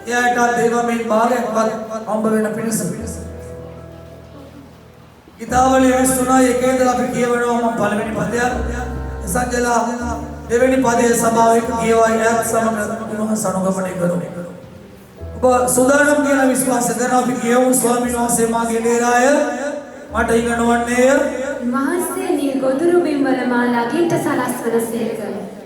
එයාට දේවමෙන් භාගයක්වත් හම්බ වෙන පිණිස. ගීතාවලිය 23 එකේ ඉඳලා අපි කියවනවා මම පළවෙනි පදයක්. සංජලා දෙවෙනි පදයේ සභාවේ කියවයි එයත් සමග උන්වහන්සේ අනුගමනය කරමු. ඔබ සුදානම් කියලා විශ්වාස කරන අපි කියවමු ස්වාමීන් වහන්සේ මාගේ දේරාය මට ඉගෙනවන්නේය. මහසේ නිල් ගොදුරු බිම්වල මා ළඟින්ට සලස්වනසේක.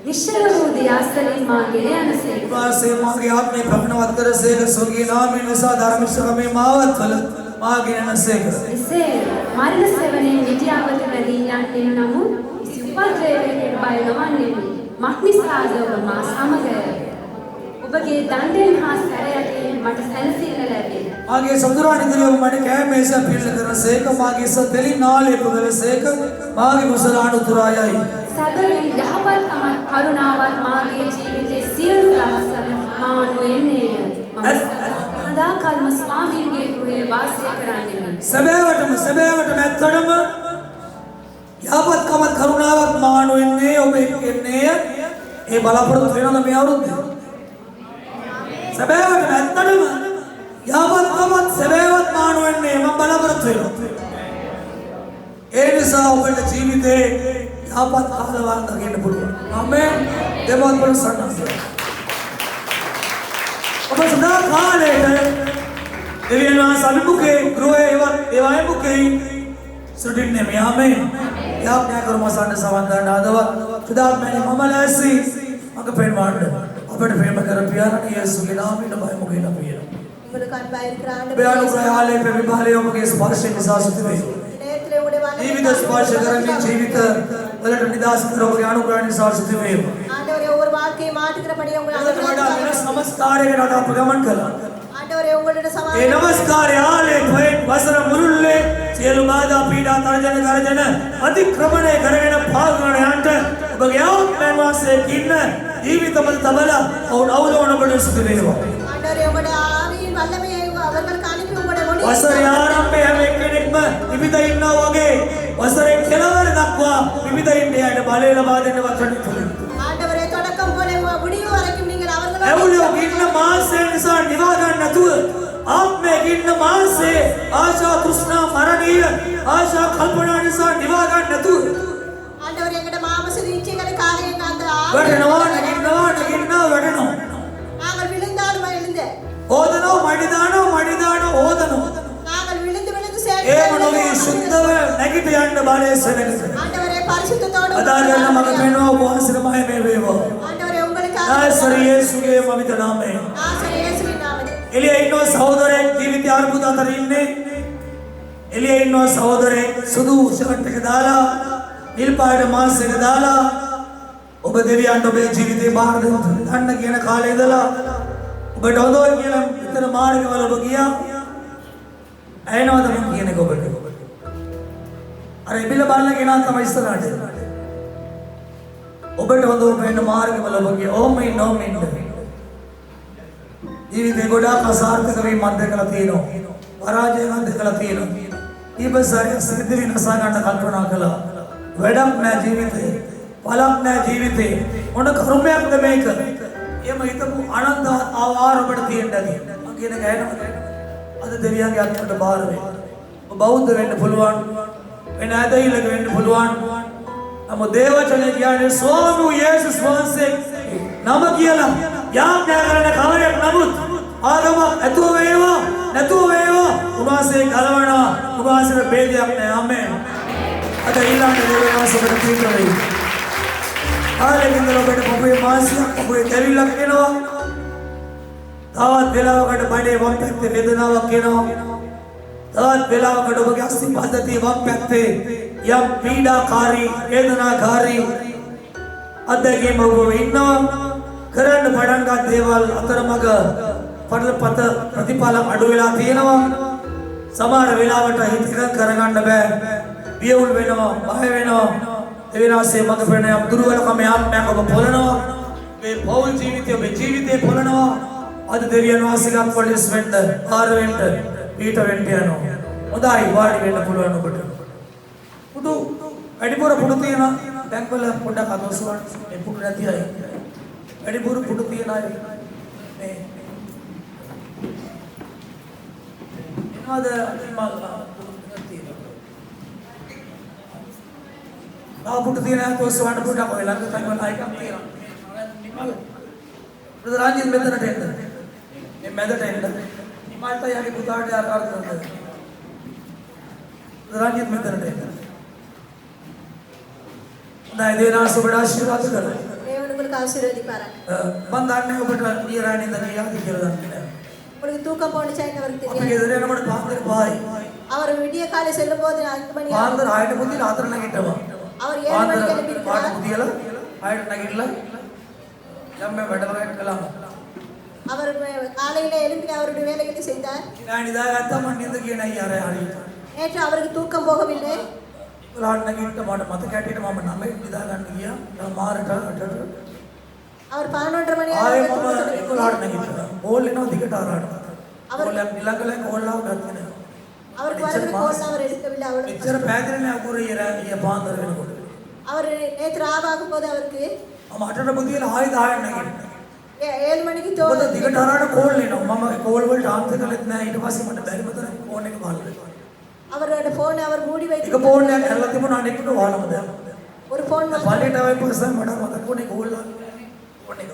නිශ්චල වූ දියාස්තලින් මා ගෙන යනසේක. වාසේ මාගේ ආත්මේ ප්‍රඥාවත් කරසේක ස්වර්ගීය නාමයෙන් නිසා ධර්මශ්‍රමේ මාවත් වල මා ගෙන යනසේක. එසේ මරණ සෙවණේ නිත්‍යවත වැදී යන්නේ නමුත් උපද්‍රවයෙන් බය නොවන්නේ මක්නිසාද ඔබ මා සමගය. ඔබගේ දණ්ඩෙන් හා සැරයටින් මට සැනසීම ලැබේ. मागे समुद्रान इधर मने क्या में से अपील करने से का मागे सतेली नाले पुगले से का मागे मुसलान उतराया ही सदर यहापत अमर करुणावत मागे जीविते सियल रासर मानुएने अदा कर्म स्वामी के हुए वास्य कराने में सबेवट में थड़म यहापत कमत करुणावत मानुएने ओबे केने ये बलापुर थेना में आवरुद सबेवट में थड़म यावत कमत सेवेवत मानुवेन्ने मम बलवरथेलो ए නිසා ඔබට ජීවිතේ යහපත් කාලවල් ගන්න පුළුවන්. ආමෙන්. දෙමත් වල සන්නස. ඔබ සදා කාලේ දෙවියන් වහන්සේ අනුමුඛේ ගෘහේ ඒවායේ මුඛේ සුදින්නේ මේ ආමෙන්. යාඥා කරමු සන්න සවන්දන ආදව සදාත් මම ලැසි මග පෙන් වඩ අපට ප්‍රේම කර පියාණන් යේසුගේ නාමයෙන් බය මුගේ නපියන बयान प्रयाले पे विभाले ओमगे स्पर्श निसा सुते जीवित स्पर्श करने जीवित वलट निदास करो ज्ञान प्राण निसा सुते आंडवरे ओवर बात के माट कर पड़ी होंगे नमस्कार के नाटा प्रगमन कला आंडवरे ओंगडे सवाल ए नमस्कार आले भय वसर मुरुल्ले चेलु बाधा पीड़ा तर्जन अतिक्रमणे करගෙන පාගණ යන්ට ඔබගේ ආත්මයන් වාසේ කින්න ජීවිතවල තබලා ඔවුන් අවුලවන බඩ සුදු වේවා आंडवरे ओंगडे वल्लमे अवरगल कानिपि ओंगडे मोडी වසරේ ආරම්භයේ හැම එක්කෙනෙක්ම විවිධ ඉන්නා වගේ වසරේ කෙලවර දක්වා විවිධ ඉන්දියාට බලය ලබා දෙන්න වචන තුලින් ආண்டවරේ தொடக்கம் போல முடிவு வரைக்கும் நீங்கள் அவர்கள் එවුලෝ ඉන්න මාසේ නිසා නිවා ගන්න නැතුව ආත්මයේ ඉන්න මාසේ ආශා තෘෂ්ණා මරණීය ආශා කල්පනා නිසා නිවා ගන්න නැතුව ආண்டවරේ එකට මාමස දීච්චේකට කාලයෙන් අතර වඩනවා වඩනවා நாங்கள் விழுந்தாலும் எழுந்து ඕදනෝ මඩිදානෝ ඕදනෝ நாங்கள் விழுந்து ඒ මොනෝගේ සුද්ධව නැගිට යන්න බලය සෙනගස ஆண்டவரே பரிசுத்தத்தோடு අදාගන්න මම වෙනවා වහන්සේමයි මේ වේවා ஆண்டவரே உங்களுக்கு ආශ්‍රය යේසුගේ පවිත්‍ර නාමයෙන් ආශ්‍රය යේසුගේ නාමයෙන් එළියේ ඉන්න සහෝදරයෙක් ජීවිත අර්බුද අතර ඉන්නේ එළියේ ඉන්න සහෝදරයෙක් සුදු ෂර්ට් එක දාලා නිල් පාට මාස්ක් එක දාලා ඔබ දෙවියන්ට ඔබේ ජීවිතේ බාර දෙන්න කියන කාලේ ඉඳලා ඔබට හොඳයි කියලා විතර මාර්ගවල ඔබ ගියා ඇයිනවද මම කියන්නේ ඔබට අර ඉබිල බලන කෙනා තමයි ඉස්සරහට ඔබට හොඳ වෙන්න මාර්ගවල ඔබ ගියා ඕම ඉන්න ජීවිතේ ගොඩාක් අසාර්ථක වීම මැදකලා තියෙනවා පරාජය මැදකලා තියෙනවා ඊපස්සාරිය සිද්ධ විනාශ ගන්න කල්පනා කළා වැඩක් නෑ ජීවිතේ පලක් නෑ ජීවිතේ මොන කර්මයක්ද මේක එම හිතපු අනන්ත ආවාර ඔබට තියෙන්න ඇති මම කියන ගෑනම අද දෙවියන්ගේ අත්කට බාර වෙන්න ඔබ බෞද්ධ වෙන්න පුළුවන් වෙන ඇදහිල්ලක වෙන්න පුළුවන් නම දේවචනය කියන්නේ ස්වාමී යේසුස් වහන්සේ නම කියලා යාඥා කරන කවරයක් නමුත් ආගමක් ඇතුව වේවා නැතුව වේවා උන්වහන්සේ ගලවනවා උන්වහන්සේට ભેදයක් නෑ ආමෙන් අද ඊළඟ දේවවාසකට පිටරයි ආලෙකින්ද ඔබට පොකුවේ මාසියක් පොකුවේ තැවිල්ලක් එනවා තවත් වෙලාවකට බඩේ වම් පැත්තේ වේදනාවක් එනවා තවත් වෙලාවකට ඔබගේ අස්ථි පද්ධතිය වම් පැත්තේ යම් පීඩාකාරී වේදනාකාරී අධ්‍යයනයක ඔබ ඉන්නවා කරන්න පටන් ගන්න දේවල් අතරමඟ පරලපත ප්‍රතිඵල අඩු වෙලා තියෙනවා සමහර වෙලාවට හිත කරගන්න බෑ වියවුල් වෙනවා බය වෙනවා එවිනාසේ මග පෙරණ යම් දුර්වලකම ආත්මයක් ඔබ පොළනවා මේ පෞල් ජීවිතය ඔබේ ජීවිතේ පොළනවා අද දෙවියන් වහන්සේගත් පොලිස් වෙන්න ආර වෙන්න පීඨ වෙන්න යනවා හොඳයි වාඩි වෙන්න පුළුවන් ඔබට පුදු වැඩිපුර පුදු තියන බැංකුවල පොඩ්ඩක් අදෝසුවන් මේ පුදු නැති අය වැඩිපුර පුදු තියන අය මේ ada put තියෙන තෝසවන්න පුටා කොහෙලන්ද තමයි ලයිකක් තියෙනවා. ප්‍රධානයෙන් මෙතනට එන්න. මේ මැදට එන්න. නිමල්ට යාගේ පුතාට ආකාර කරන්න. ප්‍රධානයෙන් මෙතනට එන්න. හොඳයි දේනා සුබ ආශිර්වාද කරන්න. దేవుడు உங்களுக்கு ఆశీర్వదిపారా. මම දන්නේ ඔබට ඊරාණින්ද ගියාද කියලා දන්නේ නැහැ. உங்களுக்கு தூக்கம் போணுச்சான்னு அவருக்கு අපගේ தெரியாது. එදිරියනකට පාන්දර පහයි. அவர் விடிய காலை செல்லும் போது 5 மணி පාන්දර 6ට පුතිලා 4 නැගිට්ටවා. அவர் 7 மணிக்கு පාට எழுப்பியிருக்கிறார். පුතියලා 6ට නැගිටලා ළම්ම වැඩවලට කළා. அவர் காலையில எழுப்பி அவருடைய வேலைகளை செய்தார். நான் නිදාගත්තා මම නින්ද කියන අයියා හරියට. நேற்று அவருக்கு தூக்கம் போகவில்லை. ඉක්ලාට නැගිට මට මතක හැටියට මම 9ට නිදා ගන්න ගියා. මම මාරට 8ට. அவர் 11:30 மணி ආයෙ அளவில் මම தூக்கம் ඉක්ලාට නැගිට්ටා. ඕල් එනවා දිගට ආරාට. அவர் නිලංගලෙන් ඕල්ලා ගත්තේ නැහැ. அவருக்கு வருகிற கோல் அவர் எடுக்கவில்லை. அவர் එච්චර පැහැදිලි නෑ අකුරු ඊය පාන්දර වෙනකොට. அவர் நேற்று ராவாகும் போது அவருக்கு මම 8ට පුතියලා ආයෙ 10ට නැගිට්ටා. 7 மணிக்கு මොකද தோணும். දිගට ආරාට කෝල් එනවා. මම කෝල් වලට ආන්සර් කළෙත් නෑ. ඊට පස්සේ මට බැරි මතන ෆෝන් එක බලන්න. அவரோட போனை அவர் மூடி එක வைத்து ෆෝන් එකක් ඇරලා තිබුණා අනෙකට වහලම දැම්මා. ஒரு போன் පල්ලේට ආවෙ පස්සේ මට මතක වුණේ කෝල්ලා ෆෝන් එක.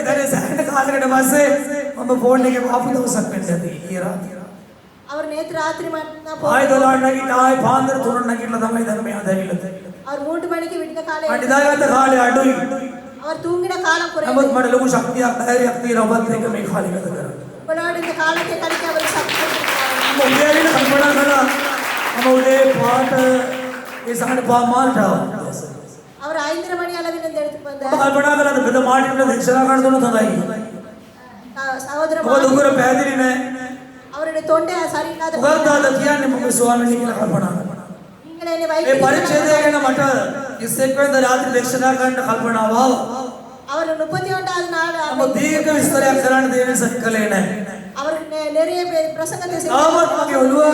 ඉතින් සෑහෙන කාලයකට පස්සේ මම ෆෝන් එකේ ආපු දවසක් වෙන්න ඇති ඊ රාත්‍රියේ. அவர் நேற்று ராத்திரி மட்டும் ආයෙ 12ට නැගිට්ටා ආයෙ පාන්දර 3ට නැගිටලා තමයි දැන් මේ අදවිල්ල. அவர் 3 மணிக்கு விடிய காலை මම නිදාගත්ත කාලේ අඩුයි. அவர் தூங்கின காலம் குறைவு. නමුත් මට ලොකු ශක්තියක් ධෛර්යයක් තියෙනවා ඔබත් එක්ක මේ කාලේ ගත කරන්න. உங்களோட இந்த காலத்தை கழிக்க அவர் சக்தி கொடுக்கிறார். මම උදේ ඇවිල්ලා කල්පනා කළා මම උදේ පාට ඒ සහන පාමාල්ට ආවා. அவர் 5:30 மணி அளவில் இந்த இடத்துக்கு මම வந்தார். කල්පනා කළා බෙද මාටින්ට දේශනා කරන්න දුන්නොත් හොඳයි. சகோதர මොකද උගුර පැහැදිලි නෑ. அவருடைய தொண்டை சரியில்லாத මොකක්ද කියන්නේ මම ස්වාමීනි කියලා කල්පනා කරා. நீங்கள் என்னை මේ வைத்து පරිච්ඡේදය ගැන මට 21 වෙනිදා රාත්‍රී දේශනා කරන්න කල්පනාව ආවා. அவர் 31வது நாள் මම දීර්ඝ විස්තරයක් කරන්න දෙන්නේ සක්කලේ නැහැ. அவருக்கு நிறைய பிரசங்கத்தை තාමත් මගේ ඔළුව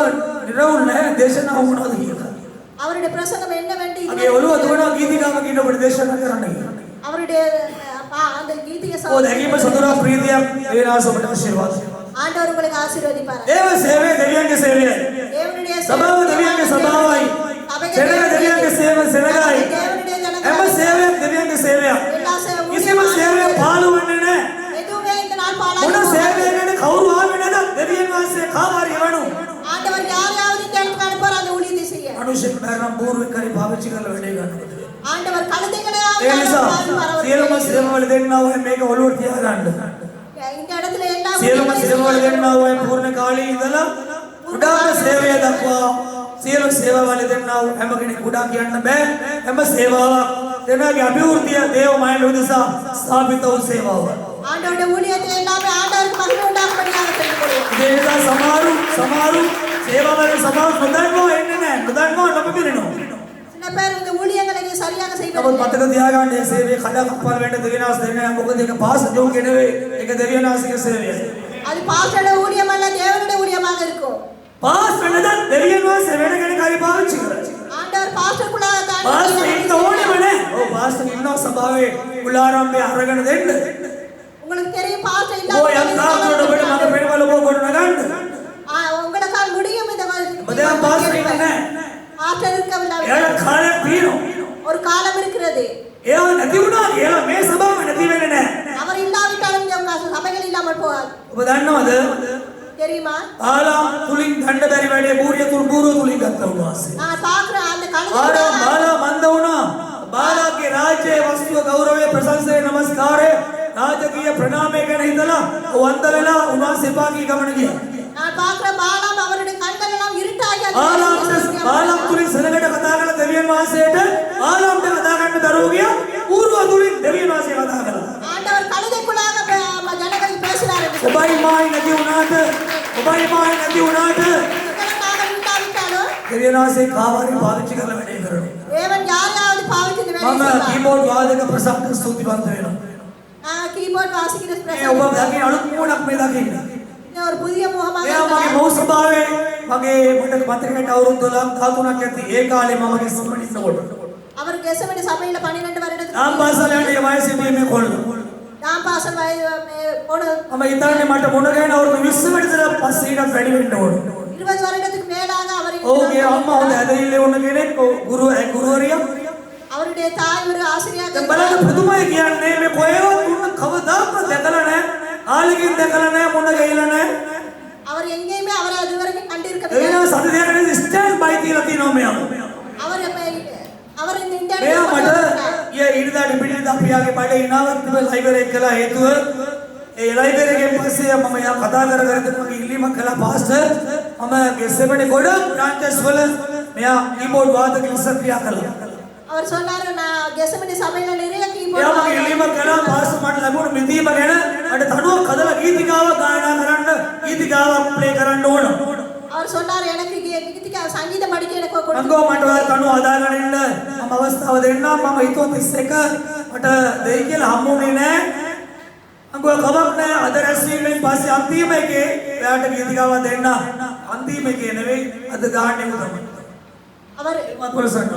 නිරවුල් නැහැ දේශනාව මොනවද කියලා. அவருடைய பிரசங்கம் என்னவென்று මගේ ඔළුව දුවනවා ගීතිකාවක ඉන්නකොට දේශනා කරන්න කියලා. அவருடைய அந்த கீதிய ඕ දැකීම සතුටක් ප්‍රීතියක් වේලාස ඔබට ආශිර්වාද. ஆண்டவர் உங்களுக்கு ஆசீர்வதிப்பார். දේව සේවය දෙවියන්ගේ සේවයයි. தேவனுடைய සභාව දෙවියන්ගේ සභාවයි. සෙනග දෙවියන්ගේ සේවයයි. தேவனுடைய ஜனங்கள் හැම සේවයක් දෙවියන්ගේ සේවයක්. எல்லா சேவையும் කිසිම සේවයක් පාළු වෙන්නේ නැහැ. எதுவுமே இந்த நாள் මොන பாழாய் සේවය ගැන කවුරු ආවේ නැද දෙවියන් වහන්සේ කාවාරි වණු. ஆண்டவர் யாரையாவது இந்த இடத்துக்கு அனுப்புவார் அந்த ஊழியத்தை செய்ய. මනුෂ්‍යෙක් බැරනම් බෝරුවෙක් හරි පාවිච්චි කරලා වැඩේ ගන්නකොට. ஆண்டவர் கழுதைகளை ඒ නිසා සියලුම සේවවල දෙන්නා වූ මේක ඔළුවට තියාගන්න. இந்த இடத்துல எல்லா සියලුම සේවවල දෙන්නා වූ පූර්ණ කාලී ඉඳලා උඩාම සේවය දක්වා සියලු සේවවල දෙන්නා වූ හැම කෙනෙක් උඩා කියන්න බෑ. හැම සේවාවක් දෙනාගේ අභිවෘද්ධිය දේව මහිම උදෙසා ස්ථාපිත වූ සේවාවක්. ஆண்டவருடைய ஊழியத்தை எல்லாமே ஆண்டவருக்கு மகிமை உண்டாகும்படியாக செய்து கொள்வோம். ඒ නිසා සමහරු සේවාවල සමාව නොදන්නවා එන්නේ නැහැ. නොදන්නවා නොපෙමිරෙනවා. சில பேர் இந்த ஊழியங்களை சரியாக නමුත් செய்வதில்லை. මතක තියාගන්න මේ සේවයේ කඩකප්පල් වෙන්න දෙවියන්ස් දෙන්නේ නැහැ. මොකද ඒක පාස් ජෝක් නෙවෙයි. ඒක දෙවියන්ස්ගේ සේවයයි. அது பாஸ்டரோட ஊழியம் அல்ல, தேவனுடைய ஊழியமாக இருக்கும். පාස් වෙනද දෙවියන්ස් වෙන කෙනෙක් හරි පාවිච්චි කරා. ஆண்டவர் பாஸ்டருக்குள்ளாக தான் පාස් ඉන්න ඕනෙම නැහැ. ඔව් පාස් ඉන්නවා සභාවේ කුලාරම්භය අරගෙන දෙන්න. உங்களுக்கு தெரியும் பாஸ்டர் ඔය අන්තාවකට ඔබට මම පෙරවල ඔබ කොට නගන්න. உங்களுக்கால் முடியும் இந்த බදයන් පාස් ඉන්නේ නැහැ. பாஸ்டர் இருக்கவில்லை. එයාට කාලයක් තියෙනවා. ஒரு காலம் இருக்கிறது. එයා නැති වුණා කියලා මේ සභාව නැති වෙන්නේ නැහැ. அவர் இல்லாவிட்டாலும் இந்த சபைகள் இல்லாமல் போகாது. ඔබ දන්නවද? தெரியுமா? ආලාම් තුලින් ගන්න බැරි වැඩේ බූරිය තුලින් ගත්තා උන්වහන්සේ. நான் பார்க்கிறேன் அந்த ආරා காலத்துல බාලා මන්ද වුණා. බාලාගේ රාජ්‍යයේ වස්තුව ගෞරවය ප්‍රශංසය නමස්කාරය රාජකීය ප්‍රණාමය ගැන හිතලා වන්ද වෙලා උන්වහන්සේ පාගී ගමන ගියා. நான் பார்க்கிற பாலாம் அவருடைய கண்கள் எல்லாம் இருட்டாகி ආලාම් තුලින් සෙනගට කතා කළ දෙවියන් වහන්සේට ආලාම්ට කතා කරන්න දරුවෝ ගියා. ඌර්ව තුලින් දෙවියන් වහන්සේ කතා කළා. ஆண்டவர் கழுதைக்குள்ளாக ஜனங்கள் பேசினார். ඔබයි මායි නැති වුණාට இல்லாவிட்டாலும் දෙවියන් වහන්සේ කාවාරි පාවිච්චි කරලා වැඩේ කරනවා. தேவன் யாரையாவது பாவித்து இந்த வேலையை මම செய்வார். කීබෝඩ් වාදක ප්‍රසන්න ස්තුතිවන්ත වෙනවා. நான் கீபோர்ட் வாசிக்கிற මේ ඔබ දකින අලුත් මුණක් මේ දකින්නේ. ஒரு புதிய முகமாக එයා මගේ මව් සභාවේ මගේ මට මතකයට අවුරුදු 13ක් ඇති ඒ කාලේ මම ඉස්සරහින් ඉන්නකොට அவர் கெசமனி சபையில 12 வருடத்துக்கு ආම්පාසලේ වයසේ මේ කොල්ල දාම්පාස පාසල් පොඩ මම හිතන්නේ මට මොන ගෑන අවුරුදු 20 වෙනිදර පස්සේ ඊට වැඩි වෙන්න ඕන. 20 வருடத்துக்கு மேலாக அவர் ඔව්ගේ අම්මා හොඳ ඇදහිල්ලේ වුණ කෙනෙක් ගුරුවරිය. அவருடைய தாய் ஒரு ஆசிரியராக දැන් බලන්න පුදුමයි කියන්නේ මේ කොහෙවත් දුන්න කවදාවත් දැකලා නැහැ. ආලකින් දැකලා නැහැ මොන ගේලා නැහැ. அவர் எங்கேயுமே அவரை அதுவரைக்கும் கண்டிருக்க එනවා සති දෙකකට ස්ටෑන්ඩ් බයි තියලා තියෙනවා මෙයා. அவர் இந்த මෙයා මට இன்டர்வியூ ඊරිදා ඩිපිටිද අපි යාගේ මඩ ඉනාවත් ලයිබරරි එක කළා හේතුව ඒ ලයිබරරි එකෙන් පස්සේ මම යා කතා කර මගේ ඉල්ලීමක් කළා පාස්ටර් මම ගෙස්සෙමනේ ගොඩක් බ්‍රාන්චස් වල මෙයා කීබෝඩ් වාදක ලෙස ක්‍රියා කළා. அவர் சொன்னாரு நான் கெசமனி சபையில நிறைய එයා கீபோர்ட் මගේ ඉල්ලීමක් කළා පාස්ටර් මට ලැබුණ මිදීම ගැන මට තනුවක් හදලා ගීතිකාවක් ගායනා කරන්න ගීතිකාවක් ප්ලේ කරන්න ඕන. அவர் சொன்னாரு எனக்கு கீதிக்கு சங்கீதம் படிக்க எனக்கு අංගෝ මට තනුව හදාගෙන ඉන්න මම අවස්ථාව දෙන්නම් මම හිතුවා 31 මට දෙයි කියලා හම්බුනේ නැහැ. අංගෝ කමක් නැහැ අද රැස්වීමෙන් පස්සේ අන්තිම එකේ එයාට ගීතිකාවක් දෙන්න. අන්තිම එකේ නෙවෙයි අද ගාන්නේ තමයි. அவர் මත්පොරසන්න.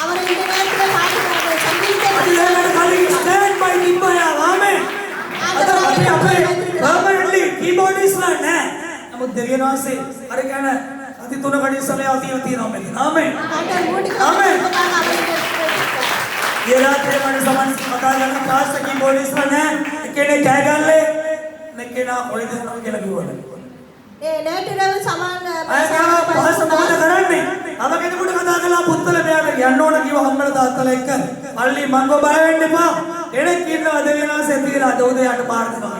அவர் இந்த நேரத்துல பாட்டு சங்கீதம் අපි දැනට කලින් ස්ටෑන්ඩ් බයි තිබ්බා යා ආමේ. අද අපි අපේ පර්මනන්ට්ලි කීබෝඩිස්ලා නැහැ. නමුත් දෙවියන් වහන්සේ අර කියන අති තුනකට ඉස්සලා තියෙනවා මෙතන. ආමේ. பாட்டு மூடி ආමේ. அவர் ये रात है मैंने समझ पता करना क्लास की बॉडीज में है केने क्या कर ले मैं केना कोई दिन के लगी हुआ ඒ නේටිරව සමාන आया क्या बहुत समझ करන්නේ अब කෙනෙකුට කතා කළා පුත්තල මෙයාට යන්න ඕන කිව්ව හම්බල තාත්තලා එක්ක මල්ලි මංගෝ බය වෙන්න එපා කෙනෙක් ඉන්නවා දෙවියන්වහන්සේ තියලා අද උදේට පාර දෙනවා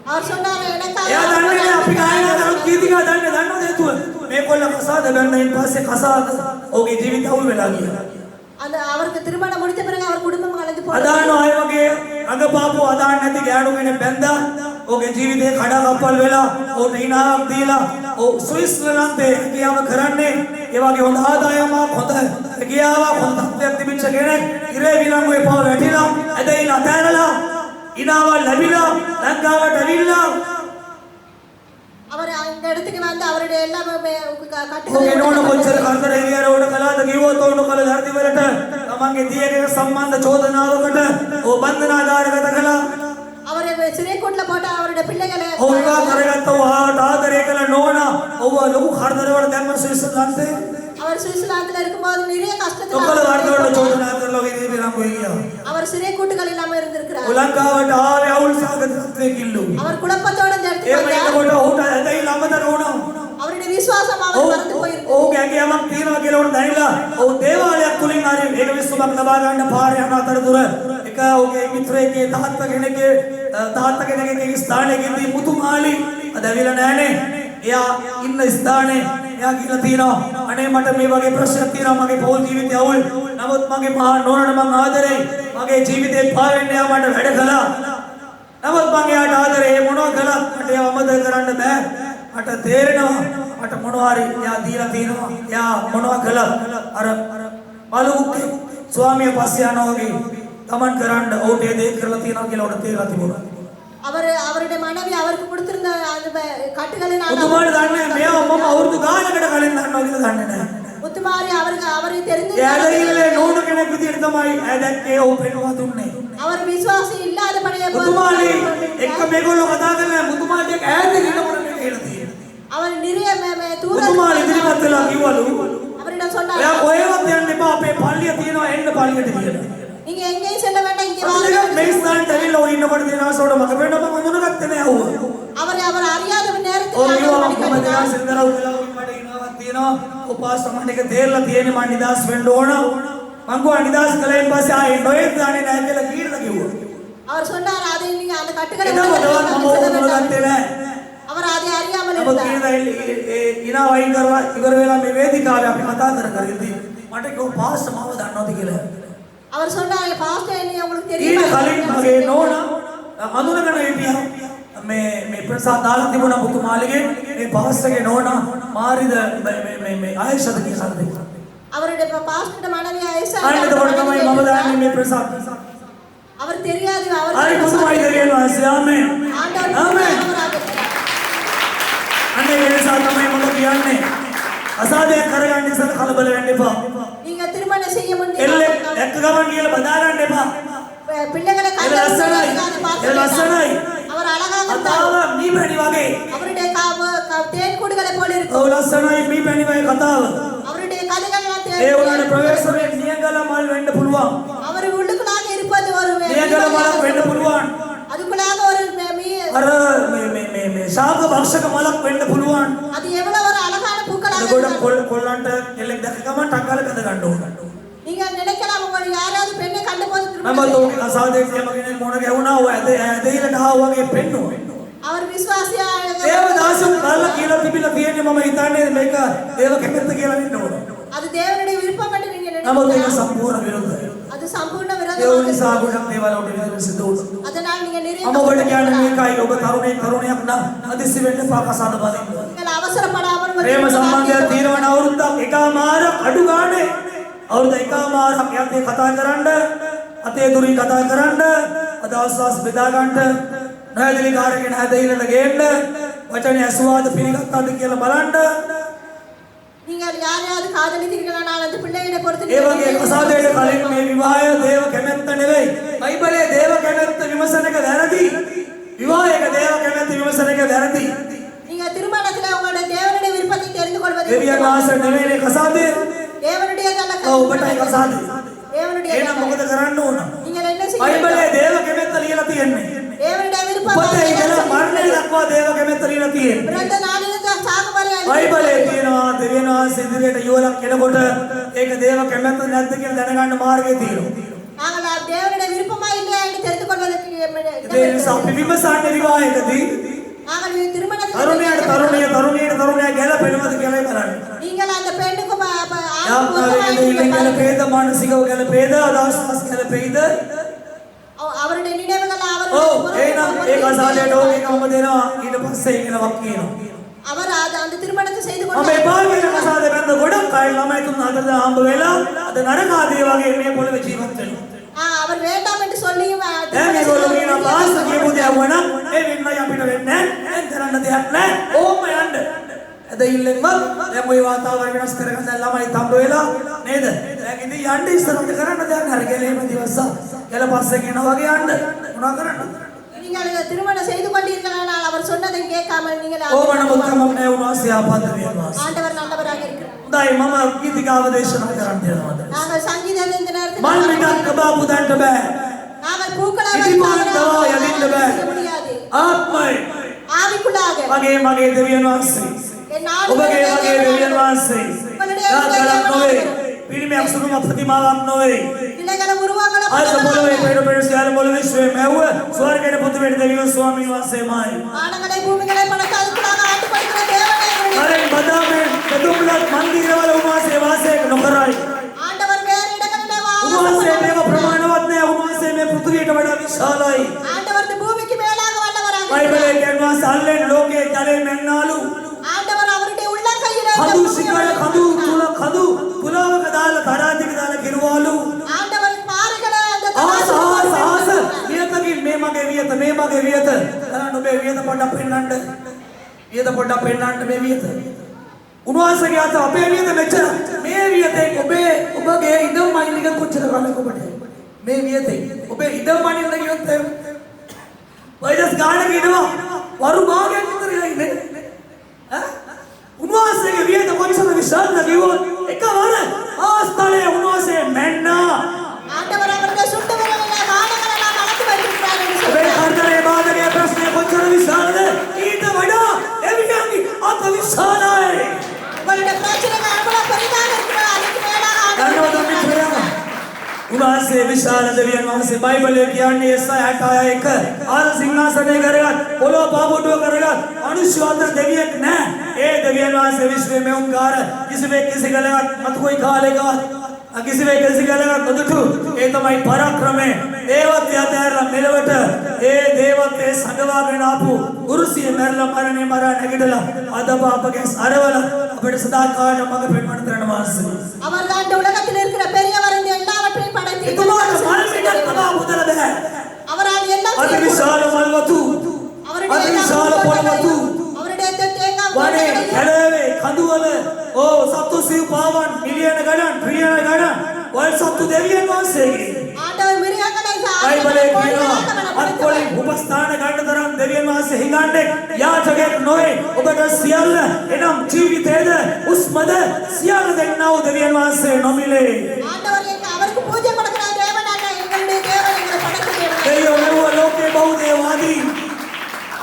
அவர் சொன்னாரு எனக்கு එයා දන්නේ නැහැ අපි ගායනා කරමු ගීතිකා දන්නවද හේතුව මේකොල්ල කසාද බැන්නයින් පස්සේ කසාද ඔහුගේ ජීවිතය අවුල් වෙලා ගියා அந்த அவருக்கு திருமணம் முடித்த பிறகு அவர் குடும்பம் கலந்து போனது අදාන අය වගේ අඟපාපු අදාන්න නැති ගෑනු කෙනෙක් බැන්දා ඔහුගේ ජීවිතේ කඩාකප්පල් වෙලා ඔහුට ඉනාමක් දීලා ඔහු ස්විස්ලන්තේ ගියාම කරන්නේ ඒ වගේ හොඳ ආදායමක් හොඳ ගියාවක් හොඳ තත්ත්වයක් තිබිච්ච කෙනෙක් ඉරේ විලංගුවේ පාව වැටිලා ඇදහිලා තැනලා ඉනාවල් ලැබිලා ලංකාවට ඇවිල්ලා அவர் அந்த இடத்துக்கு வந்து அவருடைய எல்லா ඔහුගේ නෝන කොච්චර කරදර එළියර උඩ කළාද කිව්වොත් උණු කළ ධර්ති වලට තමන්ගේ දියගේ සම්බන්ධ චෝදනාවකට ඔහු බන්ධනාගාරගත කළා அவரை சிறைக்கூட்டில் போட்டு அவருடைய பிள்ளைகளை ඔහු විවාහ කරගත්ත ඔහුට ආදරය කළ නෝන ඔහුව ලොකු කරදර වල දැම්ම ස්විස්ලන්තේ அவர் சுவிட்சர்லாந்தில் இருக்கும்போது நிறைய கஷ்டத்துல ඔකල වර්ධ වල චෝදනා කරලා ඔහු ඉදී විලංගුවේ ගියා அவர் சிறைக்கூட்டுகள் இல்லாம இருந்திருக்கிறார் ලංකාවට ආවේ අවුල් සාගත තත්ත්වයක ඉල්ලු அவர் குழப்பத்தோட இந்த இடத்துக்கு එහෙම வந்தார். ඉන්නකොට ඔහුට ඇදහිලා අමතර වුණා அவருடைய விசுவாசம் அவர் மறந்து போயிருந்தது ඔහුගේ ඇඟියමක් තියනවා කියලා උන් දැනিলা ඔහු දේවාලයක් තුලින් හරි ඒක විශ්වමක් ලබා ගන්න පාර යන අතරතුර එක ඔහුගේ මිත්‍රයෙක්ගේ තාත්තා කෙනෙක්ගේ ස්ථානයකදී මුතුමාලි අද ඇවිල්ලා නැහනේ එයා ඉන්න ස්ථානේ එයා කියලා තියෙනවා අනේ මට මේ වගේ ප්‍රශ්නයක් තියෙනවා මගේ පොල් ජීවිතය අවුල් නමුත් මගේ මහා නෝනට මම ආදරෙයි මගේ ජීවිතේ පාවෙන්න එයා මට වැඩ කළා නමුත් මම එයාට ආදරේ මොනවා කළත් මට එයාව අමතක කරන්න බෑ මට තේරෙනවා මට මොනවා හරි එයා දීලා තියෙනවා එයා මොනවා කළත් අර බලුක්කේ ස්වාමිය පස්සේ යනවා වගේ ගමන් කරන්න ඔහුට ඒ දේ කරලා තියෙනවා කියලා උඩ තේරලා තිබුණා அவர் அவருடைய மனைவி அவருக்கு கொடுத்திருந்த அந்த கட்டுகளை මුතුමාට දන්නේ මෙයා මම අවුරුදු ගානකට කලින් දන්නවා කියලා දන්නේ නැහැ. முத்துமாரி அவருக்கு அவரை தெரிந்து එයාදීල්ලේ නෝන කෙනෙක් විදියට තමයි ඇදැක්කේ ඔහු පෙන්වා දුන්නේ. அவர் விசுவாசி இல்லாத படைய මුතුමාලි එක්ක මේගොල්ලෝ කතා කරලා මුතුමාට එක්ක ඈත ඉන්නකොට මේක කියලා තියෙනවා. அவர் நிறைய தூர මුතුමාලි ඉදිරිපත් වෙලා කිව්වලු அவரிடம் சொன்னார் එයා කොහෙවත් යන්න එපා අපේ පල්ලිය තියෙනවා එන්න පල්ලියට කියලා. நீங்க எங்கேயும் செல்ல வேண்டாம் இங்கே வாங்க ඒක මේ ස්ථානට ඇවිල්ලා ඔය ඉන්නකොට දිනාසෝட මග වෙන්න මම මොනගත්තේ නෑ අවුව. அவர் அறியாத நேரத்தில் ඔය කිව්වා මම දිනාසෙන් දරව වෙලා මට ඉනවක් තියෙනවා උපාසකමණ එක තේරලා තියෙන්නේ මම නිදාස් වෙන්න ඕන මං ගෝ නිදාස් කලෙන් පස්සේ ආයෙ නොයෙක් දාන්නේ නැහැ කියලා කීරද කිව්වා. அவர் சொன்னார் அதை நீங்க அந்த கட்டுகளை එතකොටවත් මම ඕක මොනගත්තේ නෑ. அவர் அதை அறியாமல் ඔබ இருந்தார் කීරද ඉනා වයින් කරලා ඉවර වෙලා මේ වේදිකාවේ අපි කතා කර ඉඳි මට කිව්ව පාස් මාව දන්නවද කියලා. அவர் சொன்னார் பாஸ்டர் என்ன உங்களுக்கு ඊට தெரியுமா කලින් මගේ නෝනා අඳුනගෙන හිටියා මේ ප්‍රසාද දාලා තිබුණා මුතුමාලිගේ මේ පාස්ටර්ගේ නෝනා මාරිද මේ ආයෂද කියලා දෙන්න. அவருடைய பாஸ்டர் மனைவி ஐசா අනිත් කොට තමයි මම දාන්නේ මේ ප්‍රසාද. அவர் தெரியாது அவர் හරි මුතුමාලි දෙවියන් වහන්සේ ආමෙන්. ආමෙන්. අනේ ඒ නිසා තමයි මම කියන්නේ අසාධ්‍යයක් කරගන්න ඉස්සර කලබල වෙන්න එපා. நீங்க திருமணம் செய்ய එල්ල முன்னே එක්ක ගමන් කියලා බදා ගන්න එපා. பிள்ளைகளை ඒක ලස්සනයි. பார்க்க ඒ ලස්සනයි. அவர் அழகாக இருந்தார். කතාව මීපැණි වගේ. அவருடைய தேன் கூடுகளை போல இருக்கும். ඔව් ලස්සනයි මීපැණි වගේ කතාව. அவருடைய கதைகள் ඒ උනාට ප්‍රවේශමේ නියගල මල් වෙන්න පුළුවන්. அவர் உள்ளுக்குள்ளாக இருப்பது ஒரு නියගල මලක් වෙන්න පුළුවන්. அதுக்குள்ளாக ஒரு අර මේ ශාක භක්ෂක මලක් වෙන්න පුළුවන්. அது எவ்வளவு ஒரு அழகான பூக்களாக ඒකට කොල්ලන්ට කෙල්ලෙක් දැක ගමන් ටක් ගාලා බඳ ගන්න ඕන. நீங்க நினைக்கலாம் உங்க யாராவது பெண்ணை කණ්ඩපොත නමුත් ඔහුගේ කසාදේ කියමගෙන මොන ගැවුණා ඔය ඇදහිලට ආව වගේ පෙන්නුවා. அவர் විශ්වාසය දේවදාසුන් කාලා කියලා තිබිලා තියෙන්නේ මම හිතන්නේ මේක දේව කැමැත්ත කියලා වෙන්න ඕන. அது தேவனுடைய விருப்பம் என்று நீங்க නමුත් ඒක நினைக்கலாம். සම්පූර්ණ විරුද්ධයි. அது සම්පූර්ණ ඒ විரோධமாக නිසා ගොඩක් දේවල් උඩට සිද්ධ වුණා. அதனால் நீங்க நிறைய මම ඔබට කියන්නේ මේකයි ඔබ තරුණයෙක් නම් හදිස්සි වෙන්න එපා කසාද බඳින්න. நீங்கள் அவசரப்படாமல் ප්‍රේම සම්බන්ධයක් තියෙනවා අවුරුද්දක් එකමාරක් අඩු ගානේ අවුරුද්ද එකමාරක් යද්දී කතා කරන්න අතේ දුරින් කතා කරන්න අදවස්වාස් බෙදා ගන්න නැහැදිලි කාර්යගෙන හැදෙයිලට ගේන්න වචනේ ඇසුවාද පිළිගත්තාද කියලා බලන්න நீங்கள் யாரையாவது காதலித்தீர்களானால் அந்த பிள்ளைகளை பொறுத்து ඒ වගේ කසාදයට කලින් මේ විවාහය දේව කැමැත්ත නෙවෙයි බයිබලයේ දේව කැමැත්ත විමසන එක වැරදි විවාහයක දේව කැමැත්ත විමසන එක වැරදි நீங்க திருமணத்துல உங்களுடைய தேவனுடைய விருப்பத்தை தெரிந்து கொள்வது දෙවියන් වහන්සේ නෙවෙයි කසාදේ தேவனுடைய நல்ல ඔබටයි කසාදේ தேவனுடைய එහෙනම් මොකද කරන්න ඕන நீங்கள் என்ன செய்ய බයිබලයේ දේව කැමැත්ත ලියලා තියෙන්නේ தேவனுடைய விருப்பம் පොතේ ඉඳලා මරණය දක්වා දේව කැමැත්ත ලියලා තියෙන්නේ பிறந்த நாளிலிருந்து சாகு வரை බයිබලයේ තියෙනවා දෙවියන් වහන්සේ ඉදිරියට යුවලක් කෙනකොට ඒක දේව කැමැත්ත නැද්ද කියලා දැනගන්න මාර්ගය තියෙනවා நாங்கள் தேவனுடைய விருப்பமா இல்லையா என்று தெரிந்து கொள்வதற்கு ඒ නිසා අපි විමසන්නේ විවාහයකදී நாங்கள் திருமணத்தில் තරුණියට ගැලපෙනවද කියලා බලන්න. நீங்கள் அந்த பெண்ணுக்கு යාත්‍රාවේ ගැලපේද මානසිකව ගැලපේද අදහස් ගැලපේද அவருடைய நினைவுகள் ඔව් එහෙනම් ඒ කසාදයට ඕකම දෙනවා ඊට පස්සේ ඒකලවක් කියනවා. அவர் அந்த திருமணத்தை செய்து මම கொண்டார். එපා කියන කසාද බඳ ගොඩක් අය ළමයි තුන් හතර හම්බ වෙලා අද නරකාදී වගේ මේ පොළවේ ජීවත් වෙනවා. அவர் வேண்டாம் என்று சொல்லியும் දැන් මේගොල්ලෝ කියන පාස් කියපු දේ වුණා ඒ වෙන්නයි අපිට වෙන්නේ නැහැ කරන්න දෙයක් නැහැ ඕම යන්න ඇදහිල්ලෙන්ම දැන් ওই වාතාවරණය වෙනස් කරගන්න දැන් ළමයි තඹ වෙලා නේද දැන් ඉතින් යන්න ඉස්සරහට කරන්න දෙයක් නැහැ ගෙලේම දිවස එළ පස්සේ කියනවා වගේ යන්න මොනවා කරන්නද நீங்கள் திருமணம் செய்து கொண்டீர்களானால் அவர் சொன்னதை கேட்காமல் நீங்கள் ඕමන මුත්තමක් නැහැ උන්වහන්සේ ආපද වෙනවා ஆண்டவர் நல்லவராக இருக்கிறார். හොඳයි මම ගීතිකාව දේශනා කරන්න යනවාද நாங்கள் சங்கீதம் இந்த நேரத்தில் මල් මිටක් කබා පුදන්න බෑ நாங்கள் பூக்களாக ඉදිමාන දවා යදින්න බෑ முடியாது. ආත්මයි ஆவிக்குள்ளாக මගේ දෙවියන් වහන්සේ என் ஆவி ඔබගේ වගේ දෙවියන් වහන්සේ යාකරක් නොවේ පිළිමයක් සුළුම ප්‍රතිමාවක් නොවේ பிள்ளைகளை உருவாக்கல අද පොළොවේ පෙර සියලු මොළ විශ්වයේ මැව්ව ස්වර්ගයේ පුතු වෙන දෙවියන් ස්වාමීන් වහන්සේමයි வானங்களை பூமிகளை படைத்து அதுக்குள்ளாக ஆட்டுப்படுகிற தேவனே අරෙන් බදාමෙන් බදුම්ලත් මන්දිරවල උන්වහන්සේ වාසය නොකරයි ஆண்டவர் வேறு இடங்களிலே උන්වහන්සේ මේක வாசம் ප්‍රමාණවත් නෑ උන්වහන්සේ මේ පෘථිවියට වඩා විශාලයි ஆண்டவர் இந்த பூமிக்கு மேலாக வல்லவராக බයිබලයේ කියනවා සල්ලෙන් ලෝකයේ ජලයේ මෙන්නාලු ஆண்டவர் அவருடைய உள்ளங்கையிலே කඳු සිකය කඳු පුලාවක දාලා තරාතික දාලා කිරුවාලු ஆண்டவர் பாறைகளை அந்த ආස වියතකින් මේ මගේ වියත බලන්න ඔබේ වියත පොඩ්ඩක් පෙන්නන්න මේ වියත උන්වහන්සේගේ අත අපේ වියත මෙච්චර මේ වියතේ ඔබගේ ඉදම් මනින්න කොච්චර කාලයක් ඔබට මේ වියතේ ඔබේ ඉදම් මනින්න ගියොත් වයිරස් ගානක ඉනවා වරු භාගයක් විතර ඉන්නේ උන්වහන්සේගේ වියත කොච්චර විශාලද කිව්වොත් එකවර ආස්තලේ උන්වහන්සේ මෙන්නා ஆண்டவர் அவருடைய சுட்டு விரலிலே வானங்களை எல்லாம் அளந்து வைத்திருக்கிறார் என்று ඔබේ சொல்கிறார். කර්තනේ බාධකයේ ප්‍රශ්නය කොච්චර විශාලද ඊට වඩා එවියන්ගේ අත විශාලයි உங்களுடைய பிரச்சனைகள் எவ்வளவு பெரிதாக இருக்கிறதோ அதுக்கு மேலாக ஆண்டவர் ධන්‍යවාද මිත්‍රයා උන්වහන්සේ විශාල දෙවියන් වහන්සේ බයිබලයේ කියන්නේ එසයි 61 ආල සිංහාසනය කරගත් පොළොව පාපොටුව කරගත් මිනිස්සු අතර දෙවියෙක් නැහැ ඒ දෙවියන් වහන්සේ විශ්වයේ මෙවුන්කාර කිසිවෙක් කිසි කලකට මතු කොයි කාලයකවත් කිසිවෙක් කිසි කලකට නොදුටු ඒ තමයි පරාක්‍රමය දේවත්වය අතහැරලා මෙලවට ඒ දේවත්වයේ සංගවාගෙන ආපු උරුසිය මරලා මරණේ මරා නැගිටලා අද අපගේ සරවල අපිට සදාකාලම මඟ පෙන්වන්න තරණ මාසෙ அவர் தான் இந்த உலகத்தில் இருக்கிற பெரியவர் என்று எல்லாவற்றையும் படைத்து එතුමාට මල් මිටක් කබා පුදලා බෑ அவரால் எல்லாம் අති විශාල මල්වතු අති විශාල පොළවතු அவருடைய தேங்காய் වනේ කැලවේ කඳුවල සත්තු සිව් පාවන් මිලියන ගණන් ට්‍රිලියන ගණන් වල් සත්තු දෙවියන් වහන්සේගේ ஆண்டவர் மிருகங்களை බයිබලයේ කියනවා අත්කොලින් උපස්ථාන ගන්න තරම් දෙවියන් වහන්සේ හිඟන්නේ යාචකෙක් නොවේ ඔබට සියල්ල එනම් ජීවිතේද උස්මද සියල්ල දෙන්නා වූ දෙවියන් වහන්සේ නොමිලේ ஆண்டவர் அவருக்கு பூஜை கொடுக்கிற தேவனாக எங்களுடைய தேவன் எங்களை படைத்த தேவன் දෙවියෝ මෙවුව ලෝකේ බෞද්ධවාදී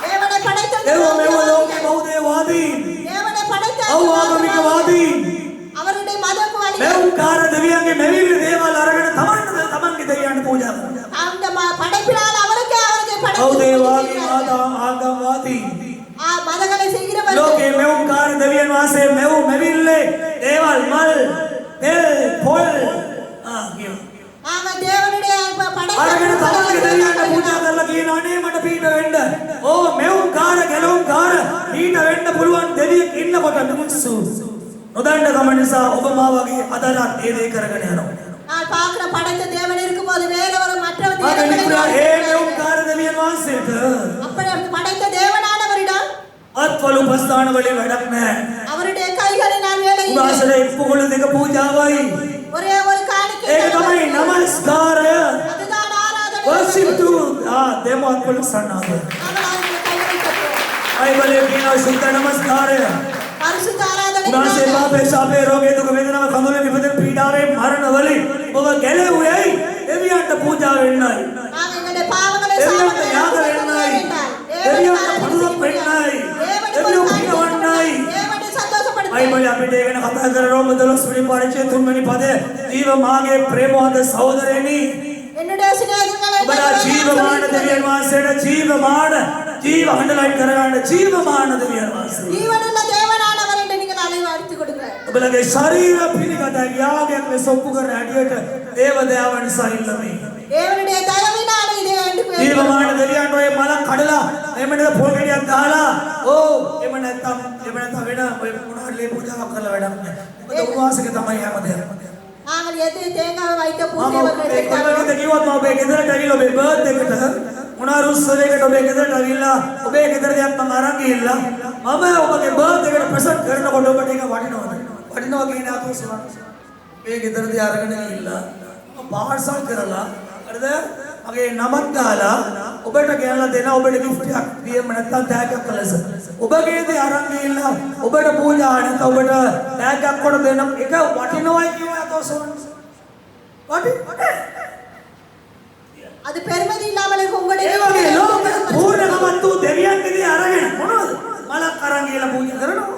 தேவனை படைத்த දෙවියෝ මෙවුව ලෝකේ බෞද්ධවාදී தேவனை படைத்த අවවාදමිකවාදී அவருடைய மதக்கு வழி මෙවුන්කාර දෙවියන්ගේ මෙවිලි දේවල් අරගෙන තමන්ගේ දෙවියන්ට පූජා කරනවා அந்த படைப்பினால் அவருக்கு படைத்த බෞද්ධවාදී ආගම්වාදී மதங்களை செய்கிறவர் ලෝකේ මෙවුන්කාර දෙවියන් වහන්සේ මෙවුන් මෙවිල්ලේ දේවල් මල් තෙල් පොල් කියනවා நாங்க தேவனுடைய අරගෙන තමන්ගේ படைத்த දෙවියන්ට පූජා කරලා කියනවා නේ මට පීඩ වෙන්න. ඕ මෙවුන්කාර ගැලවුම්කාර පීඩ වෙන්න පුළුවන් දෙවියෙක් ඉන්නකොට මිනිස්සු නොදන්න කම නිසා ඔබ මා වගේ අදරත් ඒ දේ කරගෙන යනවා. நான் பார்க்கிற படைத்த தேவன் இருக்கும்போது வேற ஒரு மற்ற අද විපුරා ඒ මෙවුන්කාර දෙවියන් වහන්සේට அப்படி படைத்த தேவனானவரிடம் අත්වල උපස්ථාන වලින් වැඩක් නැහැ. அவருடைய கைகளினால் வேலை இல்லை. උදාසනේ ඉක්කොගොල්ල දෙක පූජාවයි. ஒரே ஒரு காணிக்கை ඒක තමයි නමස්කාරය. அதுதான் ஆராதனை worship to දෙම අත්වල සන්නාද. நாங்கள் அவருடைய கைகளை தட்டுவோம். බයිබලයේ කියනවා සුද්ධ නමස්කාරය. பரிசுத்த ஆராதனை උනාසේ පාපේ ශාපේ රෝගේ දුක වේදනාව කඳුලේ විපදින පීඩාවේ මරණ වලින් ඔබ ගැලෙව්වයි දෙවියන්ට පූජා වෙන්නයි நாம் எங்களுடைய பாவங்களை දෙවියන්ට යාග වෙන්නයි දෙවියන්ට පඳුරක් වෙන්නයි දෙවියෝ පිනවන්නයි தேவனை சந்தோஷப்படுத்த බයිබලයේ අපිට ඒ ගැන කතා කරන රෝම 12 වෙනි පරිච්ඡේදය 3 වෙනි පදය ජීව මාගේ ප්‍රේමවන්ත සහෝදරයනි என்னுடைய சிநேகிதர்களை ඔබලා ජීවමාන දෙවියන් වහන්සේට ජීව හඬලයින් කරගන්න ජීවමාන දෙවියන් වහන්සේ ஜீவனுள்ள தேவனானவர் என்று நீங்கள் அழைத்து கொடுங்க. ඔබලගේ ශරීර පිළිගත යාගයක් ලෙස ඔප්පු කරන හැටියට දේව දයාව නිසා ඉල්ලමි. தேவனுடைய தயவினால் இதை என்று ජීවමාන දෙවියන් ඔය මල කඩලා එහෙම නේද පොල් ගෙඩියක් දාලා එහෙම නැත්නම් වෙන ඔය මොනවාරි පූජාවක් කරලා වැඩක් නැහැ. මොකද උපවාසක තමයි හැමදේම. நாங்கள் எது தேங்காய் வைத்த මම பூஜை ඔබේ කොල්ලගෙන් කිව්වත් මම ඔබේ ගෙදරට ඇවිල්ලා ඔබේ බර්ත් එකට මොනාර උත්සවයකට ඔබේ ගෙදරට ඇවිල්ලා ඔබේ ගෙදර දෙයක් මම අරන් ගිහිල්ලා මම ඔබගේ බර්ත් එකට ප්‍රසන්ට් කරනකොට ඔබට ඒක වටිනවා කියන අතෝසන මේ ගෙදරදී අරගෙන ගිහිල්ලා මම පාර්සල් කරලා හරිද මගේ නමක් දාලා ඔබට ගෙනලා දෙන ඔබට gift එකක් දීම නැත්තම් ටැග් එකක් කළස ඔබගේ දේ අරන් ගිහිල්ලා ඔබට පූජා නැත්නම් ඔබට ටැග් එකක් කොට දෙන එක වටිනවයි කියන අතෝසන அது பெருமதி இல்லாமல் இருக்கும் உங்களுடைய ඒ වගේ ලෝක පූර්ණකමත් වූ දෙවියන්ගේ අරගෙන මොනවද මලක් අරන් ගිහලා පූජා කරනවා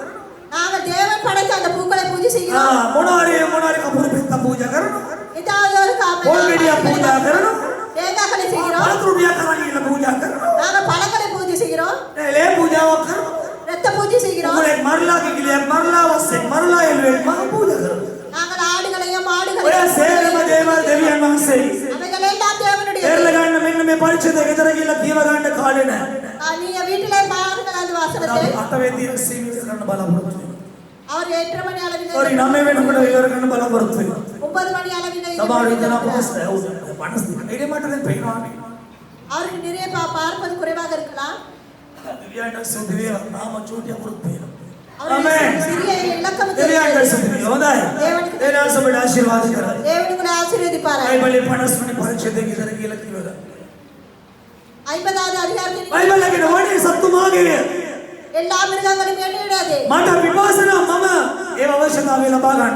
நாங்கள் தேவன் படைத்த அந்த பூக்களை பூஜை செய்கிறோம். මොනවාරි කපුරු පෙත්ත පූජා කරනවා ஏதாவது ஒரு පොල් ගෙඩියක් පූජා කරනවා தேங்காய்களை செய்கிறோம். පළතුරුඩියක් අරන් ගිහලා පූජා කරනවා நாங்கள் பழங்களை பூஜை செய்கிறோம். ලේ පූජාවක් කරනවා ரத்த பூஜை செய்கிறோம். උගලෙක් මරලා කිලියක් මරලා වස්සෙක් මරලා එළුවෙක් මම පූජා කරනවා நாங்கள் ஆடுகளையும் ඔය மாடுகளையும் සේරම දේවල් දෙවියන් වහන්සේ அவைகள் எல்லாம் தேவனுடைய එරල ගන්න මෙන්න මේ පරිච්ඡේදය ගෙදර ගිහලා කියව ගන්න කාලේ නැහැ நீங்க வீட்டிலே பாருங்கள் அந்த வாசனத்தை. අටවෙනි සීමිත කරන්න බලාපොරොත්තු වෙනවා அவர் 8 மணி அளவில் sorry 9 වෙනකොට ඉවර කරන්න බලාපොරොත්තු වෙනවා 9 மணி அளவில் සමහර විටන පොස්ට් මනස් දෙන්නේ මට දැන් පේනවා அவருக்கு நிறைய பார்ப்பது குறைவாக இருக்கலாம். දෙවියන්ට සුදුවේ නාම චෝටිය පුරුත් වෙනවා அவருக்கு சிறிய இலக்கம் දෙවියන්ට සුදුවේ හොඳයි දේනා සබඩ ආශිර්වාද කරා தேவன் உங்களை ஆசீர்வதிப்பார். බයිබලයේ 50 වෙනි පරිච්ඡේදයේ ඉතර කියලා කිව්වද 50வது அதிகாரத்தில் බයිබලයේ කියන වනේ සත්තු මාගේ எல்லா மிருகங்களும் எண்ணிடாது. මට විපාසනා මම ඒ අවශ්‍යතාවය ලබා ගන්න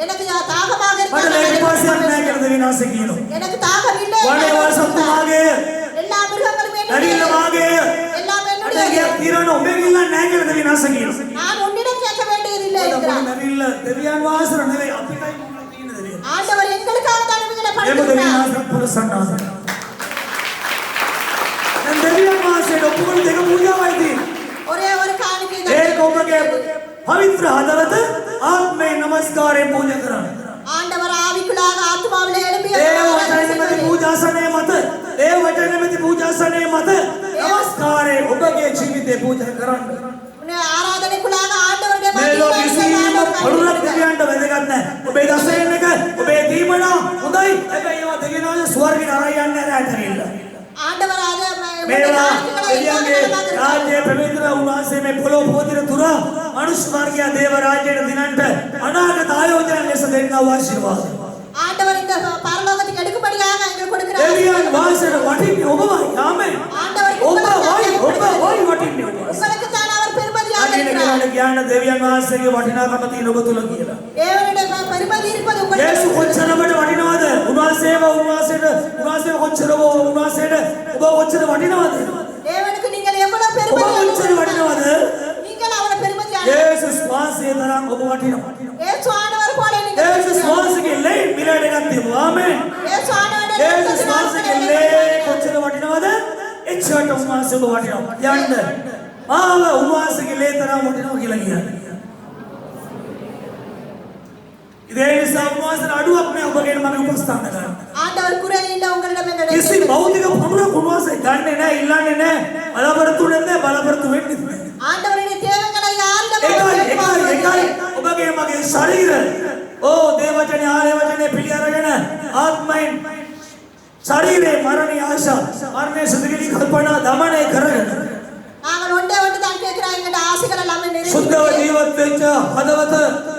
எனக்கு தாகமாக මට මේ විපාසයක් නැහැ කියලා දෙවිනාස කියනවා எனக்கு தாகம் இல்லை. වනේ වල සත්තු මාගේ எல்லா மிருகங்களும் නඩිල්ල என்னுடையது. මාගේ எல்லாம் මට என்னுடையது. ගියක් తీරන ඔබේ ගිල්ල නැහැ කියලා දෙවිනාස කියනවා நான் உன்னிடம் கேட்க வேண்டியதில்லை என்கிறார். නඩිල්ල දෙවියන් වහන්සේ නෙවෙයි අපිටයි මොකක්ද තියෙන දෙවියන් ஆண்டவர் எங்களுக்காக தான் இவைகளை එහෙම படைத்திருக்கிறார். දෙවියන් පුරසන්නාස දැන් දෙවියන් වහන්සේට ඔක්කොම දෙක පූජාවයි තියෙන්නේ ஒரே ஒரு காணிக்கை ඒක ඔබගේ පවිත්‍ර හදවත ආත්මේ නමස්කාරයෙන් පූජා කරන්න ஆண்டவர் ஆவிக்குள்ளாக ஆத்மாவிலே எழும்பி ඒ වචනේමැති පූජාසනයේ මත ඒ වචනේමැති පූජාසනයේ මත නමස්කාරයෙන් ඔබගේ ජීවිතේ පූජා කරන්න உன்னை ආරාධනෙකුලාக ආண்டවරුගේ මේ ලෝකෙ සීම පොරුණක් දෙවියන්ට වැදගත් නැහැ ඔබේ දසයෙන් එක ඔබේ දීමනා හොඳයි හැබැයි ඒවා දෙවියන්ගේ ස්වර්ගෙට අරන් යන්නේ නැහැ ඇතරිල්ල ආண்டவர் ආද මේවා දෙවියන්ගේ රාජ්‍ය ප්‍රවේදන උන්වහන්සේ මේ පොළොව පොදින තුර මනුෂ්‍ය වර්ගය දේව රාජ්‍යයට දිනන්ට අනාගත ආයෝජන ලෙස දෙන්නා වූ ආශිර්වාද ஆண்டவர் இந்த பரலோகத்துக்கு எடுக்கும்படியாக எங்களுக்கு கொடுக்கிறார். දෙවියන් වහන්සේට වටින්නේ ඔබමයි. ආමෙන්. ඔබයි වටින්නේ ඔබ. உங்களுக்கு தான் அவர் பெருமதியாக අනේ இருக்கிறார். කෙනාට කියන්න දෙවියන් වහන්සේගේ වටිනාකම තියෙන ඔබ තුල කියලා. தேவனுடைய பெருமதி இருப்பது உங்களுக்கு. යේසු කොච්චර ඔබට වටිනවද? උන්වහන්සේව කොච්චර උන්වහන්සේට ඔබ කොච්චර වටිනවද? தேவனுக்கு நீங்கள் எவ்வளவு ඔබ பெருமதியாக කොච්චර වටිනවද? நீங்கள் அவரை பெருமதியாக යේසුස් වහන්සේ තරම් ඔබ වටිනවා. இயேசு ஆண்டவர் போல நீங்கள் යේසුස් වහන්සේගේ ලේ මිලට එකක් තිබුණා. ආමෙන්. இயேசு ஆண்டவருடைய යේසුස් වහන්සේගේ ලේ කොච්චර වටිනවද? එච්චරට උන්වහන්සේ ඔබ වටිනවා. යන්න. ආව උන්වහන්සේගේ ලේ තරම් වටිනවා කියලා කියන්නේ. ඉතින් ඒ නිසා උන්වහන්සේට අඩුවක් නෑ ඔබගෙන මම උපස්ථාන කරනවා. ஆண்டவர் குறையில்ல உங்களிடம் எங்களுடைய කිසි භෞතික පමුණක් උන්වහන්සේ ගන්නෙ නෑ, ඉල්ලන්නේ නෑ, බලාපොරොත්තු වෙන්නේ නෑ, බලාපොරොත්තු වෙන්නේ නෑ. ஆண்டவருடைய தேவைகளை யாரிடம் ඒකයි ඔබගේ මගේ ශරීර දේවචනේ ආලේවචනේ පිළි අරගෙන ආත්මයෙන් ශරීරේ මරණීය ආශා මරණය සුදුකිලි කල්පනා දමනය කරගෙන நாங்கள் ஒன்றே ஒன்று தான் கேட்கிறோம் எங்களுடைய ஆசைகள் எல்லாமே සුද්ධව நிறைவேற்ற ජීවත් වෙච්ච හදවත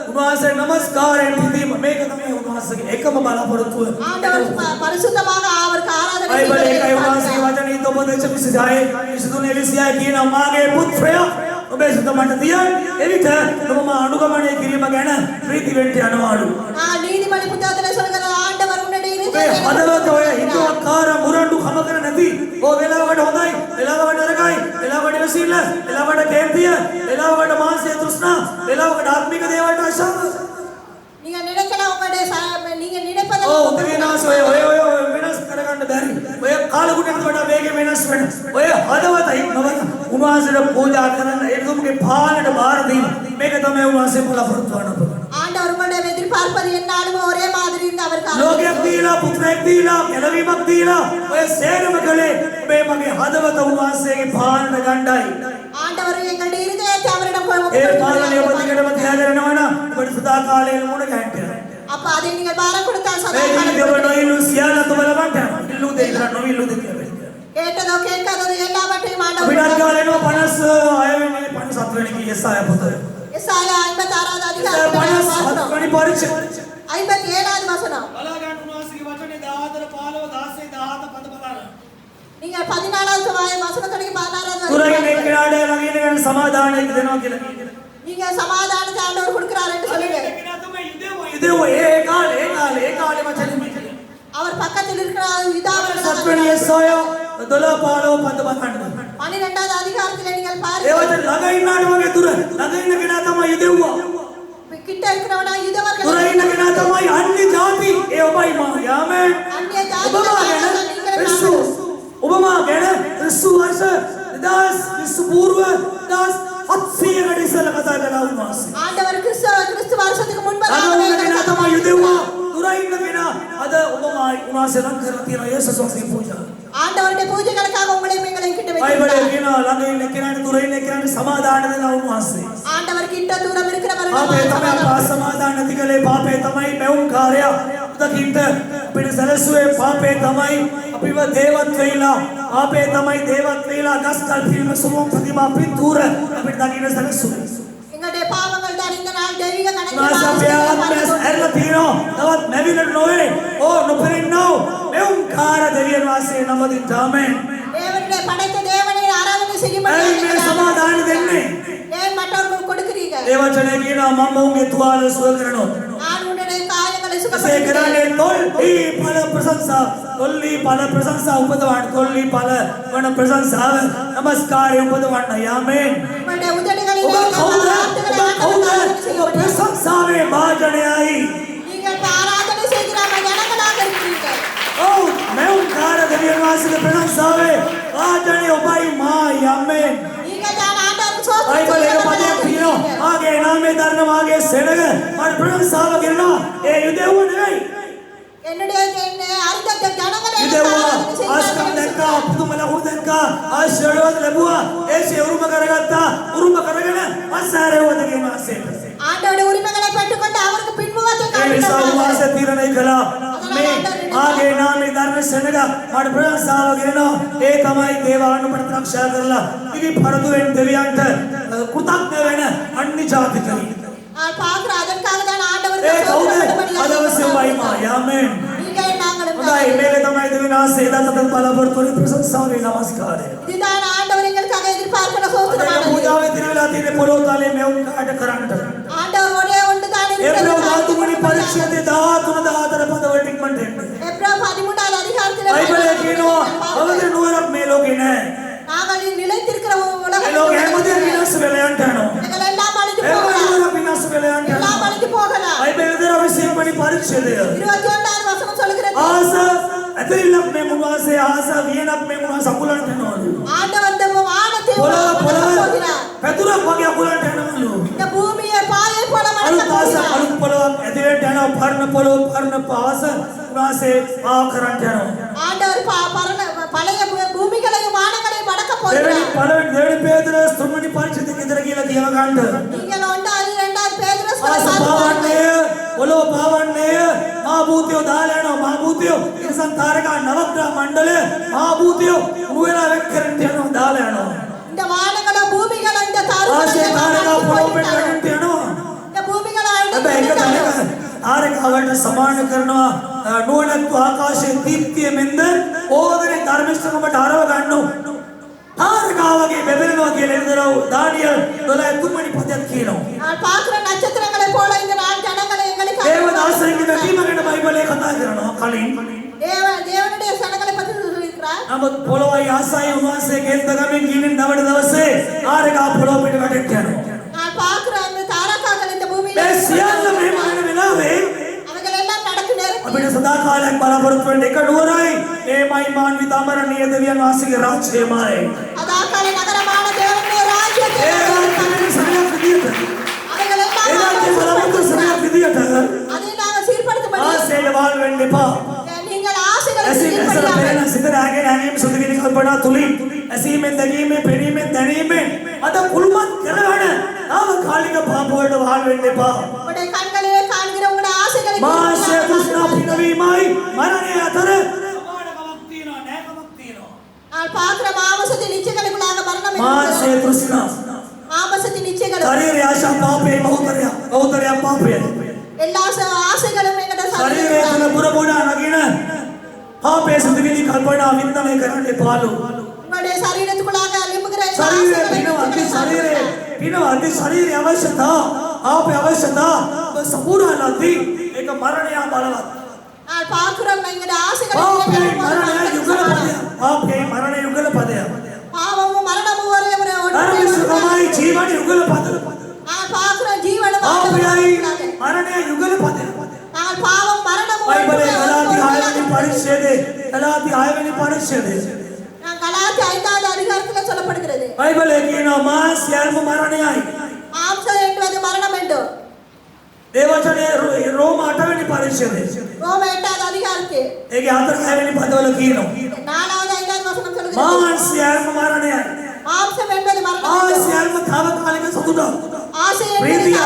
උන්වහන්සේ නමස්කාරයෙන් පිදීම මේක තමයි උන්වහන්සේගේ එකම බලාපොරොත්තුව. ஆண்டவர் பரிசுத்தமாக அவருக்கு ஆராதனை බයිබලයේ ඒකයි செய்வதை උන්වහන්සේගේ වචනේ උපදේශ විසජායේ විසුදුනේ එලිසියා කියන මාගේ පුත්‍රයා ඔබේ සිත මට දියන් එවිට ඔබ මා අනුගමනය කිරීම ගැන ප්‍රීති වෙන්න යනවාලු. நீதிமொழி புத்தகத்திலே சொல்கிற ஆண்டவர் உன்னுடைய ඔබේ හදවත ඔය හිතුවක්කාර මුරණ්ඩු කමකර නැති වෙලාවකට හොඳයි, වෙලාවකට නරකයි, වෙලාවකට විසිල්ල, වෙලාවකට කේන්තිය, වෙලාවකට මානසික තෘෂ්ණා, වෙලාවකට ආත්මික දේවල්ට ආශාව. நீங்க நினைக்கலாம் உங்களுடைய நீங்க நினைப்பதை දෙවියන්ස් ඔය වෙනස් කරගන්න බැරි. ඔය කාලෙකට වඩා වේගෙ වෙනස් වෙන. ඔය හදවත ඉක්මවන උන්වහන්සේට පූජා කරන්න ඒකමගේ පාලනට බාර දීම. මේක තමයි උන්වහන්සේ බලාපොරොත්තු වන. ஆண்டவர் உங்களுடைய எதிர்பார்ப்பது என்னாலும் ஒரே மாதிரி இருந்து அவருக்கு ලෝකයක් දීලා, පුත්‍රයෙක් දීලා, කෙලවීමක් දීලා ඔය සේරම කලේ මේ මගේ හදවත උන්වහන්සේගේ පාලනට ගණ්ඩායි. ஆண்டவர் எங்களுடைய இருதயத்தை அவரிடம் ඒ පාලනය ඔබ දිගටම තියාගෙන යනවා නම් ඔබට සදා කාලයෙන් මුණ ගැහෙන්න. அப்ப அதை நீங்கள் பாரம் கொடுத்தால் சதா මේ காலம் ජීවිතවල නොඉල්ලු සියල්ලත් බලවන්ට. ඉල්ලු දෙයක් නොඉල්ලු දෙයක්. கேட்டதோ கேட்காதோ எல்லாவற்றையும் ஆண்டவர் අපිට කාලේනවා 56 වෙනි 57 වෙනි කීයසාය පුත. எசாயா 56வது அதிகாரத்தில் 57 වෙනි පරිච්ඡේදය. 57வது வசனம் බලා ගන්න උන්වහන්සේගේ වචනේ 14 15 16 17 පද බලන්න. நீங்க 14வது வசனம் தொடங்கி 16வது තුරගෙන එක්කලාට ළඟින් ගන්න සමාදානයක් දෙනවා කියලා කියනවා. நீங்க சமாதானத்தை ஆண்டவர் கொடுக்கிறார் என்று சொல்லுங்க යුදෙව්ව ඒ කාලේ වචනේ මේක. அவர் பக்கத்தில் இருக்கிற யுதாவின் 7 වෙනි යසාය 12 15 පද බලන්න. 12வது அதிகாரத்தில் நீங்கள் ඒ பாருங்கள் වචන ළඟ ඉන්නාට වගේ දුර ළඟ ඉන්න කෙනා තමයි යුදෙව්වා. கிட்ட இருக்கிறவனா யுதவர்கள் දුර ඉන්න කෙනා තමයි අන්‍ය ජාති. ඒ ඔබයි මා යාමෙන්. அந்நிய ඔබමා ගැන ක්‍රිස්තු ඔබමා ගැන ක්‍රිස්තු වර්ෂ 2020 పూర్ව 1700කට ඉස්සෙල්ලා කතා කළා උන්වහන්සේ. ஆண்டவர் கிறிஸ்து வருஷத்துக்கு முன்பதாக ළඟ ඉන්න කෙනා තමයි යුදෙව්වා. දුර ඉන්න කෙනා අද ඔබමා උන්වහන්සේ ලං කරලා තියෙන යේසුස් වහන්සේ පූජා. ஆண்டவருடைய பூஜைகளுக்காக உங்களை எங்களை கிட்ட බයිබලයේ வைக்கிறார் කියනවා ළඟ ඉන්න කෙනාට දුර ඉන්න කෙනාට සමාදාන දෙන උන්වහන්සේ. ஆண்டவர் கிட்ட தூரம் இருக்கிறவர்கள் පාපේ තමයි සමාදාන නැති කලේ පාපේ තමයි මෙවුන් කාර්යය උදකින්ට අපිට සැලසුවේ පාපේ තමයි අපිව දේවත් වෙයිලා පාපේ තමයි දේවත් වෙයිලා ගස්කල් ෆිල්ම් සුමුම් ප්‍රතිමා පින්තූර අපිට දකින්න සැලසුවේ. எங்களுடைய பாவங்கள் தான் இந்த நாள் தெய்வீக මාසපේ ආත්මස් ඇරලා තියෙනවා තවත් නැවිලට නොවේ නොපෙරෙන්නෝ මෙවුන් කාර්ය දෙවියන් වහන්සේ නමදින් ආමෙන්. தேவனுடைய படைத்த தேவனை ஆராதனை ඇයි මේ செய்யும்படி සමාදාන දෙන්නේ? ஏன் மற்றவர்கள் கொடுக்கிறீங்க ඒ වචනේ කියනවා මම ඔවුන්ගේ තුවාල සුව කරනවා. நான் உன்னுடைய காயங்களை ඒ சுகப்படுத்துகிறேன் කරන්නේ තොල්ලි ඵල ප්‍රශංසා තොල්ලි ඵල ප්‍රශංසා උපදවන්න තොල්ලි ඵල වන ප්‍රශංසාව නමස්කාරය උපදවන්න යාමෙන්. உங்களுடைய உதடுகளிலே ඔබ කවුද? வார்த்தைகளை ඔබ කවුද? ஆராதனை ඔබ செய்யும்படி ප්‍රශංසාවේ වාජනයයි. நீங்கள் ஆராதனை செய்கிற ஜனங்களாக இருக்கிறீர்கள் ඔව් මෙවුන් කාර්ය දෙවියන් වහන්සේගේ ප්‍රශංසාවේ වාජනය ඔබයි මා යාමෙන්. நீங்கள் தான் ஆண்டவருக்கு சோத்திரம் බයිබලයේ செய்கிறவர்களாக පදයක් තියෙනවා. இருக்கிறீர்கள். මාගේ නාමයේ දරන මාගේ සෙනග මට ප්‍රශංසාව කරනවා. ඒ යුදෙව්ව නෙවෙයි. என்னுடைய அறிந்த ஜனங்களை යුදෙව්වා ஆராதனை ආස්කම් செய்கிறார்கள். දැක්කා පුදුම ලකුණු දැක්කා ආශිර්වාද ලැබුවා. ඒසේ උරුම කරගත්තා. උරුම කරගෙන අසාරයවද කියන ආසෙට. ஆண்டவருடைய உரிமைகளை பெற்றுக்கொண்டு அவருக்கு பின்முகத்தை ඒ නිසා காண்பித்தார்கள். උන්වහන්සේ තීරණය කළා මේ ආගේ නාමයේ ධර්ම සෙනග මට ප්‍රශංසාව කරනවා. ඒ තමයි දේවානුපත රක්ෂා කරලා ඉදි පරදු වෙන දෙවියන්ට කෘතඥ වෙන අන්‍ය ජාතිකයි. பார்க்கிற அதற்காக தான் ஆண்டவர் ඒ කවුද? අදවසේ වයි මා යාමෙන්. நீங்கள் நாங்கள் හොඳයි මේක තමයි දෙවියන් වහන්සේ දත්තත බලාපොරොත්තු වෙන ප්‍රශංසාවේ නමස්කාරය. இதுதான் ஆண்டவர் எங்களுக்காக எதிர்பார்க்கிற අද சோத்திரமான පූජාවේ දිනවලා තියෙන පොළොව තලයේ මෙවුන් කාට කරන්නට. ஆண்டவர் ஒரே ஒன்று தான் ඒබ්‍රව இருக்கிறது. 13 වෙනි පරිච්ඡේදයේ 13 14 පදවලට ඉක්මනට එන්න. எப்ரா 13வது அதிகாரத்தில் බයිබලයේ කියනවා අවද නුවරක් මේ ලෝකේ නැහැ. நாங்கள் நிலைத்திருக்கிற මේ உலகத்தில் ලෝකෙ හැමදේම විනාශ වෙලා යනවා. எங்கள் எல்லாம் அழிந்து ඒ போகலாம். වගේ විනාශ වෙලා යනවා. எல்லாம் அழிந்து போகலாம். බයිබලයේ 21 වෙනි පරිච්ඡේදය 21வது வசனம் சொல்கிறது ආස ඇතරිල්ලක් මේ මුවාසේ ආස වියනක් මේ මුවා සකුලන්ට යනවලු. ஆண்டவர் இந்த வானத்தை පොළොව போகிறார். පැදුරක් වගේ අකුලන්ට යනවලු. இந்த பூமியை பாயை போல අලුත් மடக்க ආස போகிறார். අලුත් පොළොවක් ඇදෙලට යනවා පරණ පොළොව පරණ පාස උනාසේ ආ කරන්ට යනවා. ஆண்டவர் பழைய பூமிகளையும் வானங்களையும் மடக்க போகிறார். දෙවෙනි පේතෘස් 3 වෙනි පරිච්ඡේදයේ ඉඳලා කියලා කියව ගන්න. நீங்கள் ஒன்றாவது இரண்டாவது பேதுரு ආස පාවන්නේ පොළොව පාවන්නේ මා භූතයෝ දාලා යනවා මා භූතයෝ ඉන්සන් තාරකා නවග්‍රහ මණ්ඩලය මා භූතයෝ නුවලා වෙක් කරන්ට යනවා දාලා යනවා. இந்த வானங்களும் பூமிகளும் இந்த ආසේ තාරකා පොළොව தாරුகளும் පෙන්නට යනවා. இந்த பூமிகளை හැබැයි එක තැනක තාරකාවට සමාන කරනවා නුවණත් ආකාශයේ දීප්තිය මෙන්ද ඕදනේ ධර්මශ්‍රමකට හරව ගන්නු. තාරකාවගේ බෙදෙනවා කියලා එදරව දානියල් 12 වෙනි පදයක් කියනවා. நான் பார்க்கிற நட்சத்திரங்களை போல இந்த நான் ஜனங்களை எங்களுக்கு දේවදාසයන්ගේ වැටීම ගැන බයිබලයේ කතා කරනවා කලින්. தேவனுடைய சனங்களை பற்றி சொல்லியிருக்கிறார். නමුත් පොළොවයි ආසයි උන්වහන්සේ ගෙන්දගමින් ගිනින් නවඩ දවසේ තාරකා පොළොව පිට වැටෙන්න යනවා. நான் பார்க்கிற அந்த தாரகாக்கள் இந்த பூமியில මේ සියල්ල මෙහෙම වෙන වෙලාවේ அவைகள் எல்லாம் நடக்கு நேரம் අපිට සදා කාලයක් බලාපොරොත්තු වෙන්න එක නුවරයි මේමයි මාන්විත අමරණීය දෙවියන් වහන්සේගේ රාජ්‍යයමයි. அதாக்கால நகரமான தேவனுடைய ராஜ்யத்தை ඒ රාජ්‍යයේ සරයක් විදියට அவைகள் ඒ எல்லாம் රාජ්‍ය බලාපොරොත්තු සරයක් විදියට அதை நாங்கள் சீர்படுத்தபடி ආසයට වාල් වෙන්න එපා. நீங்கள் ආසைகளை ඇසීම ඇසල சீர்படுத்தாமல் පෙරෙන සිත රාගේ නැනීම සුදුවිලි කල්පනා තුලින් ඇසීමෙන් දැකීමෙන් පෙනීමෙන් දැනීමෙන් අද කුළුමත් කරවන තාවකාලික පාප වලට වාල් වෙන්න එපා. உங்களுடைய கண்களிலே காண்கிற உங்களுடைய ආසைகளை මාශය තෘෂ්ණා පිනවීමයි මරණය අතර සමානකමක් තියෙනවා නෑකමක් තියෙනවා. நான் பார்க்கிற மாமசத்தின் இச்சைகளுக்குள்ளாக மரணம் මාශය இருக்கிறது. තෘෂ්ණා மாமசத்தின் இச்சைகள் ශරීරය ආශා පාපේ බහුතරය පාපය எல்லா ஆசைகளும் எங்கட ශරීරය තුළ පුරපුරා නගින පාපේ සුදුවිලි කල්පනා වින්දනය කරන්න එපාලු. உங்களுடைய சரீரத்துக்குள்ளாக எழும்புகிற எல்லா ශරීරය ஆசைகளையும் පිනවද්දි ශරීරය අවශ්‍යතා ආපේ අවශ්‍යතා සපුරාලද්දි ඒක මරණය බලවත්. நான் பார்க்கிறோம் எங்கட ஆசைகளை පාපේ මරණය යුගල පදයක්. පාපේ මරණය යුගල පදයක්. பாவமும் மரணமும் ஒரே ஒரு ධර්මශකමයි ජීවන යුගල පදයක්. நான் பார்க்கிறோம் ஜீவனும் පාපයයි මරණය යුගල පදයක්. நான் பாவம் மரணமும் බයිබලයේ ගලාති 6 වෙනි පරිච්ඡේදයේ ගලාති 6 වෙනි පරිච්ඡේදයේ நான் கலாத்தி 5வது அதிகாரத்தில் சொல்லப்படுகிறது බයිබලයේ කියනවා මා සියල්ම මරණයයි. மாம்சம் என்பது மரணம் என்று දේවචනයේ රෝම 8 වෙනි පරිච්ඡේදයේ ரோம 8வது அதிகாரத்தில் ඒකේ 4 වෙනි පදවල කියනවා 4வது 5வது வசனம் சொல்கிறது මා සියල්ම මරණයයි. மாம்சம் என்பது මා மரணம் සියල්ම තාවකාලික සතුටක්. ஆசை என்பது ප්‍රීතිය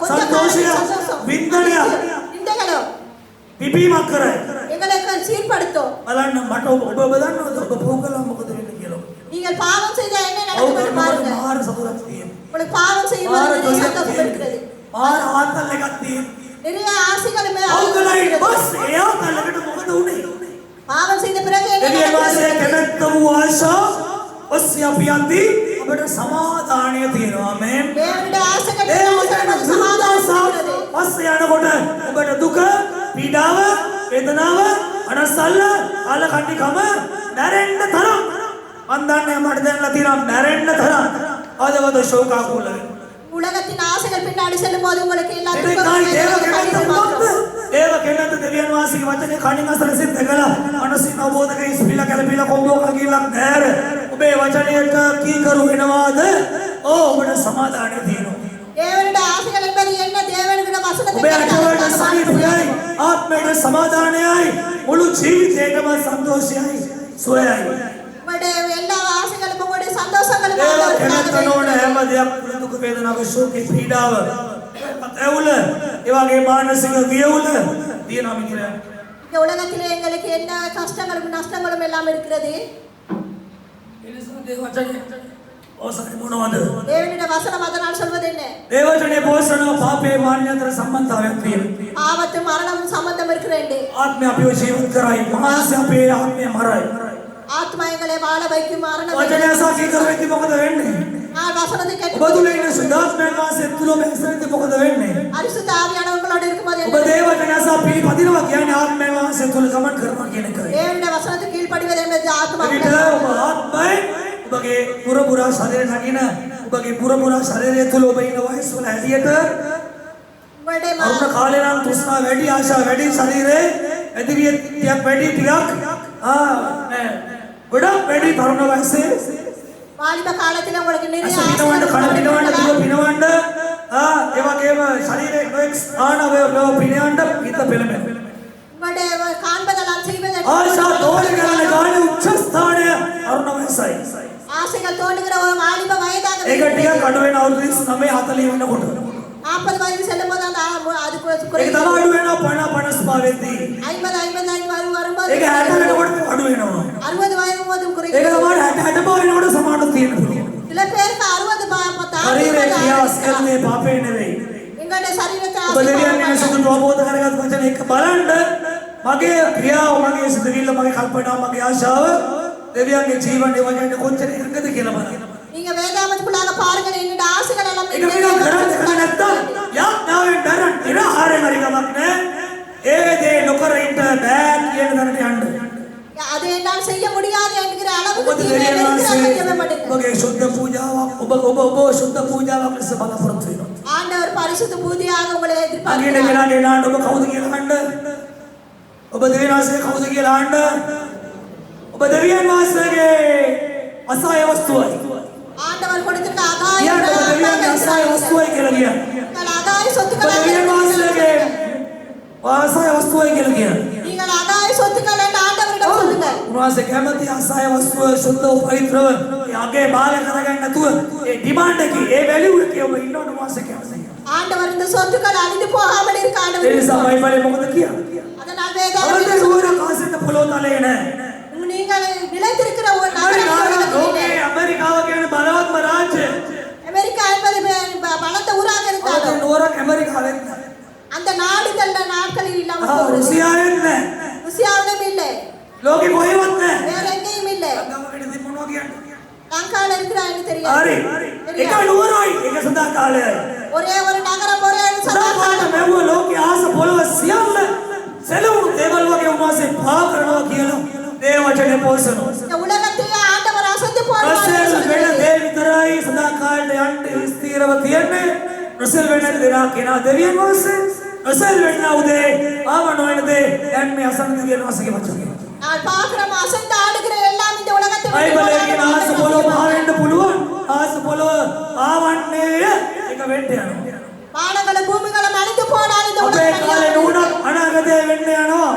கொஞ்ச සන්තෝෂය காலம் වින්දනය இந்தகளும் පිපීමක් කරයි. எங்களுக்கு சீர்படுத்தும் බලන්න මට ඔබ දන්නවද ඔබ පොකලා මොකද වෙන්නේ කියලා. நீங்கள் பாவம் செய்தால் என்ன ඔව් நடக்கும் பாருங்க මාර සතුටක් තියෙනවා. உங்களுக்கு பாவம் செய்யும்போது நிறைய சந்தோஷம் இருக்கிறது මාර ආතල් එකක් තියෙනවා. நிறைய ஆசைகள் අවුලයි බස් එයා කලකට මොකද උනේ? பாவம் செய்த பிறகு என்ன දෙවියන් වහන්සේ நடக்கிறது? කැමැත්ත වූ ආශා ඔස්සේ අපි යද්දී අපට සමාදානය තියෙනවා. ආමේන්. தேவனுடைய ஆசைகள் ඒ நமக்கு වචන சமாதானம் සමාදානය இருக்கிறது. ඔස්සේ යනකොට ඔබට දුක, පීඩාව, වේදනාව, අනසල්ල, අලකණ්ඩිකම නැරෙන්න තරම් මන් දන්නේ මට දැනලා තියෙනවා නැරෙන්න තරම් අදවද ශෝකාකුල. உலகத்தின் ஆசைகள் பின்னாடி செல்லும் போது உங்களுக்கு எல்லா ඒකයි துன்பங்களும் දේව கண்ணீர் කැමැත්ත மாத்திரம். දේව කැමැත්ත දෙවියන් වහන්සේගේ වචනේ කණින් අසල සිත් දෙකලා මනසින් අවබෝධක ඉස්පිලා කැලපිලා කොම්බෝක කියලා නෑර ඔබේ වචනයට කී කරු වෙනවාද? ඔබට සමාදානය තියෙනවා. தேவனுடைய ஆசைகள் என்பது என்ன? தேவனுடைய வசனத்தை ඔබේ கேட்டால் අටවලට සමීපයයි ආත්මයට සමාදානයයි මුළු ජීවිතේකම සන්තෝෂයයි සුවයයි. உங்களுடைய எல்லா ஆசைகளும் உங்களுடைய சந்தோஷங்களும் දේව ஆண்டவருக்காக කැමැත්ත නොවන හැම දෙයක් දුක වේදනාව ශෝකේ පීඩාව ඇවුල ඒ වගේ මානසික වියවුල තියෙනවා මිත්‍රයා. இந்த உலகத்திலே எங்களுக்கு என்ன கஷ்டங்களும் நஷ்டங்களும் எல்லாம் இருக்கிறது. ඕසනේ මොනවද? தேவனுடைய வசனம் அதனால் சொல்வது என்ன? දේවචනේ පෝෂණ පාපේ මාන්‍යතර සම්බන්ධතාවයක් තියෙනවා. ஆபத்து மரணம் சம்பந்தம் இருக்கிறேன். ආත්මය අපිව ජීවත් කරයි. මානසය අපේ ආත්මය මරයි. ஆத்மாயங்களை வாழ வைக்கும் மரணம். වචනය සාකී කරද්දී මොකද වෙන්නේ? நான் வசனத்தை ඔබ கேட்டு තුල ඉන්න සුදාත්මයන් වහන්සේ තුලම ඇසෙද්දී මොකද වෙන්නේ? அரிசுத்த ஆவியானவர்களோடு இருக்கும்போது ඔබ දේවචනය සා පිළිපදිනවා කියන්නේ ආත්මයන් වහන්සේ තුල ගමන් කරනවා කියන එකයි. தேவனுடைய වசනத்துக்கு கீழ்ப்படிவது என்பது ஆத்மா. ඒකට ඔබ ආත්මයි ඔබගේ පුරපුරා ශරීරය නගින ඔබගේ පුරපුරා ශරීරය තුල ඔබ ඉන්න වයස වල ඇදියට உங்களுடைய අරුණ කාලේ නම් තෘෂ්ණා වැඩි ආශා වැඩි ශරීරේ ඇදිරිය ටිකක් වැඩි ටිකක් ගොඩක් වැඩි තරුණ වයසේ வாலிப காலத்துல உங்களுக்கு நிறைய පිනවන්න කන පිනවන්න දුව පිනවන්න ඒ වගේම ශරීරයේ නොඑක් ස්ථාන වල පිනවන්න හිත පෙළඹෙන உங்களுடைய காண்பதெல்லாம் செய்வதற்கு ආශා තෝරන ගානේ උච්ච ස්ථානය අරුණ වයසයි ஆசைகள் தோன்றுகிற ஒரு வாலிப வயதாக ඒක ටිකක් අඩු වෙන අවුරුදු 39 40 වෙනකොට 40 வயது செல்லும் போது அந்த அதுக்கு ඒක තව අඩු වෙනවා 50 55 වෙද්දී 50 வரும்போது ඒක 60 වෙනකොට අඩු වෙනවා 60 වයது போதும் ඒක குறையும். තමයි 60 වෙනකොට සමාන තියෙන පුළුවන් சில பேருக்கு 60 ශරීරයේ ක්‍රියාස් කරන්නේ පාපේ නෙවෙයි எங்களுடைய சரீரத்தை ඔබ දෙවියන් සතුට අවබෝධ කරගත් වචන එක බලන්න මගේ ක්‍රියාව මගේ සිතුවිල්ල මගේ කල්පනා මගේ ආශාව දෙවියන්ගේ ජීවනයේ වචනේ කොච්චර එකද කියලා බලන්න நீங்க வேதாமத்துக்குள்ளாக பாருங்க என்னோட ஆசைகள் எல்லாம் ඒක පිළිගන්න කරන්නේ නැත්තම් යාඥාවෙන් දරන්න ඉරහාරේ හරිගමක් නෑ ඒ දේ නොකර ඉන්න බෑ කියන දරට යන්න அது என்னால் செய்ய முடியாது என்கிற அளவுக்கு ඔබ දෙවියන් වහන්සේ ඔබගේ ශුද්ධ පූජාවක් ඔබ ශුද්ධ පූජාවක් ලෙස බලාපොරොත්තු වෙනවා ஆண்டவர் பரிசுத்த பூஜையாக உங்களை අගින எதிர்பார்க்கிறார். කෙනාට එනාට ඔබ කවුද කියලා අහන්න ඔබ දෙවියන් වහන්සේ කවුද කියලා අහන්න ඔබ දෙවියන් වහන්සේගේ අසහාය වස්තුවයි ஆண்டவர் கொடுத்திருக்க කියන්න ඔබ දෙවියන්ගේ අසහාය වස්තුවයි කියලා කියන්න நீங்கள் அகாய ඔබ சொத்துக்கள் දෙවියන් වහන්සේගේ අසහාය වස්තුවයි කියලා කියන්න நீங்கள் අகாய சொத்துக்கள் என்று ஆண்டவரிடம் சொல்லுங்கள். උන්වහන්සේ කැමති අසහාය වස්තුව ශුද්ධ පවිත්‍රව යගේ බාල කරගන්න නැතුව ඒ ඩිමාන්ඩ් එකේ ඒ වැලියු එකේ ඔබ ඉන්නවට උන්වහන්සේ කැමතියි ஆண்டவர் இந்த சொத்துக்கள் அழிந்து போகாமல் இருக்க ඒ ஆண்டவர் නිසා බයිබලේ මොකද කියන්නේ அதனால் අවුරුදු வேதாகமத்தில் නුවර කාසිත පොළොව තලයේ නැහැ நீங்கள் நிலைத்திருக்கிற ஒரு நகரம் ලෝකේ ඇමරිකාව කියන්නේ බලවත්ම රාජ්‍ය அமெரிக்கா என்பது பலத்த ஊராக අවුරුදු இருந்தாலும் නුවරක් ඇමරිකාවෙත් නැහැ அந்த நாடுகள் நாட்களில் இல்லாமல் போகுது. රුසියාවෙත් නැහැ ருசியாவிலும் இல்லை, ලෝකෙ කොහෙවත් නැහැ வேற எங்கேயும் இல்லை. ගමකට ඉතින් මොනවා කියන්නේ லங்கால இருக்கிறான்னு හරි தெரியாது. එක නුවරයි එක සදා කාලයයි ஒரே ஒரு நகரம் ஒரே ஒரு සදා කාලෙ මෙව්ව ලෝකේ ආස පොළව සියල්ල සැලවුණු දේවල් වගේ උන්වහන්සේ පා කරනවා කියලා ඒ වචනේ පොසනවා இந்த உலகத்தையே ஆண்டவர் அசைத்து රසල් වෙන போடுவார். දේ විතරයි සදා කාලෙට යන්න ස්ථිරව තියෙන්නේ රසල් වෙන දේ කෙනා දෙවියන් වහන්සේ රසල් වෙන උදේ ආවනෝන දේ දැන් මේ අසන්න දෙවියන් වහන්සේගේ වචනේ நான் பார்க்கிறோம் அசைந்து ආடுகிற எல்லாம் இந்த உலகத்தை விட்டு බයිබලයේ කියන ආස පොළව போகாமல் පාවෙන්න පුළුවන් ආස පොළව ආවන්නේ එක වෙන්න යනවා வானங்களும் பூமிகளும் அழிந்து போனால் இந்த අපේ உலகம் කාලේ அழியாது. නුණක් අනාගතේ වෙන්න යනවා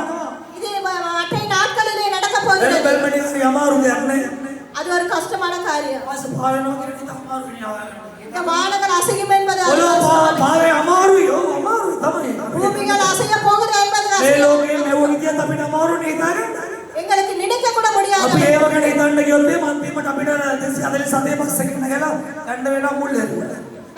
இது மற்ற நாட்களிலே நடக்க බැලු போகிறது. බැලමට හරි අමාරු දෙයක් නේ அது ஒரு கஷ்டமான காரியம். ආස පාවෙනවා කියන එක අමාරු නෑ இந்த வானங்கள் அசையும் என்பது அது පොළව கஷ்டம். පාවේ අමාරුයි ඔව් අමාරුයි තමයි பூமிகள் அசைய போகுது என்பது මේ கஷ்டம். ලෝකේ මෙව විදියට අපිට අමාරු නේ හිතාගන්න எங்களுக்கு நினைக்க கூட முடியாது. අපි ඒව ගැන හිතන්න ගියොත් මේ මන්තිමට අපිට 247 බස් එකක් නැගලා යන්න වෙනවා මුල් හැදුවා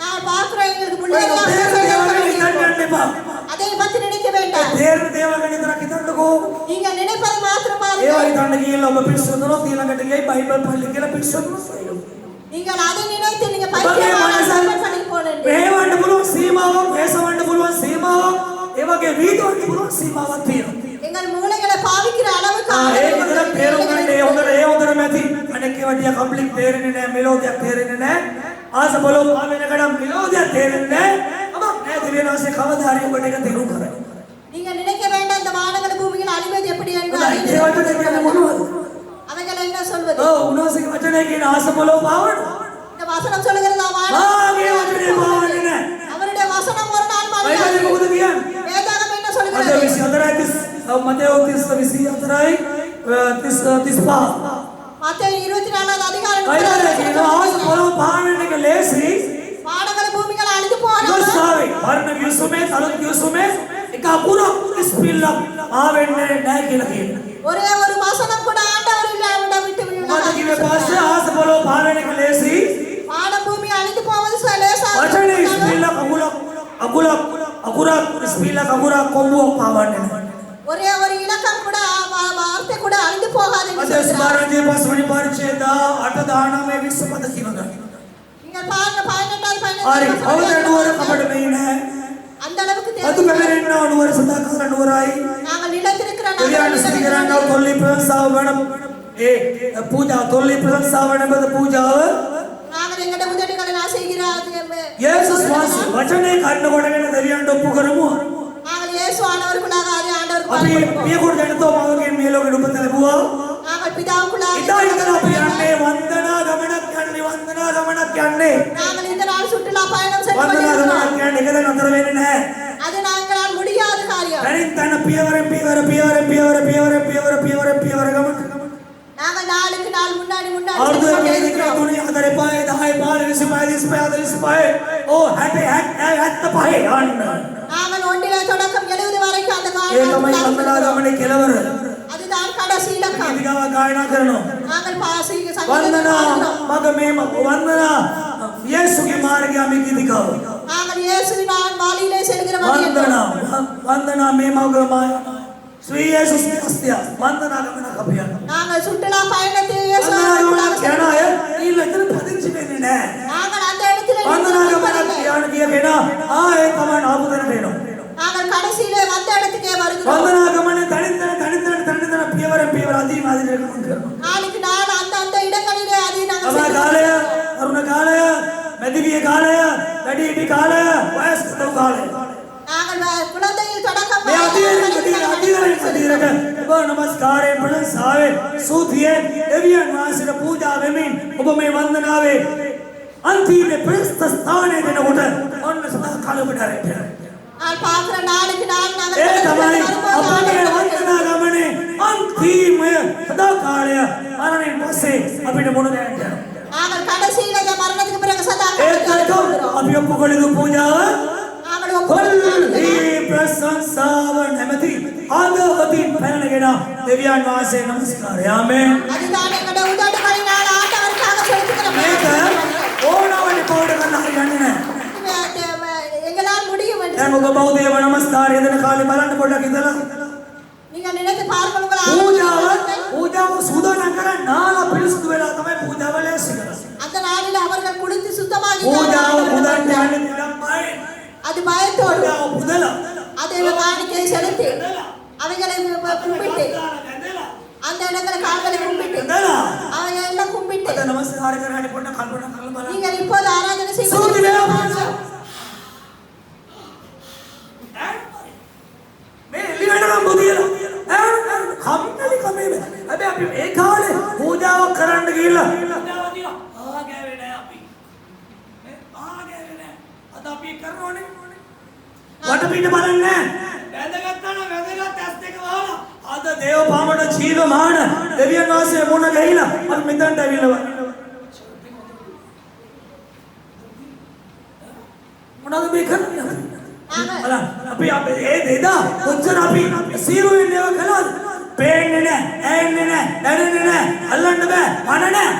நான் பார்க்கிறோம் எங்களுக்கு முள்ளே ඒක எல்லாம் තේරෙන දේවල් ගැන හිතන්න යන්න එපා அதை பத்தி நினைக்க வேண்டாம். තේරෙන දේවල් ගැන විතරක් හිතන්නකෝ நீங்க நினைப்பது மாத்திரம் ඒවා பாருங்கள். හිතන්න ගියලා ඔබ පිස්සුදුනොත් ඊළඟට ගියයි බයිබල් පල්ලි කියලා පිස්සුදුනොත් நீங்கள் அதை நினைத்து நீங்க ඔබගේ பைத்தியமான මනස சம்பளப்படி போனீங்க. මේවන්න පුළුවන් සීමාවක් වේසවන්න පුළුවන් සීමාවක් ඒ වගේ වීදවන්න පුළුවන් සීමාවක් තියෙනවා எங்கள் மூளைகளை பாவிக்கிற அளவுக்கு ඒක විතරක් තේරුම් ගන්න ඒ හොඳට මැති අනෙක් ඒවා ටික කම්ප්ලීට් තේරෙන්නේ නැහැ මෙලෝඩියක් තේරෙන්නේ නැහැ ආස බලෝ පාවෙනකඩ මෙලෝඩියක් තේරෙන්නේ නැහැ ඔබ මේ දිව්‍යනාසේ කවදා හරි ඔබට ඒක තේරුම් කරගන්න நீங்க நினைக்க வேண்டாம் இந்த வானங்கள் பூமிகள் අழிவது எப்படி என்று ඒ වචනේ කියන්නේ මොනවද அவைகள் என்ன சொல்வது? ඔව් උන්වහන්සේගේ වචනේ කියන ආස බලෝ පාවන இந்த வசனம் சொல்லுகிறதா வானம் මාගේ වචනේ පාවන්නේ නැහැ அவருடைய வசனம் ஒரு நாள் බයිබලේ மாறியது. මොකද කියන්නේ வேதாகம் என்ன මතේ சொல்லுகிறது? 24 மத்தேயு 24வது அதிகாரம் බයිබලේ කියනවා ආස බලෝ පාවන එක ලේසි வானங்கள் பூமிகள் அழிந்து போனாலும் යොස්සාවේ වර්ණ විසුමේ තලක් විසුමේ එක අකුරක් ස්පිල්ලක් ආවෙන්නේ නැහැ කියලා කියනවා. ஒரே ஒரு வசனம் கூட ஆண்டவர் இல்லாவிட விட்டு මට කිව්වේ පස්සේ ආස බලෝ පාවෙන එක ලේසි ස්පීල කකුරා කොම්බුවක් පාවන්නේ නැහැ. ஒரே ஒரு இலக்கம் கூட வார்த்தை கூட அழிந்து போகாதுன்னு අද சொல்றார். ස්මරණයේ පස්වනි පරිච්ඡේද 8 19 20 පද කියනවා. நீங்கள் பாருங்க 18 හරි 15 අවදනුවර අපිට මේ නැහැ. அந்த அளவுக்கு අද පැමිණෙන්න නුවර සදාකාල නුවරයි. நாங்கள் நிலைத்திருக்கிற දෙවියන් සිහිකරන තොල්ලි ප්‍රශංසාව වන ඒ පූජා තොල්ලි ප්‍රශංසාව වන පූජාව நாங்கள் எங்களுடைய உதடுகளை நான் செய்கிறார் යේසුස් වහන්සේ වචනේ කන්න කොටගෙන දෙවියන්ට ඔප්පු කරමු. நாங்கள் இயேசு ஆண்டவருக்குள்ளாக அதே ஆண்டவருக்கு අපි பாடுபடுவோம். පියකුරු දැනතෝ මවගෙන් මේ ලෝකෙට උපත ලැබුවා. நாங்கள் பிதாவுக்குள்ளாக ඉදා ඉඳලා අපි යන්නේ වන්දනා ගමනක් යන්නේ. நாங்கள் இந்த நாள் சுற்றுலா பயணம் சென்று වන්දනා கொண்டிருக்கிறோம். ගමනක් යන්නේ එකද නතර වෙන්නේ නැහැ. அது நாங்களால் முடியாத காரியம். දැනින් තන පියවරෙන් පියවර ගමන. நாங்கள் நாளுக்கு நாள் முன்னாடி අවුරුදු சென்று එකේ கொண்டிருக்கிறோம். තුනේ හතරේ පහේ 10 15 25 ඕ 65 යන්න. நாங்கள் ஒன்றிலே தொடக்கம் 70 வரைக்கும் அந்த ඒ තමයි වන්දනා ගමනේ කෙලවර. அதுதான் கடைசி இலக்கம். ගීතිකාව ගායනා කරනවා. நாங்கள் பாசி වන්දනා මග මේ වන්දනා යේසුගේ මාර්ගය මේ ගීතිකාව. நாங்கள் இயேசுவின் வாளியிலே செல்கிற வழி වන්දනා මේ මග ශ්‍රී යේසුස් ක්‍රිස්තිය වන්දනා ගමනක් අපි යනවා. நாங்கள் சுற்றுலா பயணத்தை இயேசு වන්දනා ගමනක් යන අය ඊළඟට පදිංචි වෙන්නේ නැහැ. நாங்கள் அந்த இடத்திலே වන්දනා ගමනක් යන කිය කෙනා ආයේ තමයි ආපු තැනට එනවා. நாங்கள் கடைசியிலே வந்த இடத்துக்கே வருகிறோம். වන්දනා ගමනේ තනින් පියවර අදී මාදිරේ ගමන් කරනවා. நாளுக்கு நாள் அந்த இடங்களிலே அதை நாங்கள் තමා කාලය, අරුණ කාලය, මැදිවිය කාලය, වැඩි ඉටි කාලය, වයස්ක කාලය. நாங்கள் குழந்தையில் தொடக்கம் මේ අධීරයට ඔබ නමස්කාරයෙන් ප්‍රශංසාවෙන් සූතියෙන් දෙවියන් වහන්සේට පූජා වෙමින් ඔබ මේ වන්දනාවේ අන්තිමේ ප්‍රස්ත ස්ථානයේ දෙනකොට ඔන්න සදා කාලෙකට රැටෙනවා. நான் பார்க்கிற நாளுக்கு நாள் நாங்கள் ඒ තමයි අපේ වන්දනා ගමනේ අන්තිම සදා කාලය මරණයෙන් පස්සේ අපිට මොන දෙයක් යනවා. நாங்கள் கடைசியிலே மரணத்துக்கு பிறகு சதா ඒකට අපි ඔප්පු කළේ පූජාව நாங்கள் කොල්ලි ප්‍රශංසාව නැමැති ආදවතින් පැනගෙන දෙවියන් වහන්සේ නමස්කාරය. ආමේන්. அதுதான் எங்களுடைய உதடுகளினால் ஆண்டவருக்காக செலுத்துகிற මේක ඕනවනේ පොඩ කරන්න හරියන්නේ නැහැ. எங்களால் முடியும் என்று දැන් ඔබ බෞද්ධයව නමස්කාරය දෙන කාලේ බලන්න පොඩ්ඩක් ඉඳලා நீங்க நினைத்து பார்க்க පූජාව සූදානම් කරන් නාලා පිරිසුදු වෙලා තමයි පූජාව ලෑස්ති කරන්නේ. அந்த நாளில் அவர்கள் குளித்து சுத்தமாகி පූජාව පුදන්න යන්නේ නිකම්මයි. அது பயத்தோடு පූජාව පුදලා அதை காணிக்கை செலுத்தி அவைகளை கும்பிட்டு அந்த இடங்களை கால்களை கும்பிட்டு ඉඳලා அவங்க எல்லாம் கும்பிட்டு අද නමස්කාර කරන්නේ පොඩ්ඩක් කල්පනා කරලා බලන්න. நீங்கள் இப்போது ஆராதனை සූති වෙලා செய்ய මේ එළි වෙනකම් බුදියලා කම්මැලි කමේ හැබැයි අපි මේ කාලේ පූජාව කරන්න ගිහිල්ලා පූජාව දිනා ආගෑවේ නෑ අපි මේ ආගෑවේ නෑ අද අපි කරනෝනේ වටපිට බලන්නේ වැඳගත්තා නම් වැඳගත් ඇස් දෙක වහලා අද දේව පාමන ජීවමාන දෙවියන් වහන්සේ මොන ගහිලා අපි මෙතනට ඇවිල්ලා මොනවද මේ කරන්නේ බලන්න අපි ඒ දෙදා කොච්චර අපි සීරුවෙන් ඒවා කළාද පේන්නේ නැහැ ඇහෙන්නේ නැහැ දැනෙන්නේ නැහැ අල්ලන්න බෑ මන නැහැ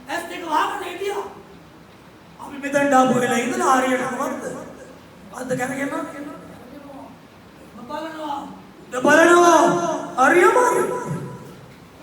ඇස් දෙක වහගෙන හිටියා අපි මෙතෙන් ආපු වෙලාව ඉඳලා ආරියට කොහොමද අද කරගෙන බලනවා අරියම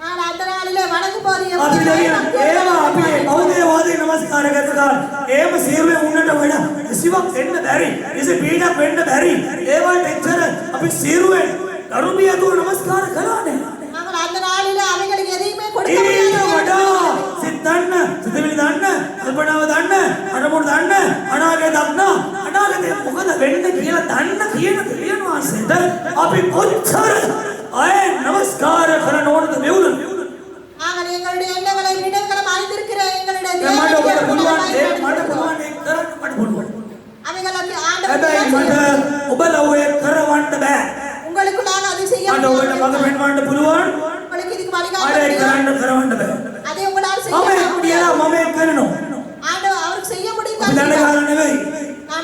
நான் அந்த நாளிலே வணங்கும் போது අපි දෙවියන් ඒවා අපි බෞද්ධවාදී නමස්කාර කරනවා ඒම සීරුවේ උන්නට වඩා කිසිවක් වෙන්න බැරි කිසි පීඩක් වෙන්න බැරි ඒවට එච්චර අපි සීරුවේ කරුමියතුව නමස්කාර කළානේ நாங்கள் அந்த நாளிலே அவைகளுக்கு எதையுமே கொடுக்க ඊට முடியாது වඩා සිත් දන්න සිතවිලි දන්න කල්පනාව දන්න අරමුණු දන්න අනාගතය දන්න අනාගතේ මොකද වෙන්න කියලා දන්න කියන දෙවියන් වහන්සේට අපි කොච්චර අය නමස්කාර කරන ඕනද මෙවුන நாங்கள் எங்களுடைய எண்ணங்களை விடங்களும் அறிந்திருக்கிற எங்களுடைய මට ඔබට පුළුවන් ඒ தேவனுடைய මට පුළුවන් ඒක කරන්න මට පුළුවන් அவைகளுக்கு හැබැයි මට ஆண்டவர் ඔබලා ඔය කරවන්න බෑ உங்களுக்குள்ளாக அதை செய்ய මට ඔබට මඟ පෙන්වන්න පුළුවන් உங்களுக்கு இதுக்கு මට ඒක வழிகாட்ட කරවන්න බෑ அதை உங்களால் செய்ய මම ඒක කියලා මම ඒක කරනවා ஆண்டவர் அவருக்கு செய்ய முடியும் අපි දන්න කාරණා නෙවෙයි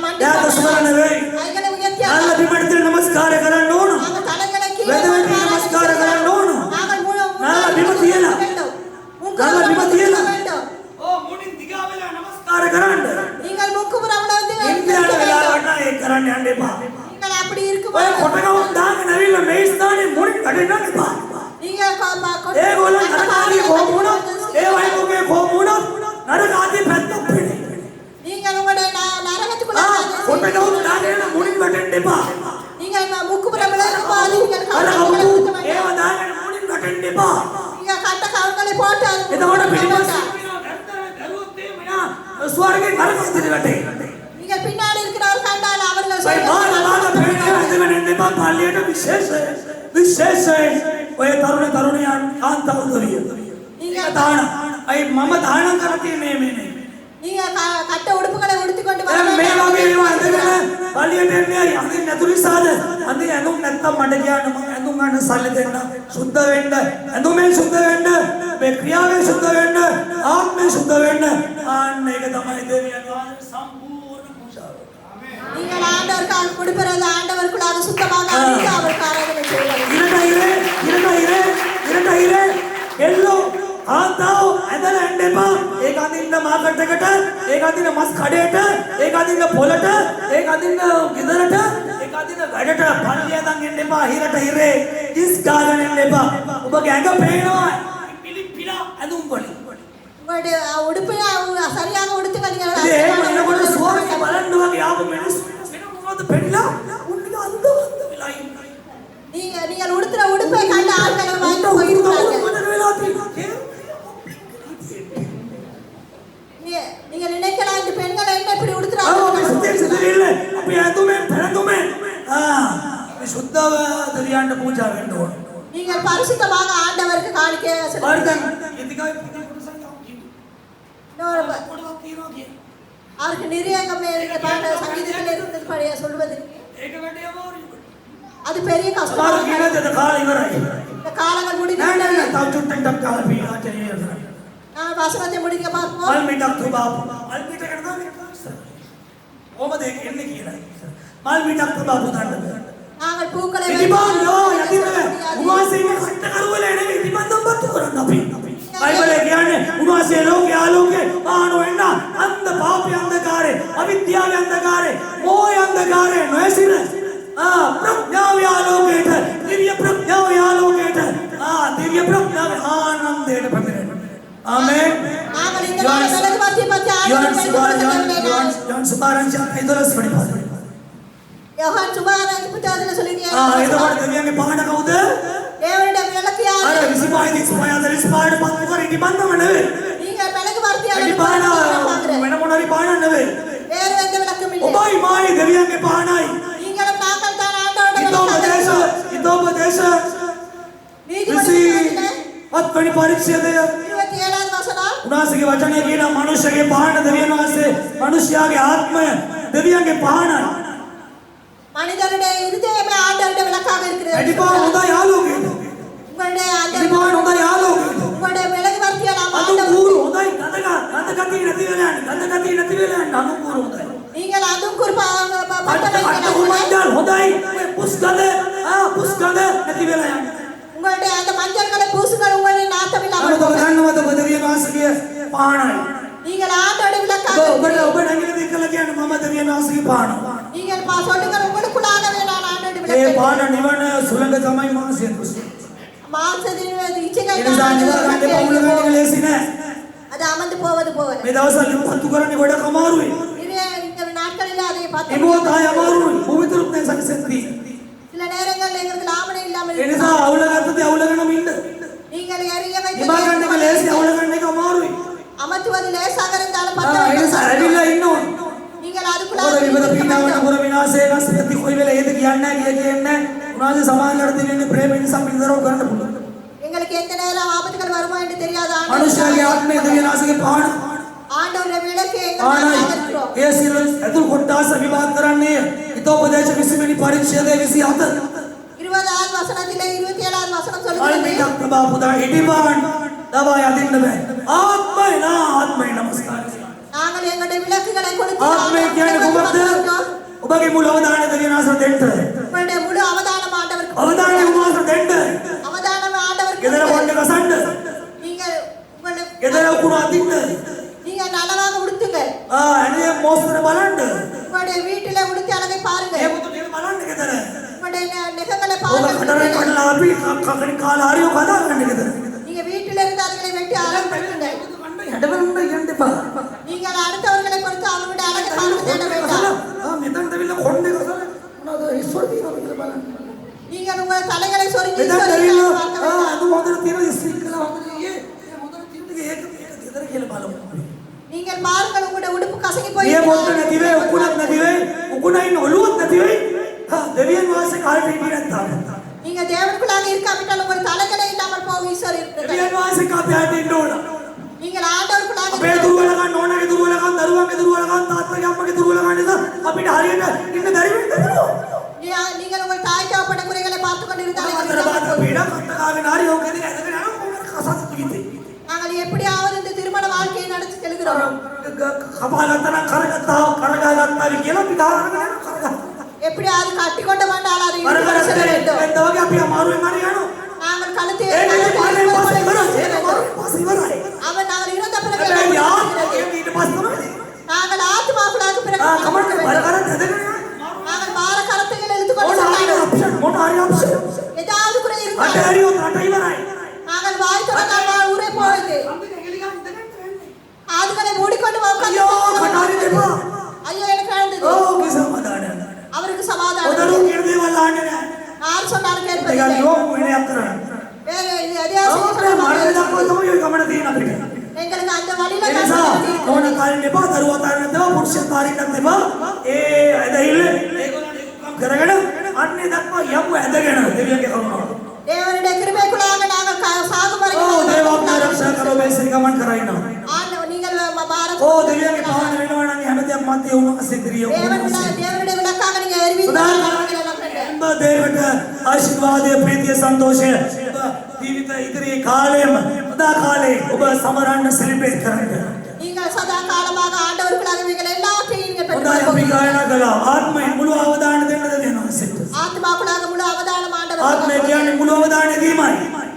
நான் යාත සුවර නෙවෙයි கைகளை உயர்த்தி යාල බිමට නමස්කාර කරන්න ඕන நாங்கள் தலைகளை கீழே වැදවැටි නමස්කාර කරන්න ඕන நாங்கள் නාල බිම තියලා නාල බිම තියලා வேண்டும் ඕ මුණින් දිගා වෙලා නමස්කාර කරන්න நீங்கள் முக்குபுறம் வந்து ඉන්දියාවට වෙලා එපා. நீங்க கட்ட கவுங்களை போட்டு அது එතකොට පිටිපස්ස வேண்டாம். ස්වර්ගේ නරක ඉදිරියට. நீங்க பின்னாடி இருக்கிறவர் கண்டால் அவர்கள் ඒ බාල පේන්නේ ඇඳගෙන ඉන්න එපා පල්ලියට විශේෂයෙන් ඔය තරුණයන් කාන්තාවුදරිය. நீங்க දාන. අයි මම දානම් කරලා තියෙන්නේ මේ. நீங்க கட்ட உடுப்புகளை உடுத்திக் கொண்டு வர දැන් මේ වගේ ඒවා ඇඳගෙන පල්ලියට එන්නේ අඳින්න නැතුව නිසාද? අඳින්න ඇඳුම් නැත්තම් මඩ කියන්න මම ඇඳුම් ගන්න සල්ලි දෙන්න. සුද්ධ වෙන්න. ඇඳුමෙන් සුද්ධ වෙන්න. මේ ක්‍රියාවෙන් සුද්ධ වෙන්න. ආත්මයෙන් සුද්ධ වෙන්න. ආන්න ඒක තමයි දෙවියන් වහන්සේ සම්පූර්ණ පූජාව. நீங்கள் ஆண்டவருக்காக கொடுப்பது ஆண்டவருக்குள்ளாக சுத்தமாக அணிந்து அவருக்கு ஆராதனை செய்வது. ඉරට එල්ලෝ ආතාව ඇඳලා එන්න එපා. ඒක අදින්න මාකට් එකට, ඒක අදින්න මස් කඩේට, ඒක අදින්න පොලට, ඒක අදින්න ගෙදරට, ඒක අදින්න වැඩට පල්ලිය දන් එන්න එපා. හිරේ ඉස් ගාගෙන එන්න එපා. ඔබගේ ඇඟ පේනවා පිලිපිලා ඇඳුම් වලින්. உங்களுடைய உடுப்பை சரியாக உடுத்துங்க. ඒ එනකොට ස්වර්ගය බලන්න වගේ ආපු මිනිස්සු වෙන මොනවද පෙන්නලා උන්නික අන්දවන්ත වෙලා ඉන්නේ. நீங்கள் உடுத்துற உடுப்பை கண்டு ஆட்கள் வாங்கி போயிருக்காங்க. நீங்க நினைக்கலாம் இந்த பெண்கள் என்ன இப்படி உடுத்துறாங்க. අපි ඇඳුමෙන් පැනඳුමෙන් සුද්ධව දෙවියන්ට පූජා වෙන්න ඕන. நீங்கள் பரிசுத்தமாக ஆண்டவருக்கு காணிக்கை වර්ධන செலுத்துங்கள். ඉතිකයි அவருக்கு நிறைய பாட்ட சங்கீதத்தில் இருந்தது பழைய சொல்வது. ඒක වැඩේ අමාරුයි. அது பெரிய கஷ்டம். සමහර කියනද කාලේ ඉවරයි. இந்த காலங்கள் முடிந்து නෑ තව චුට්ටක් කාලා පීලා කියලා. நான் வசனத்தை முடிக்க பார்ப்போம். මල්මිටක් තුබාපු. මල්මිටකට දාන්නේ කොහමද ඒක එන්නේ කියලා. මල්මිටක් තුබාපු දාන්න. நாங்கள் பூக்களை ඉතිබාන්නෝ යතිම උන්වහන්සේගේ කට්ට කරුවල නෙවෙයි ඉතිබන්නම් බතු කරන්න අපි. බයිබලයේ කියන්නේ උන්වහන්සේ ලෝකයේ ආලෝකේ පානෝ වෙන්න අන්ධ පාපී අන්ධකාරේ අවිද්‍යාවේ අන්ධකාරේ මෝහයේ අන්ධකාරේ නොයසිර ප්‍රඥාවේ ආලෝකයට දිව්‍ය ප්‍රඥාවේ ආලෝකයට දිව්‍ය ප්‍රඥාවේ ආනන්දයට පැමිණෙන්න. ආමේන්. நாங்கள் இந்த நாளுக்கு பத்தி යොහන් සුභාරංචි 11 වෙනි පාඩම. யோவான் சுபாரன் புத்தகத்துல சொல்லிருக்காரு. එතකොට දෙවියන්ගේ පහන කවුද? தேவனுடைய விளக்கு யாரு? අර 25 35 40 පත්තු කර ඉතිබන්නම නෙවෙයි. நீங்க விளக்கு வார்த்தையால ඉතිබාන වෙන මොනරි පානක් නෙවෙයි. வேற எந்த விளக்கும் இல்லை. ඔබයි මායි දෙවියන්ගේ පානයි. நீங்களும் நாங்கள் தான் ஆண்டவருடைய விளக்கு. ඉතෝපදේශ நீதிமொழிகளிலே 7 වෙනි පරිච්ඡේදය 27வது வசனம். උනාසගේ වචනය කියන මනුෂ්‍යගේ පහන දෙවියන් වහන්සේ මනුෂ්‍යයාගේ ආත්මය දෙවියන්ගේ පහනයි. மனிதனுடைய இருதயமே ஆண்டவருடைய விளக்காக இருக்கிறது. ඇතිපාන හොඳයි ආලෝකයට. உங்களுடைய ඇතිපාන හොඳයි ආලෝකයට. உங்களுடைய விளக்கு வார்த்தையால் நாம் අනුකූරු හොඳයි ගඳ ගතිය නැති වෙලා යන්න. ගඳ ගතිය නැති වෙලා යන්න අනුකූරු හොඳයි. நீங்கள் அதுவும் குறிப்பாக අට කුමන්ඩල් හොඳයි. පුස් ගඳ නැති වෙලා යන්න. உங்களுடைய அந்த மஞ்சள்களை பூசுங்கள் உங்களுடைய நாட்டம் இல்லாமல் ඔබ දන්නවද ඔබ දෙවියන් වහන්සේගේ පහනයි. நீங்கள் ஆண்டவருடைய விளக்காக ඔබ නැගිට දෙකලා කියන්නේ මම දෙවියන් වහන්සේගේ පහන. நீங்கள் சொல்லுங்கள் உங்களுக்குள்ளாகவே நான் ஆண்டவருடைய ඒ விளக்கு. පහන නිවන සුළඟ තමයි මාසය දෘෂ්ටි. மாசத்தின் இச்சைகள் ඒ නිසා නිවා ගන්න පවුල ගන්න ලේසි නෑ. அது අමந்து போவது போல. මේ දවස්වල පත්තු කරන්නේ ගොඩක් අමාරුයි. இந்த நாட்களில் அதை பார்த்து ඒකවත් ආය අමාරුයි. භූමිතුරුත් නැහැ සැකසෙත්ති. சில நேரங்களில் எங்களுக்கு லாபம் இல்லாமல் ඒ නිසා අවුල ගත්තද අවුලගෙනම ඉන්න. நீங்கள் எறிய නිවා ගන්න එක ලේසි අවුල ගන්න එක අමාරුයි. அமர்த்துவது லேசாக இருந்தாலும் ඒ නිසා ඇවිල්ලා ඉන්න ඕනේ. நீங்கள் මොකද அதுக்குள்ளாக විපත පීඩාවට පුර විනාශය නැස්පති කොයි වෙලේ ඒද කියන්නේ නැහැ කියන්නේ උනාගේ සමාජයට දෙන්නේ ප්‍රේමයෙන් සම්පින්දරව කරන්න පුළුවන්. எங்களுக்கு எந்த நேரம் ஆபத்துகள் வருமோ என்று தெரியாத මනුෂ්‍යයාගේ ආත්මය දෙවියන්ගේ පහන ஆண்டவருடைய விளக்கு ආනයි. எங்களுக்கு இருக்கிறோம். ඒ සියලු අතුල් කොටස විභාග කරන්නේ හිතෝපදේශ 20 වෙනි පරිච්ඡේදයේ 27. 20வது வசனத்திலே 27வது வசனம் சொல்லுகிறது. අල්මිටක් ප්‍රභාපුදා ඉටිබාන් දවා යදින්න බෑ. ආත්මය නමස්කාරය. நாங்கள் எங்களுடைய விளக்குகளை கொடுத்து ආත්මය කියන්නේ කොහොමද? ඔබගේ මුල අවධානය දෙවියන් වහන්සේ දෙන්න. உங்களுடைய முழு அவதானம் ஆண்டவருக்கு අවධානය උන්වහන්සේ දෙන්න. அவதானம் ஆண்டவருக்கு ගෙදර බොන්න කසන්න. நீங்கள் உங்களுடைய ගෙදර උකුණු අදින්න. நீங்கள் நலவாக உடுத்துங்க. ඇනේ මොස්තර බලන්න. உங்களுடைய வீட்டிலே உடுத்தி அழகை பாருங்க. ඒ පුතු ටික බලන්න ගෙදර. உங்களுடைய நெகங்களை ඔබ பாருங்க. කඩරේ කඩලා අපි කකරි කාලා හරියෝ කතා කරන්න ගෙදර. நீங்க வீட்டில இருந்து அவர்களை வெட்டி அழகுபடுத்துங்க. හැඩවලුන්ට යන්න එපා. நீங்கள் அடுத்தவர்களை பொறுத்து அவர்களுடைய அழகை பார்க்க தேட வேண்டாம். මෙතනට විල කොණ්ඩේ කසල මොනවද ඉස්සර තියෙනවද කියලා බලන්න. நீங்கள் உங்கள் தலைகளை சொரிந்து මෙතනට சொரிந்து විල பார்க்க வேண்டாம். අඳු හොඳට තියෙන ये මොකද තින්නේ ඒක ගෙදර කියලා බලමු. நீங்கள் பாருங்கள் உங்களுடைய உடுப்பு கசங்கி போய் මේ මොකද නැති වෙයි උකුණක් නැති වෙයි උකුණයින් ඔළුවක් නැති වෙයි. දෙවියන් වහන්සේ කාලේ ඉන්නේ නැත්නම්. நீங்க தேவனுக்குள்ளாக இருக்காவிட்டால் உங்கள் தலைகளே இல்லாமல் போகும் ஈஸ்வரர் இருக்கிறார். දෙවියන් වහන්සේ කාපියට ඉන්න ඕන. நீங்கள் ஆண்டவருக்குள்ளாக අපේ දුර්වලකම් ඕනගේ දුර්වලකම් දරුවන්ගේ දුර්වලකම් තාත්තගේ අම්මගේ දුර්වලකම් නිසා අපිට හරියට ඉන්න බැරි වෙනවා. நீங்கள் உங்கள் தாய் தகப்பன குறைகளை பார்த்துக் கொண்டிருந்தால் நாங்கள் எப்படியாவது இந்த திருமண வாழ்க்கையை நடத்தி செல்கிறோம். எப்படியாவது கட்டிக்கொண்ட வேண்டால் அதை நாங்கள் கழுத்தை அவன் நாங்கள் இறந்த பிறகு நாங்கள் ஆத்மாக்களாக பிறகு நாங்கள் பார கரத்துகள் ஏதாவது குறை இருந்தால் நாங்கள் வாய் திறந்தால் ஊரே போகுது. ஆதுகளை மூடிக்கொண்டு ஐயோ எனக்கு நடந்தது. அவருக்கு சமாதானம் யார் சொன்னாலும் கேட்பதில்லை. வேற எங்களுக்கு அந்த வழியில தேவனுடைய கிருபைக்குள்ளாக நாங்கள் சாகும் வரைக்கும் நீங்கள் தேவனுடைய விளக்காக நீங்க ආශිර්වාදය ප්‍රීතිය සන්තෝෂය ජීවිත ඉදිරි කාලයම සදා කාලේ ඔබ සමරන්න සෙලිබ්‍රේට් කරන්න. நீங்கள் சதா காலமாக ஆண்டவருக்குள்ளாக நீங்கள் எல்லாவற்றையும் நீங்க අපි ගායනා කළා ආත්මය මුළු අවධානය දෙන්නද දෙනවා සිත. ஆத்மாக்குள்ளாக முழு அவதானம் ஆண்டவர். ආත්මය කියන්නේ මුළු අවධානය දීමයි.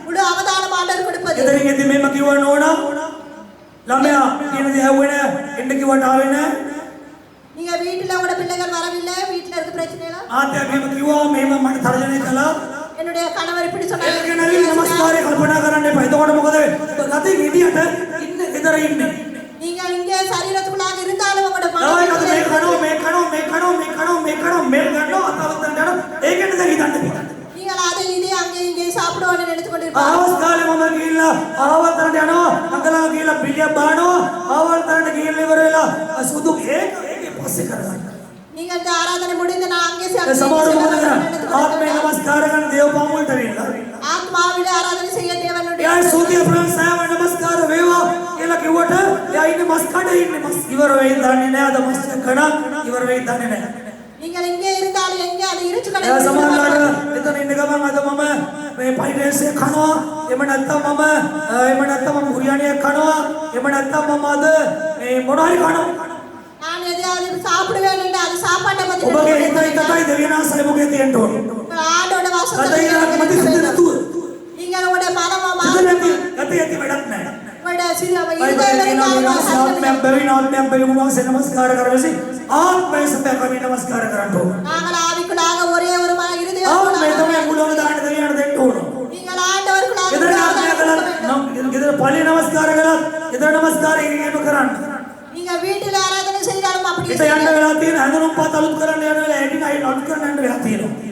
முழு அவதானம் ஆண்டவர் கொடுப்பது. එතනින් එදි මේම කිව්වන්න ඕන. ළමයා කියන දේ ඇහුවේ නෑ. එන්න කිව්වට ආවේ නෑ. நீங்க வீட்ல உங்க பிள்ளைகள் வரவில்லை, வீட்ல இருக்க பிரச்சனைல ආත්මය මේම කිව්වා මේම මට තර්ජනය කළා. என்னுடைய கணவர் இப்படி சொன்னாரு. ඒක නෙවෙයි නමස්කාරය කල්පනා කරන්න එපා. එතකොට මොකද ගතිය ගෙඩියට ඉන්න ගෙදර ඉන්නේ. நீங்க இங்கே சரீரத்துக்குள்ளாக இருந்தாலும் உங்களோட நீங்கள் அதை இதே அங்கே இங்கே சாப்பிடுவான்னு நினைத்து கொண்டிருப்பாங்க. நீங்கள் இந்த ஆராதனை முடிந்து நான் அங்கே ஆத்மாவிலே ஆராதனை செய்ய தேவனுடைய நீங்கள் இங்கே இருந்தாலும் எங்கே அது இருச்சு கடை நான் எதையாவது சாப்பிடுவேன் என்று அது சாப்பாட்டை பத்தி ஆண்டோட வாசத்தை நீங்கள் உங்களுடைய மனமா नमस्कार நாங்கள் ஆவிக்குள்ளாக ஒரே ஒரு இருதயம் நீங்கள் ஆண்டவருக்குள்ளாக நீங்கள் வீட்டில் ஆராதனை செய்தாலும் அப்படி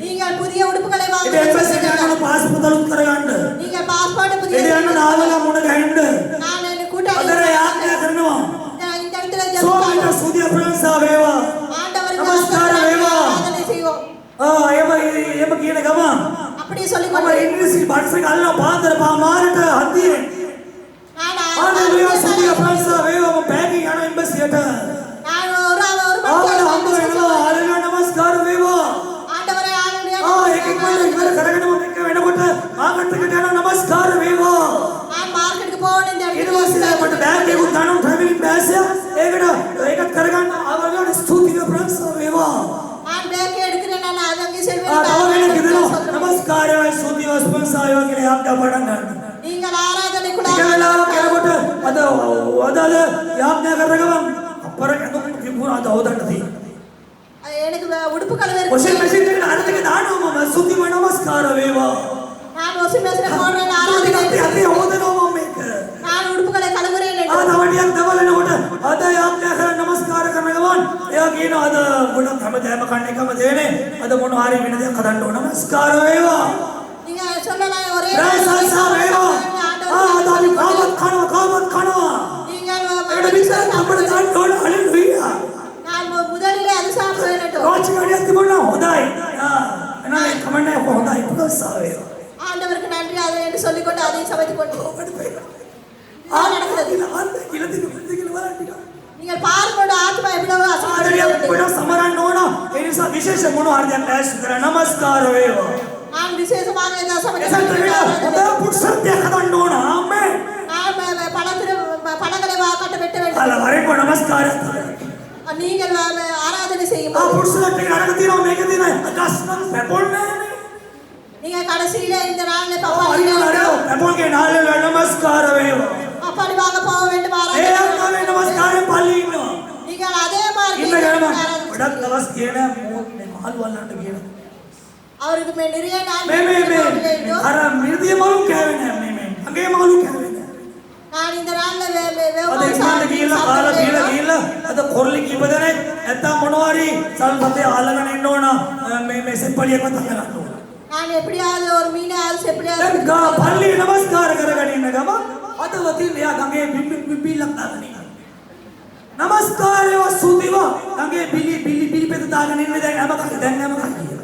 நீங்கள் புதிய உடுப்புகளை வாங்க நீங்கள் பாஸ்போர்ட் புதிய நான் கூட்டாளி இந்த இடத்துல ஆண்டவருக்கு செய்வோம் அப்படி சொல்லி नमस्कार मार्केट போறேன் இந்த बट बैग एक दानो ट्रैवलिंग बैस एक करगන්න ආවගෙන ස්තුතිය ප්‍රංශ වේවා நான் बैग எடுக்கிறேன் நான் அங்கே செல்வேன் नमस्कार ස්තුතිය ස්පන්සාය වගේ ආज्ञा පටන් ගන්න நீங்கள் ආராதனைக்குள்ளாக ඉතලා කෙනෙකුට අද යාඥා කරගම අපර කිපුණ අද හොදන්නදී எனக்கு உடுப்பு கலர் ඔෂේ මැෂින් එකට අරගෙන දානවා මම ස්තුතිය නමස්කාර වේවා நான் ඔෂේ මැෂින් போறேன் ආරාධනා අපි හොදනවා මම මේක நான் උடுப்புகளை කලවරේ නේ ආදවඩියක් දවලනකොට අද යාඥා කරන නමස්කාර කරන ගමන් එයා කියනවා අද ගොඩක් හැමදේම කන්න එකම දෙන්නේ අද මොන හරි වෙන දෙයක් හදන්න ඕන නමස්කාර වේවා நீங்க சொல்லலாம் ஒரே ප්‍රශංසා වේවා අද நீங்கள் பார்க்கோட ஆத்மா எவ்வளவு විශේෂ මොනවද ලෑස්ති කර නමස්කාර වේවා. நான் விசேஷமாக இந்த சமயத்தில் පුරුෂත්වය හදන්න ඕන. ආමේන්. பணங்களை வாக்கட்ட வெட்ட வேண்டும். අල වරේක නමස්කාරය. நீங்கள் ஆராதனை செய்யும் ආ පුරුෂත්වය අරගෙන තියනවා මේක තියෙනවා. අකස්නම් පැපොන්නේ. நீங்க கடைசியில இந்த நாள்ல පැපොල්ගේ නාලේ නමස්කාර වේවා. அப்பாடி வாங்க போக வேண்டும் ඒ අම්මාගේ නමස්කාරයෙන් පල්ලි ඉන්නවා. நீங்கள் அதே மாதிரி ඉන්න ගමන් ගොඩක් දවස් කියන මොහොත් මේ මහල් වල්ලන්න කියන. அவருக்கு நிறைய நாள் මේ අර මිර්ධිය මලු කෑවේ නෑ මේ අගේ මලු කෑවේ නෑ. நான் இந்த நாள்ல අද ඉස්මාන්ට ගිහිල්ලා කාලා ගිහිල්ලා අද කොරලි කීප දෙනෙක් නැත්තම් මොනවාරි සල්පතේ අල්ලගෙන ඉන්න ඕන මේ සෙප්පලියක් මත ගන්න ඕන. நான் எப்படியாவது ஒரு மீனாவது செப்படியாவது දැන් පල්ලි නමස්කාර කරගෙන ඉන්න ගම අදවතින් එයා ගඟේ බිල්ලක් දාගෙන ඉන්නවා. නමස්කාරය සුදිවා ගඟේ බිලි පෙත දාගෙන ඉන්නේ දැන් හැම කට්ටිය.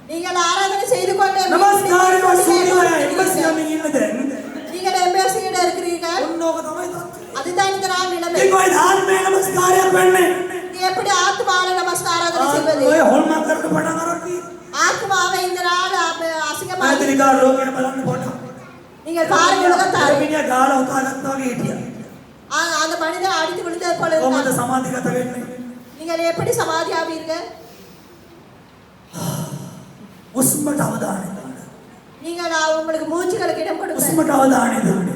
நீங்கள் ආරාධனை செய்து கொண்டே නමස්කාරය සුදිවා එම්බසි ගමින් ඉන්න දැන්. நீங்கள் எம்பசியிட இருக்கிறீர்கள். ඔන්නෝක තමයි තත්ත්වය. அதுதான் இந்த நாள் நிலைமை. ඒක ඔය ආත්මේ නමස්කාරයක් වෙන්නේ. எப்படி ආත්මාව நமஸ்காராதனை செய்வது? ඔය හොල්මන් කරට පටන් අරන් ஆத்மாவை இந்த நாள் அசிங்கமாக ආදිනිකා ලෝකෙට බලන්න පොඩ්ඩක්. நீங்கள் பாருங்க உலகத்தார். මිනිහා ගාලා උතාගත්තා වගේ හිටියා. அந்த மனிதன் அடித்து விழுந்தது போல කොහොමද இருந்தார். සමාධිගත වෙන්නේ? நீங்கள் எப்படி சமாதி ஆவீர்கள்? උස්මට අවධානය දෙන්න. நீங்கள் உங்களுக்கு மூச்சுகளுக்கு இடம் கொடுங்க. උස්මට අවධානය දෙන්න.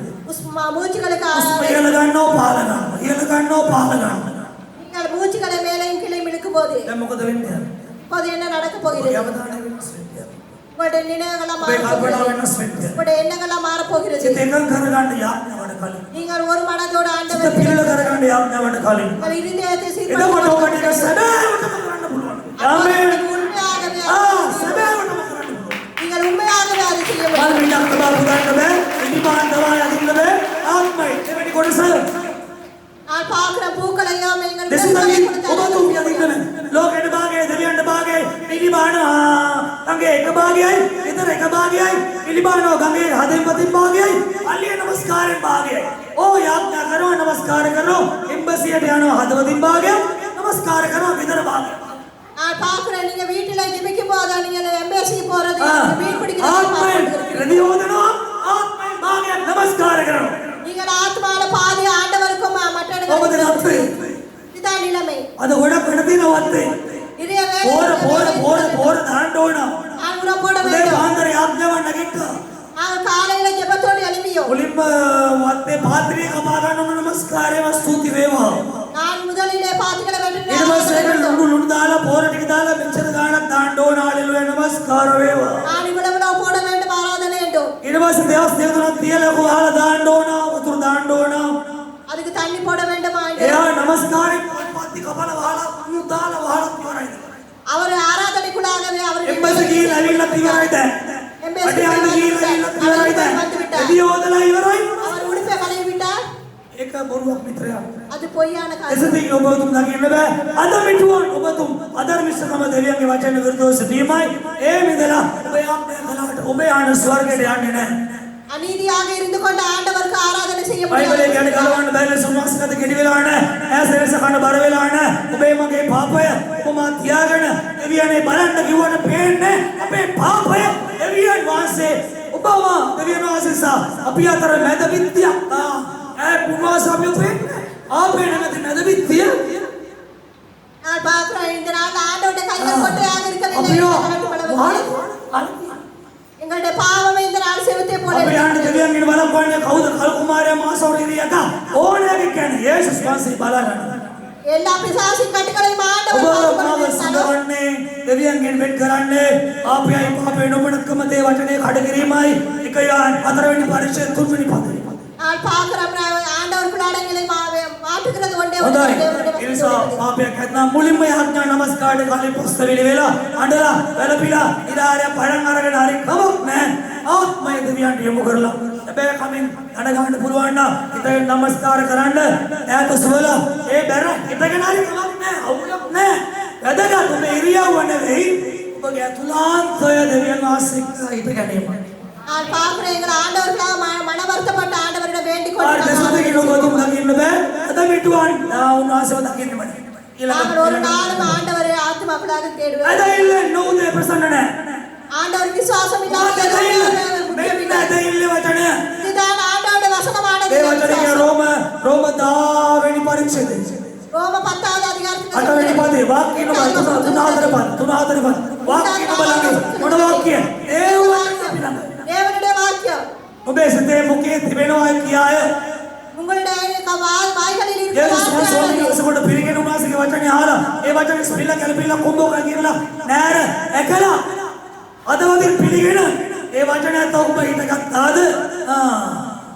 மூச்சுகளுக்கு උස්ම ඉහළ ගන්නව පාල ගන්නවා. ඉහළ ගන්නව පාල ගන්නවා. நீங்கள் மூச்சுகளை மேலையும் கீழையும் இழுக்கும் போது දැන් මොකද වෙන්නේ? இப்போது என்ன நடக்க போகிறது? අවධානය වෙනස් වෙන්නේ. உங்களுடைய நினைவுகளா ඔබේ කල්පනා වෙනස් වෙන්නේ. உங்களுடைய எண்ணங்களா மாற போகிறது. සිත එකඟ කරගන්න යාඥාවට කලින්. நீங்கள் ஒரு மனதோடு සිත ஆண்டவரை පිළිල කරගන්න යාඥාවට කලින්. உங்கள் இருதயத்தை එතකොට சீர்படுத்த ඔබට ඒක සැබෑවටම කරන්න පුළුවන්. ආමේන්. உண்மையாகவே සැබෑවටම කරන්න පුළුවන්. நீங்கள் உண்மையாகவே அதை செய்ய முடியும். මල් විඩක් තබා පුදන්න බෑ. ඉනිපාන් තබා යදින්න බෑ. ආත්මයි දෙවෙනි කොටස. நான் பார்க்கிற பூக்களையும் எங்கள் දෙසුතකින් ඔබතුම් යදින්න ලෝකෙට භාගය දෙවියන්ට භාගය ඉනිපාන ගඟේ එක භාගයයි විතර එක භාගයයි ඉනිපානෝ ගඟේ හදින් පතින් භාගයයි අල්ලිය නමස්කාරයෙන් භාගයයි. ඕ යාඥා කරනවා නමස්කාර කරනවා එම්බසියට යනවා හදවතින් භාගයක් නමස්කාර කරනවා විතර භාගයක්. நான் பார்க்கிறேன் நீங்க வீட்டில ஜெபிக்கும் போது நீங்க எம்பசி போறது மீன் ආත්මයෙන් பிடிக்கிறது රෙදි හොදනවා ආත්මයෙන් භාගයක් නමස්කාර කරනවා. நீங்கள் ஆத்மால பாதி ஆண்டவருக்கும் ඔබද නැත්තේ இதான் நிலைமை. අද ගොඩක් වැඩ තියෙනවා වත්තේ. நிறைய පෝර දාන්න ඕන. நான் உரம் போட උදේ வேண்டும். පාන්දර යාඥාවක් නැගිට්ටා. நான் කාලේල ජெபத்தோடு எழும்பியோ මුලින්ම වත්තේ පාත්‍රය කපා ගන්න ඕන නමස්කාරය ස්තුති වේවා. நான் முதலிலே பாத்துக்களை ඊට පස්සේ ඒක ලුණු දාලා පෝර ටික දාලා මෙච්චර ගාණක් දාන්න ඕන ආලෙලුවේ නමස්කාර වේවා. நான் இவ்வளவு போட வேண்டும் ஆராதனை வேண்டும். ඊට පස්සේ දවස් දෙක තුනක් තියලා කොහාලා දාන්න ඕන වතුර දාන්න ඕන. அதுக்கு தண்ணி போட வேண்டும் එයා නමස්කාරය පාත්‍රය කපලා වහලා උණු දාලා වහලා ඉවරයි. அவர் ආරාධනෙකුලාகவே அவர் එම්බසි ගිහින් ඇවිල්ලා ඉවරයි දැන්. எம்பசி අඩියන්න ගිහින් ඇවිල්ලා ඉවරයි දැන්. එදී හොදලා ඉවරයි. அவர் உடுப்பை கழுவி விட்டார். ඒක බොරුවක් මිත්‍රයා. அது பொய்யான காரியம். එසතින් ඔබතුම් දකින්න බෑ. අද මිටුවන් ඔබතුම් අධර්මිෂ්ඨකම දෙවියන්ගේ වචන විරුද්ධව සිටීමයි. ඒ මිදලා ඔබ යන්නේ කලකට ඔබ යන ස්වර්ගයට යන්නේ නැහැ. அநீதியாக இருந்து கொண்ட ஆண்டவருக்கு ஆராதனை செய்ய බයිබලයේ முடியாது. ගැන ගලවන්න බැරි සුමාස්කත ගෙඩි වෙලා නැහැ. ඈසෙරස කන බර වෙලා නැහැ. ඔබේ මගේ පාපය ඔබ මා තියාගෙන දෙවියනේ බලන්න කිව්වට පේන්නේ අපේ පාපය. දෙවියන් වහන්සේ ඔබව දෙවියන් වහන්සේ සා අපි අතර මැද විත්‍යක්. පුරවාස අපි උපෙන්නේ. ආපේ නැමැති මැද විත්‍ය. நான் பார்க்கிறேன் இந்த நாள் ஆண்டவருடைய கையில் கொட்டையாக இருக்கவில்லை. எங்களுடைய பாவமே இந்த நாள் செவுத்தே போல අපි යන්න දෙවියන්ගෙන් බලපන්නේ කවුද? කල් කුමාරයා මාසවර ඉරියක ඕනෑගේ කියන්නේ යේසුස් වහන්සේ බලන්න. எல்லா பிசாசின் கட்டுகளையும் ஆண்டவர் ඔබ මාව பார்த்துக் සුදවන්නේ දෙවියන්ගෙන් වෙන් කරන්නේ ආපයයි පාපේ නොමනකම දේ වචනේ කඩ කිරීමයි. එක යන් හතරවෙනි පරිච්ඡේද තුන්වෙනි පදේ. நான் பார்க்கிறேன் ஆண்டவர் பிள்ளைகளை மாற்றுகிறது ஒன்றே හොඳයි. ඒ නිසා පාපයක් නැත්නම් මුලින්ම යාඥා නමස්කාරයට කලින් පස්තවිලි වෙලා අඬලා වැළපිලා ඉරාරය පഴන් අරගෙන හරි කමක් නැහැ. ආත්මය දෙවියන්ට යොමු කරලා හැබැයි කමින් අඬ ගන්න පුළුවන් නම් හිතෙන් නමස්කාර කරන්න ඈත සුවලා ඒ බැර හිතගෙන හරි කමක් නැහැ. අවුලක් නැහැ. වැදගත් ඔබ ඉරියව්ව නෙවෙයි ඔබගේ අතුලාන්තය දෙවියන් වහන්සේ හිත ගැනීම. நான் பார்க்கிறேன் எங்கள் ஆண்டவர்களாக மனவருத்தப்பட்ட ஆண்டவரிடம் வேண்டிக் දෙසතකින් ඔබ තුන් දකින්න බෑ. අද මිටුවන් උන්වහන්සේව දකින්න බෑ. நாங்கள் ஒரு நாளும் ஆண்டவரை ஆத்துமாக்களாக தேடுவோம். අද ඉල්ල නෝදේ ප්‍රසන්න නැහැ. ஆண்டவர் விசுவாசம் இல்லாத ඉල්ල වචනය. இதுதான் ஆண்டவருடைய வசனமானது. ඒ වචනේ රෝම 10 වෙනි පරිච්ඡේදය. ரோம 10வது அதிகாரத்தில் 8 වෙනි පදේ වාක්‍යන තුන හතර පද වාක්‍යන බලන්නේ මොන වාක්‍යය? தேவனுடைய வாக்கியம் ඔබේ සිතේ මොකේ තිබෙනවා කියාය. உங்களுடைய வாய்களில் இருக்கிற යේසුස් වහන්සේට පිළිගෙන උනාසගේ වචනේ අහලා ඒ වචනේ ස්පිල්ල කැලපිල්ල කොම්බෝක කියලා නෑර ඇකලා අදවදින් පිළිගෙන ඒ වචනයත් ඔබ හිතගත්තාද?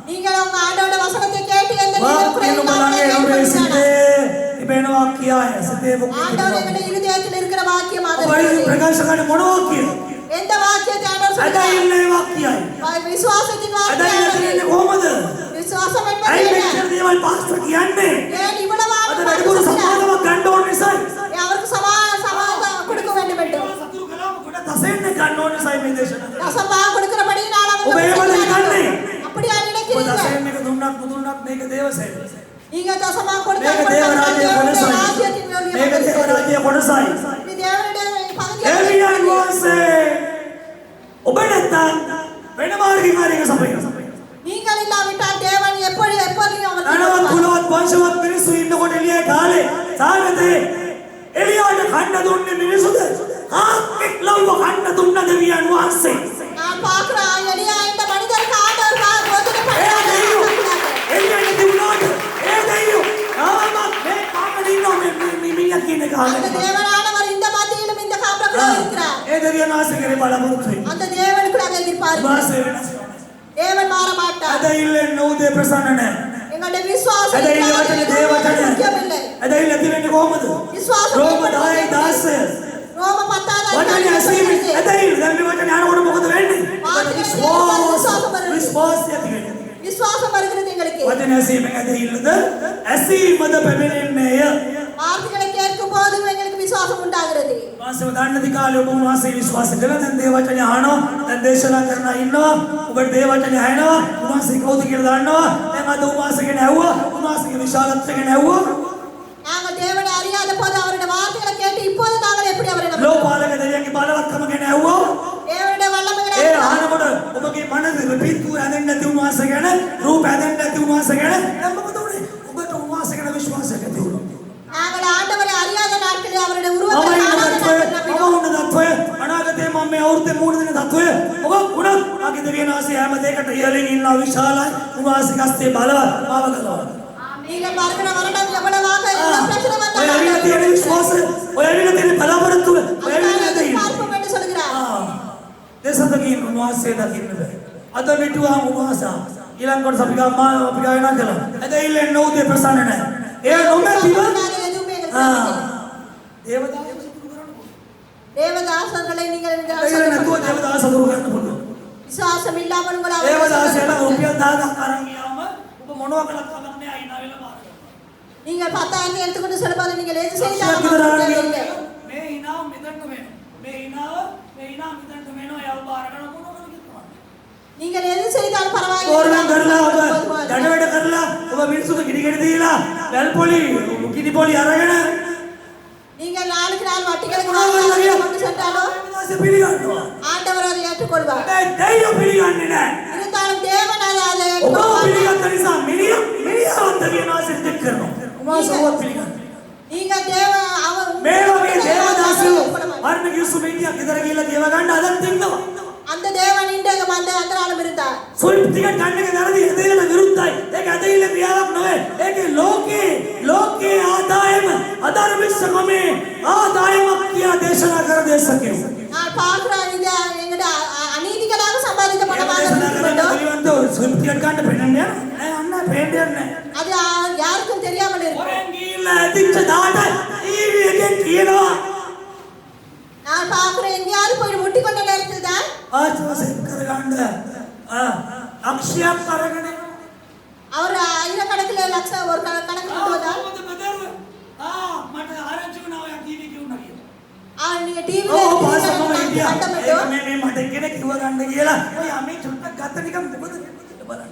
நீங்கள் உங்க ஆண்டவருடைய வசனத்தை கேட்டு எந்த වාක්‍යන බලන්නේ ඔබේ සිතේ තිබෙනවා කියාය. සිතේ මොකේ ஆண்டவர் எங்களுடைய இருதயத்தில் இருக்கிற வாக்கியம் அது. ඔබ ප්‍රකාශ කරන්නේ මොන වාක්‍යය? எந்த வாக்கியத்தை ஆண்டவர் අද சொல்றார்? ඉන්නේ වාක්‍යයයි. விசுவாசத்தின் අද வாக்கியம். ඉන්නේ කොහොමද? விசுவாசம் என்பது ඇයි என்ன? මෙච්චර දේවල් පාස්ටර් කියන්නේ? ஏன் இவ்வளவு අද වැඩිපුර සමාදමක් ගන්න ඕන නිසායි. அவருக்கு சமாதானம் கொடுக்க வேண்டும் என்று සතුරු කලාව කොට තසෙන්න ගන්න ඕන නිසායි මේ දේශනාව. தசமா கொடுக்கிறபடியினால் ඔබ ඒවල ඉන්නේ. அப்படியா ඔබ நினைக்கிறீங்க? තසෙන්න එක දුන්නත් දුන්නත් මේක දේව සේවය. நீங்க தசமா கொடுத்தா මේක දේව රාජ්‍ය කොටසයි. ராஜ்யத்தின் මේක දේව රාජ්‍ය කොටසයි. இது தேவனுடைய பகுதி. එලියන් වහන්සේ ඔබ නැත්තම් වෙන මාර්ගික හරියක සපයන. நீங்கள் இல்லாவிட்டால் தேவன் எப்பொழுதும் අනවත් කුලවත් වංශවත් මිනිස්සු ඉන්නකොට එළියේ කාලේ සාගතේ එළියට කන්න දුන්නේ මිනිසුද? ආක්ෙක් ලව්ව කන්න දුන්න දෙවියන් වහන්සේ. நான் பார்க்கிறேன் எலியா இந்த மனிதருக்கு ஆண்டவர் போதிட ඒ දෙයියෝ එළියට තිබුණාට ඒ දෙයියෝ ආම මේ කාමරේ ඉන්නෝ මේ මිනිහා කියන அந்த කාලේ. தேவனானவர் இந்த மத்தியிலும் இந்த காப்பக்குள்ள இருக்கிறார். ඒ දෙවියන් වහන්සේ කරේ බලාපොරොත්තු වෙයි. அந்த தேவனுக்குள்ள எதிர்பார்ப்பு. වාසය වෙනස්. தேவன் மாற மாட்டார். අද ඉල්ලේ නෝදේ ප්‍රසන්න නැහැ. எங்களுடைய விசுவாசம் අද ඉල්ලේ වචනේ දේව වචනේ. முக்கியமில்லை. අද ඉල්ලේ තිබෙන්නේ කොහොමද? විශ්වාසය රෝම 10:10 ரோம 10வது වචනේ ඇසීම ඇදහිල්ල දැන් මේ වචනේ අහනකොට මොකද වෙන්නේ? විශ්වාසය තියෙනවා. விசுவாசம் வருகிறது எங்களுக்கு. වචනේ ඇසීමෙන් ඇදහිල්ලද ඇසීමද පැමිණෙන්නේය. வார்த்தைகளை கேட்கும் போது எங்களுக்கு விசுவாசம் உண்டாகிறது. මාසෙව දන්නති කාලේ ඔබ මාසෙ විශ්වාස කළා දැන් දේ වචනේ අහනවා දැන් දේශනා කරනවා ඉන්නවා ඔබට දේ වචනේ අහනවා මාසෙ කවුද කියලා දන්නවා දැන් අද මාසෙ ගැන ඇහුවා මාසෙගේ විශාලත්වය ගැන ඇහුවා நாங்கள் தேவனை அறியாத போது அவருடைய வார்த்தைகளை கேட்டு இப்போது நாங்கள் எப்படி அவரை நம்புவோம்? ලෝපාලක දෙවියන්ගේ බලවත්කම ගැන ඇහුවා தேவனுடைய வல்லமைகளை ඒ අහනකොට ඔබගේ මනස පිටු ඇදෙන්නේ නැති උන්වහන්සේ ගැන රූප ඇදෙන්නේ නැති උන්වහන්සේ ගැන දැන් මොකද උනේ ඔබට උන්වහන්සේ ගැන විශ්වාසයක් ඇති වුණා நாங்கள் ஆண்டவரை அறியாத நாட்களில் அவருடைய உருவத்தை මම காணாத ඉන්න நாட்களில் තත්වය අනාගතේ මම මේ අවුරුද්දේ මූණ දෙන තත්වය ඔබ උනත් මගේ දෙවියන් වහන්සේ හැම දෙයකට ඉහළින් ඉන්නා විශාලයි උන්වහන්සේ ගස්තේ බලවත් මාව කළා நீங்கள் பார்க்கிற வருடம் எவ்வளவாக இந்த பிரச்சனை ඔය ඇවිල්ලා තියෙන විශ්වාසය ඔය ඇවිල්ලා තියෙන බලාපොරොත්තු ඔය ඇවිල්ලා තියෙන பார்ப்போம் என்று சொல்கிறார். දේශතකින් උන්වහන්සේ දකින්න බෑ අද මිටුවාම උන්වහන්සේ ඊළඟ කොටස අපි ගායනා කළා අද ඉල්ලේ නෝදේ ප්‍රසන්න නැහැ ඒ නොමැතිව எதுவுமே எங்களுக்கு දේවදාස සතුරු කරන්න தேவதாசர்களை நீங்கள் ඒක නැතුව දේවදාස සතුරු කරන්න පුළුවන් விசுவாசம் இல்லாமல் உங்களை දේවදාසයන රුපියල් 1000ක් අරන් ගියාම ඔබ මොනවා කළත් කමක් නෑ අයින් ආවෙලා මාර நீங்கள் 10,000 எடுத்துக்கொண்டு செல்லும்போது நீங்கள் எது කරනවා செய்தாலும் මේ හිනාව මෙතනට වෙනවා මේ හිනාව මෙතනට වෙනවා යව බාර ගන්න මොනවද කියනවා நீங்கள் எது செய்தாலும் பரவாயில்லை. ඕරෙන් කරලා ඔබ දඩ වැඩ කරලා ඔබ මිනිස්සුන්ට කිරි කෙඩි දීලා වැල් පොලි කිරි පොලි අරගෙන நீங்கள் நாளுக்கு நாள் வட்டிகளுக்கு கொண்டு சென்றாலும் දේවදාස පිළිගන්නවා ஆண்டவர் அதை ஏற்றுக்கொள்வார். මේ දෙයියෝ පිළිගන්නේ නෑ இருந்தாலும் தேவன் அதை ඔබ ஏற்றுக்கொள்வார். පිළිගත්ත නිසා මිනිහාවත් කියනවා සිද්ධ කරනවා උමාසව පිළිගන්න நீங்கள் தேவ அவர் මේ වගේ දේවදාසයෝ වර්ණ කිසු මෙන්නියක් ඉදර ගිහලා දේව ගන්න අදත් ඉන්නවා அந்த தேவன் இன்றைக்கு அந்த நாளும் இருந்தார். සොයිප් ටික ගන්න එක වැරදි එදේල විරුද්ධයි ඒක ඇදහිල්ල ක්‍රියාවක් නෙවෙයි ඒකේ ලෝකේ ආදායම අධර්මිෂ්ඨකමේ ආදායමක් කියා දේශනා කර දේශකයෝ நான் பார்க்கிறேன் இந்த எங்களுடைய அநீதிகளாக சம்பாதித்த பணமாக දේශනා කරන இருக்கட்டும். පිළිවන්ත සොයිප් ටික ගන්න පෙන්නන්නේ නෑ අන්න පේන්නේ නෑ அது யாருக்கும் தெரியாமல் இருக்கு. ඔරෙන් ගිහිල්ලා ඇදිච්ච දාට ටීවී එකෙන් කියනවා நான் பார்க்கிறேன் எங்கேயாவது போய் முட்டி கொண்ட நேரத்தில் தான் ආශාසෙන් කරගන්න අක්ෂයක් අරගෙන அவர் ஆயிரக்கணக்கில் லட்சம் ஒரு கணக்கு கொண்டுவதால் මට ආරංචි වුණා ඔයා ටීවී කියුණා කියලා நீங்க டிவில ඕ පාසම හිටියා கண்டமெண்டோ මේ මට කෙනෙක් කිව්ව ගන්න කියලා ඔය අමේ චුට්ට නැත්නම් නිකන් මොකද බලන්න.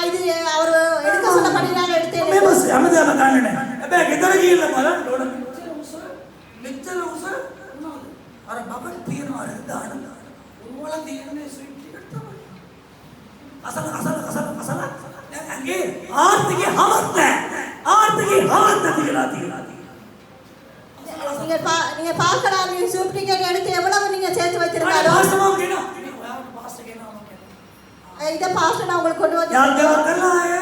இது அவர் எடுக்க சொன்னபடினால எடுத்தேன். මේ බස් හැමදාම ගන්න නැහැ. හැබැයි ගෙදර ගිහිල්ලා බලන්න ඕන මෙච්චර උස අර බබල් තියනවා අර දාන උන්වල තියෙන්නේ ස්විම් ටිකට් තමයි. අසල දැන් අගේ ආර්ථිකේ හවත් නැහැ. ආර්ථිකේ හවත් නැති කියලා තියෙනවා. நீங்க பார்க்கலாம் நீங்க சூப் டிக்கெட் எடுத்து எவ்வளவு நீங்க சேர்த்து வச்சிருக்காரோ பாஸ்டர் கேனா பாஸ்டர் கேனா இத பாஸ்டர் நான் உங்களுக்கு கொண்டு வந்து யார் தேவ කරලා ආය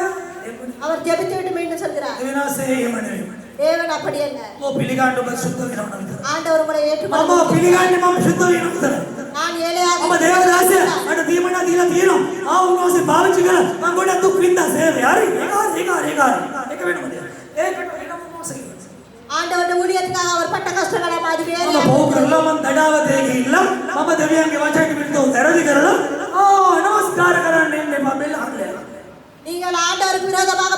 அவர் ஜெபித்து விட்டு மீண்டும் சொல்கிறார் විනාශේ එහෙමනේ தேவன் அப்படி அல்ல ඔබ පිළිගන්න ඔබ සුද්ධ වෙනවා විතර ஆண்டவர் உங்களை ஏற்றுக்கொள்ள මම පිළිගන්නේ මම සුද්ධ වෙනවා විතර நான் ஏழையாக මම දේවදාසය මට දීමනා දීලා තියෙනවා උන්වහන්සේ පාවිච්චි කරලා මම ගොඩක් දුක් විඳා සේවය හරි ඒක වෙනවද ඒකට එනම මොසෙ ஆண்டவருடைய ஊழியத்துக்காக அவர் பட்ட கஷ்டங்களை மாதிரி வேற මම පොහු කරලා මම දඩාවතේ ගිහිල්ලා මම දෙවියන්ගේ වචනයට විරුද්ධව වැරදි කරලා නමස්කාර කරන්න එන්න එපා බෙල්ල හදලා நீங்கள் ஆண்டவருக்கு விரோதமாக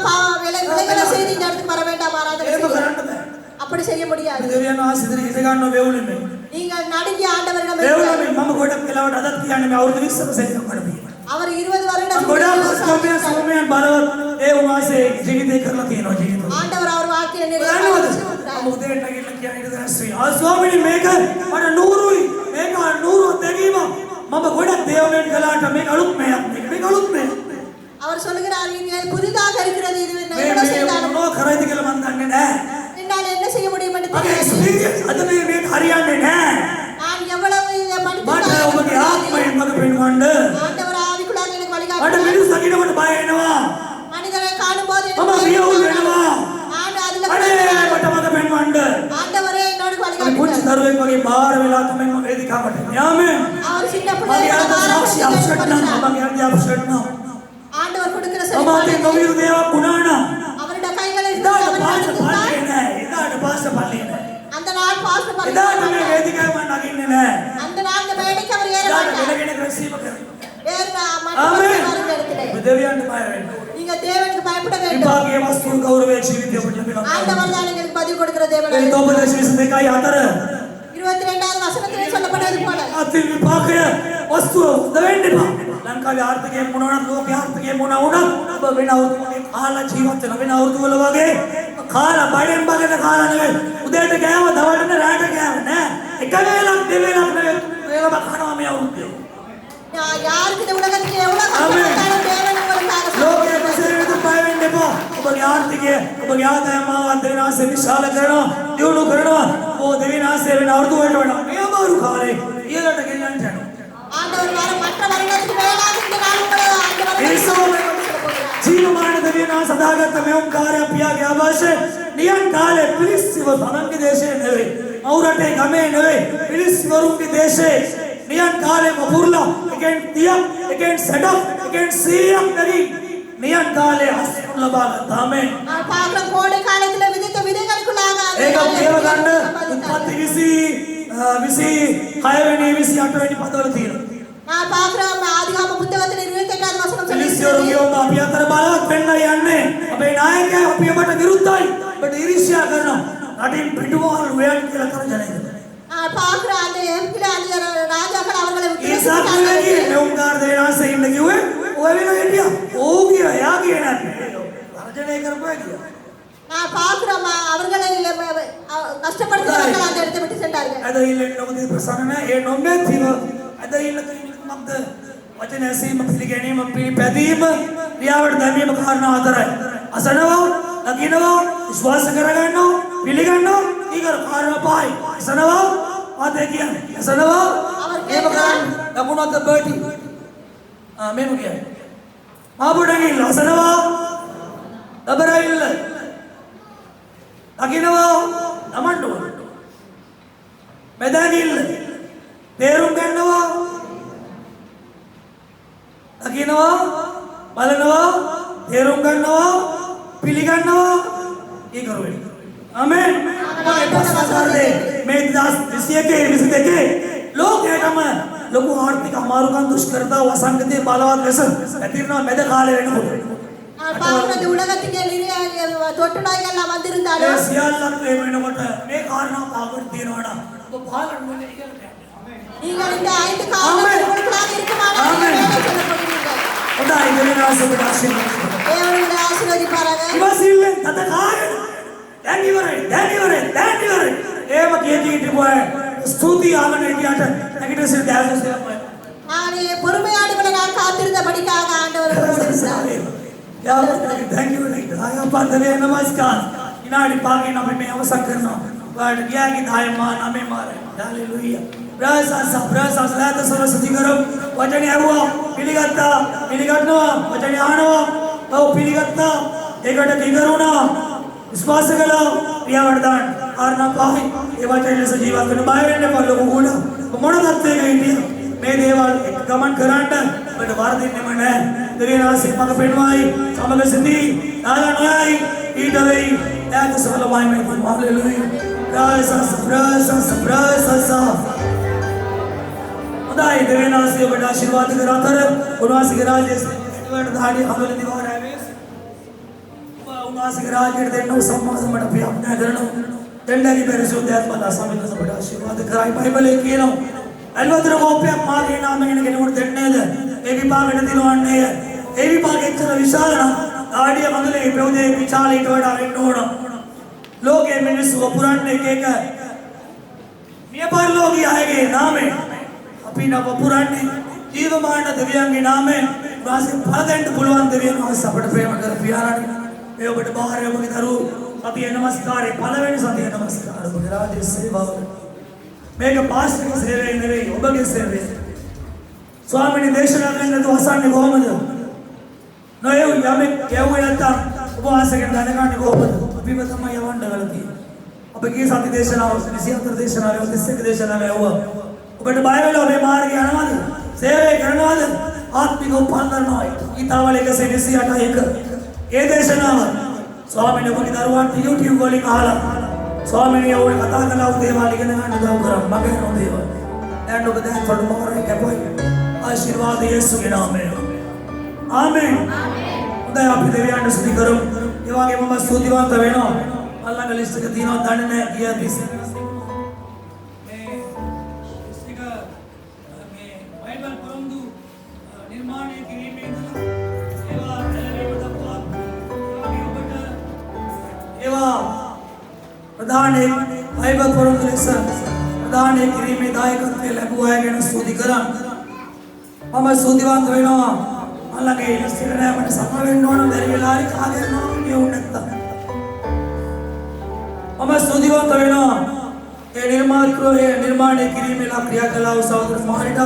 விலைகளை செய்து இந்த இடத்துக்கு வர வேண்டாம் ஆராதனை ඒක செய்ய කරන්න බෑ அப்படி செய்ய முடியாது දෙවියන් වහන්සේ ඉදිරි ඉඳ ගන්නව වේවුලෙන්නේ நீங்கள் நடுங்கி ஆண்டவரிடம் වේවුලෙන්නේ මම ගොඩක් වෙලාවට අදත් කියන්නේ මේ අවුරුදු 20ක සේවයක් කරනවා அவர் 20 வருடம் ගොඩක් සෝමයන් බලවත් ඒ උන්වහන්සේ ජීවිතේ කරලා තියෙනවා ජීවිතේ ஆண்டவர் அவர் வாழ்க்கையை මම උදේට නැගිටලා කියන්නේ ඊට දැස්සේ ආ ස්වාමීනි මේක මට නూరుයි මේක නూరు දෙගීම මම ගොඩක් දේවමෙන් කළාට මේක අලුත් මේක அவர் சொல்கிறார் நீங்கள் புதிதாக இருக்கிறது இது என்ன මේ செய்தாலும் මොනවා කරයිද කියලා මම දන්නේ නැහැ என்னால் என்ன செய்ய முடியும் என்று මගේ தெரியாது එක්ස්පීරියන්ස් අද මේ හරියන්නේ නැහැ நான் எவ்வளவு இதை මට படித்து ඔබගේ ආත්මයෙන් මග පෙන්වන්න ஆண்டவர் ආවිකුලාக எனக்கு මට வழிகாட்டுகிறார் මිනිස්සු දකින්නකොට බය වෙනවා மனிதரை காணும்போது මම වියවුල් වෙනවා நான் அதுல අනේ මට මග පෙන්වන්න ஆண்டவரே என்னோடு පුංචි வழிகாட்டுகிறார் දරුවෙක් වගේ බාහිර වෙලා තමයි මම වේදිකාවට එන්නේ ආමෙන් அவர் சின்ன මගේ பிள்ளைகளை අද සාක්ෂි අප්සෙට් නම් මගේ අද අප්සෙට් නම් ஆண்டவர் கொடுக்கிற සමාජයේ செல்வாக்கு නොවිරු දේවල් වුණා නම් அவருடைய கைகளை එදාට அவர் පාස්ටර් நடத்தினார். පල්ලියේ නැහැ එදාට පාස්ටර් පල්ලියේ නැහැ அந்த நாள் பாஸ்டர் එදාට මේ பரிசுத்த වේදිකාවේ මම නගින්නේ නැහැ அந்த நாள் இந்த மேடைக்கு அவர் ஏற එදාට மாட்டார் වෙන කෙනෙක් රැස්වීම කරනවා வேறு ආමෙන් மற்றவர்கள் இடத்திலே දෙවියන්ට බය වෙන්න நீங்க தேவனுக்கு பயப்பட வேண்டும் විභාගයේ වස්තු ගෞරවයේ ජීවිතය ඔබට ලැබෙනවා ஆண்டவர் தான் எங்களுக்கு பதில் கொடுக்கிற தேவன் ඒ තෝපදේශ 22:4 22வது வசனத்திலே சொல்லப்பட்டது போல අති විභාගය වස්තුව දෙවෙන්න එපා ලංකාවේ ආර්ථිකය මොනවද ලෝකයේ ආර්ථිකය මොනවා වුණත් ඔබ වෙන අවුරුදු කාලා ජීවත් වෙන වෙන අවුරුදු වල වගේ කාලා බඩෙන් බගට කාලා නෙවෙයි උදේට ගෑව දවල්ට රාට ගෑව නෑ එක වේලක් දෙවේලක් නෙවෙයි වේලම කනවා මේ අවුරුද්දේ யாருக்கு இந்த உலகத்துக்கு எவ்வளவு கஷ்டப்பட்டாலும் தேவன் உங்களுக்காக ලෝකයේ ප්‍රසිද්ධ බය වෙන්න එපා ඔබගේ ආර්ථිකය ඔබගේ ආදායම දෙවිනාසේ විශාල කරනවා දියුණු කරනවා ඕ දෙවිනාසේ වෙන අවුරුදු වලට වඩා මේ අමාරු කාලේ ඊළඟට ගෙනියන්න යනවා ஆண்டவர் வர மற்ற வருடத்துக்கு மேலாக இந்த நாள் உங்களை ஆண்டவர் ජීවමාන දෙවියනා සදාගත මෙවුම් කාර්ය පියාගේ ආభాෂය නියන් කාලේ පිලිස්සිව තමන්ගේ දේශේ නෙවෙයි මවුරටේ ගමේ නෙවෙයි පිලිස්වරුන්ගේ දේශේ නියන් කාලේ වපුරලා එකෙන් 30ක් එකෙන් 60ක් එකෙන් 100ක් බැරි නියන් කාලේ අස්පුන් ලබා ගත්තා ආමෙන් நான் பார்க்கிற கோடை காலத்துல விதைத்த விதைகளுக்குள்ளாக ඒක කියව ගන්න උත්පත්ති 26 වෙනි 28 වෙනි පදවල තියෙනවා நான் பார்க்கிற ஆதிகாම புத்தகத்தில் 28வது வசனம் පිලිස්වරු சொல்லுகிறது කියවම අපි අතර බලවත් වෙන්න යන්නේ අපේ නායකයා අපි ඔබට විරුද්ධයි ඔබට ඉරිසියා කරනවා රටින් පිටුවහල් වයන් කියලා තරජනයිද நான் பார்க்கிற அந்த எம்பில அந்த ராஜாக்கள் அவர்களை ඒ සාක්ෂියගේ මෙවුන්කාර දේනාසේ ඉන්න කිව්වේ ඔය වෙන හිටියා ඕ කිය යා කිය නැත්නම් තරජනය කරපුවා කිව්වා நான் பார்க்கிற அவர்களை கஷ்டப்படுத்துறவர்கள் அந்த இடத்தை விட்டு சென்றார்கள் අද ඉල්ලෙන්න මොකද ප්‍රසන්න නැහැ ඒ නොමේ තිව අද ඉල්ලක මොකද වචන ඇසීම පිළිගැනීම පිළිපැදීම ක්‍රියාවට දැමීම කාරණා හතරයි අසනවා දකින්නවා විශ්වාස කරගන්නවා පිළිගන්නවා ඊගර කාරණා පහයි අසනවා මාතේ කියන්නේ අසනවා මේක කරන්නේ ලකුණත් බර්ටි මේක කියන්නේ මාබුඩගින් අසනවා දබරයිල්ල දකින්නවා නමන්න ඕන මෙදාගිල්ල තේරුම් ගන්නවා දකින්නවා බලනවා තේරුම් ගන්නවා පිළිගන්නවා ඒ කරුවේ ආමෙන් මේ පස්සාරේ මේ 2021 ලෝකයටම ලොකු ආර්ථික අමාරුකම් දුෂ්කරතා වසංගතයේ බලවත් ලෙස ඇතිරෙනවා මැද කාලේ වෙනකොට நான் பார்க்கிற இந்த உலகத்துக்கு நிறைய தொற்று நோய்கள் எல்லாம் ඒ வந்திருந்தாலும் සියල්ලක් මේ වෙනකොට මේ කාරණා පාවුන් තියනවා නම් ඔබ පාලන වෙන්නේ කියලා කියන්නේ நீங்கள் இந்த 5 காரணங்களுக்குள்ளாக இருக்குமானால் ஆமென். நீங்கள் சொல்லப்படுவீர்கள் හොඳයි දෙවියන් ඔබට ආශිර්වාද. దేవుడు ఆశీర్వదింపారాగా. ඉවසිල්ලෙන් තද කාගෙන දැන් ඉවරයි. ඒම කියති හිටපුවා ස්තුති ආමන හිටියට නැගිට සිට දැල්ස් දෙයක්. நான் பொறுமையோடு கூட நான் காத்திருந்தபடிக்காக ஆண்டவர் கொடுத்தார். Thank you. Ayappa देवे नमस्कार. इनाडी पागे नमे में अवसर करना. वर्ड गया कि धायमा नमे मारे. हालेलुया. प्रसाद लात सरस्वती करो. वचने आवा पिलिगत्ता वचने आणवा तो पिलिगत्ता एकट तिगरुना विश्वास कला प्रिय वरदान आरना पाहि ये वचने से जीवन को बाहर ने पर लोगों गुणा मोड़ दत्ते गई थी मैं देवाल गमन करांड बट वारदी ने मन है देवी राशि मग पेटवाई समग सिद्धि नाला नोई ईटवे याद सलमाई में हालेलुया प्रशंसा उदाई देवी राशि बड़ा आशीर्वाद करातर उनवासी के राज वर्ड धाड़ी हमले दीवार है उनवासी के राज के देनो सम्मान मठ पे अपना करनो दंडा की परिशुद्ध आत्मा दा समित से बड़ा आशीर्वाद कराई बाइबल एक केनो अलवद्र गोप्य मागे नाम इनके नोट दंडे एबी पागे दिलो अन्ने एबी पागे इच्छा विशाल आडिया मंगले प्रोदे विचाल इटवड़ा इनोड लोगे मिनिसु पुराने के का ये पर लोग ही आएंगे नामे अपनी ना पुराने जीवमान दिव्यांगी नामे वासे फलदंड बुलवान दिव्यांग सबड़ प्रेम कर प्यारा ये बट बाहर है मुझे धरू सत्य नमस्कार फलवेण सत्य नमस्कार राज सेवा मेघ पास्ट की सेवे नेवे ಒಬ್ಬಗೆ ಸೇವೆ ಸ್ವಾಮಿನಿ ದೇಶನಾಗಂಗ ಹೊಸಣ್ಣಿ ಹೋಮದು ನಯೋ ಯಾಮೆ ಕೇವಳಂತ ಉಪವಾಸಕ್ಕೆ ದನಗಾಣಿ ಹೋಮದು ಅಭಿಮತಮ್ಮ ಯವಂಡಗಳತಿ ಒಬ್ಬಗೆ ಸತ್ಯ ದೇಶನಾವ ನಿಸಿಯಂತರ ದೇಶನಾವ ದಿಸ್ಸಕ ದೇಶನಾವ ಯವ ಒಬ್ಬට බය වෙලා මේ මාර්ගය යනවාද සේවය කරනවාද ආත්මික උපන්දරනවා ඊතාවලේක සෙනසියට එක ඒ දේශනාව ස්වාමීන් වහන්සේ දරුවන්ට YouTube වලින් අහලා स्वामी ने वो कथा कला देवा लिखने का निदान करा मगे नो देवा end of that for tomorrow के बॉय आशीर्वाद यीशु के नाम में आमीन उदय आप देवियान स्तुति करो इवागे मम स्तुतिवान तवेनो अल्लाह का लिस्ट के तीनों दंड ने किया दिस बाइबल परंतु निर्माण की में एवा एवा प्रधान एक बाइबल परंतु लेसन प्रधान एक क्री में दायकत्व लघुवाय गेन स्तुति करा मम स्तुतिवान वेनो अलगे लिस्टिरने मन समवेन्नोण दरिलारि कागेनो ये उन्नत मम स्तुतिवान वेनो ये निर्माण क्री में ला क्रियाकलाव सहोदर मारिट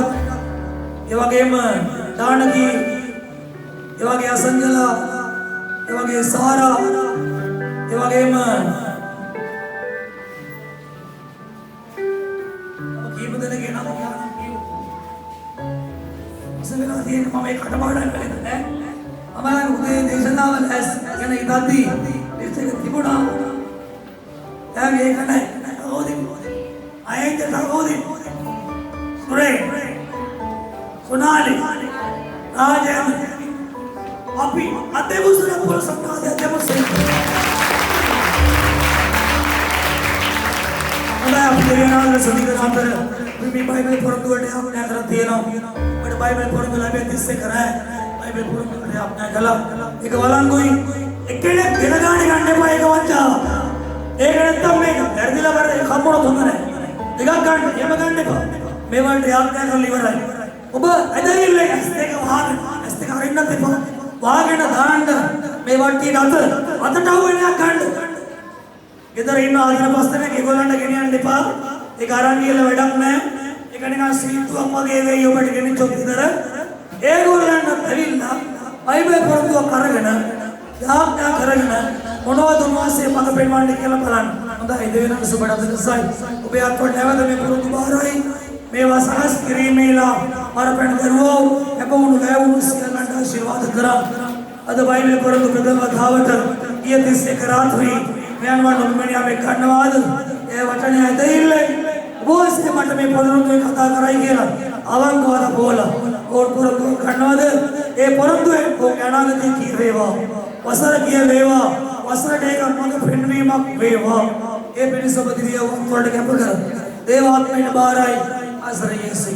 इवागेम दानगी इवागे असंजल इवागे सारा इवागेम मम एक कटमाड़ा है हमारा उदय देशनावल है यानी दादी इससे तिबुड़ा यार ये करना है ओदी आए थे ओदी सुरे सुनाली आज अभी अते मुझसे बोल सकता है अते मुझसे मैं अपने नाल सदी का नाम पर भी बाइबल पढ़ते हुए आपने अगर दिए ना बट बाइबल पढ़ने लगे जिससे करा है बाइबल पढ़ने आपने गला एक वाला कोई एकड़े दिनगाने गाने पाए का बच्चा एक तब में घर दिला पर खमोड़ धुंधर है दिगा गांड ये मैं गांडे का मैं वाले आपने कर लीवर है अब इधर ही ले ऐसे का इन्ना ते वहाँ के ना दांड मैं वाले डाल अतटा हुए ना गांड इधर इन्ना आगे ना पास में केवलांड के नहीं अंडे पा एक आराम ये लड़क में एक अन्य का सीट तो अम्मा के गए यो बैठ के नहीं चौकी इधर एक और लड़ना तरील ना आई बे पर तो करगना यहाँ क्या करगना उन्होंने दोनों से मगर पेटवान के लिए पलान उनका इधर ना सुबह डाल साई उबे आप पर नेवा तो मैं पूरा दोबारा आई मैं वासास क्रीम मिला और पेट करो एक उन गए उन से लड़ना आशीर्वाद करा अद भाई में पर तो कदम धावत ये तिस्से करात हुई मैं अनवान उम्मीद में धन्यवाद ये वचन है दईले वो इसके मठ में परंतु एक कथा कराई गया अवंग वाला बोला और पूरा धन्यवाद ये परंतु है वो ज्ञानागति की वेवा वसर किए वेवा वसर डेगा मग फिरवी मग वेवा ये बिनी सब दिव्य वर्ड के पकड़ देव आत्मा ने बाहर आई आश्रय यीशु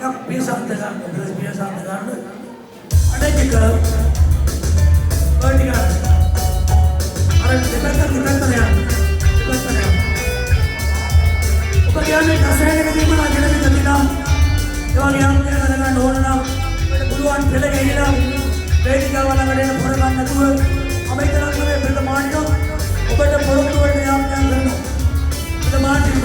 कब भी शांत गान Thank you, girl. Vertical. Alright, depend ya. Upagyan में कसरे के दिन में आगे लगे जमीना. जब आगे हम क्या करेंगे ढोलना. बड़े बुलवान खेले गए ना. वेदिका वाला करें फुरकान नतुर. हमें तरह में फिर मार्टो. ऊपर फुरक तो बड़े आप क्या करना. फिर मार्टी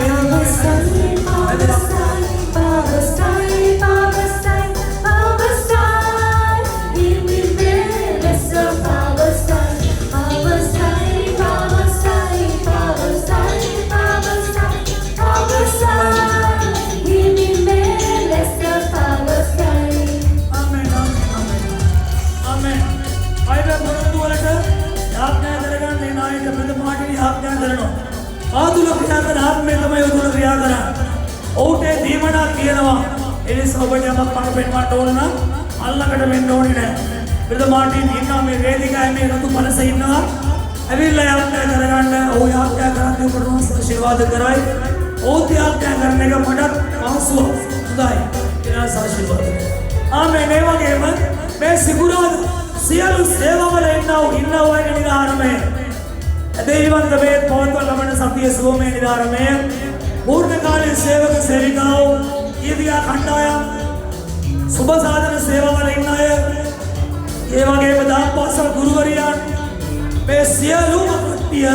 ආතුල ක්‍රියාකරන ආත්මය තමයි උතුල ක්‍රියා කරන්නේ. ඔහුට දීමනා කියනවා. ඒ නිසා ඔබට යමක් මට පෙන්වන්න ඕන නම් අල්ලකට වෙන්න ඕනේ නැහැ. ප්‍රදමාටින් ඉන්නවා මේ වේදිකාවේ මේ රතු පනස ඉන්නවා. ඇවිල්ලා යාත්‍රා කරගන්න. ඔහු යාත්‍රා කරන්නේ ඔබට ආශිර්වාද කරයි. ඔහු යාත්‍රා කරන එක මටත් පහසුව. හොඳයි. ඊට ආශිර්වාද. ආමෙන් මේ වගේම මේ සිකුරාද සියලු සේවවල ඉන්නවා වගේ නිදානමය. देवन दबेत बहुत लमन सत्य सुबह में निदार में पूर्णकालीन सेवक सेविकाओं ये दिया खंडाया सुबह साधन सेवा वाले इन्नाय ये वगे बदाम पासल गुरुवरियान पे सियालू मकटिय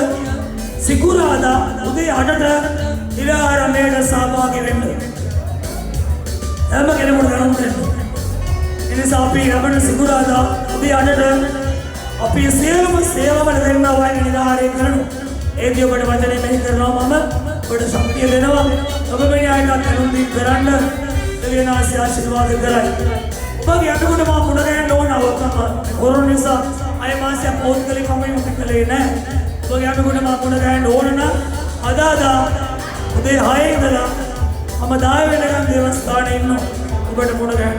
सिकुरादा उदय अडट इरार मेड साभागी वेंड एम केने मुड़ गणुंटे इने सापी रमण सिकुरादा उदय अडट अपनी सेवा में करना हुआ है निदारे करूँ एक दियो बड़े वचने में ही कर रहा हूँ मामा बड़े शक्ति देना हुआ तब मैंने आएगा करूँ दी करांड तभी ना से आशीर्वाद कराए बग यार तो माँ मुड़ा गया लोन आवता माँ और निसा आये माँ से पोत कली मम्मी मुझे कले ना बग यार तो माँ मुड़ा गया लोन ना अदा अदा उदय हाय इधर हम दाए में लगा देवस्थान इन्नो बड़े मुड़ा गया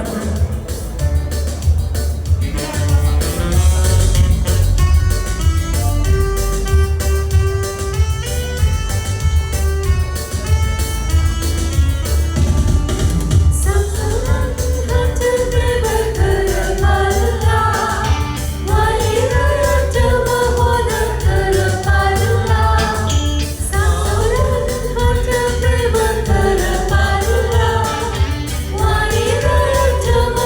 Come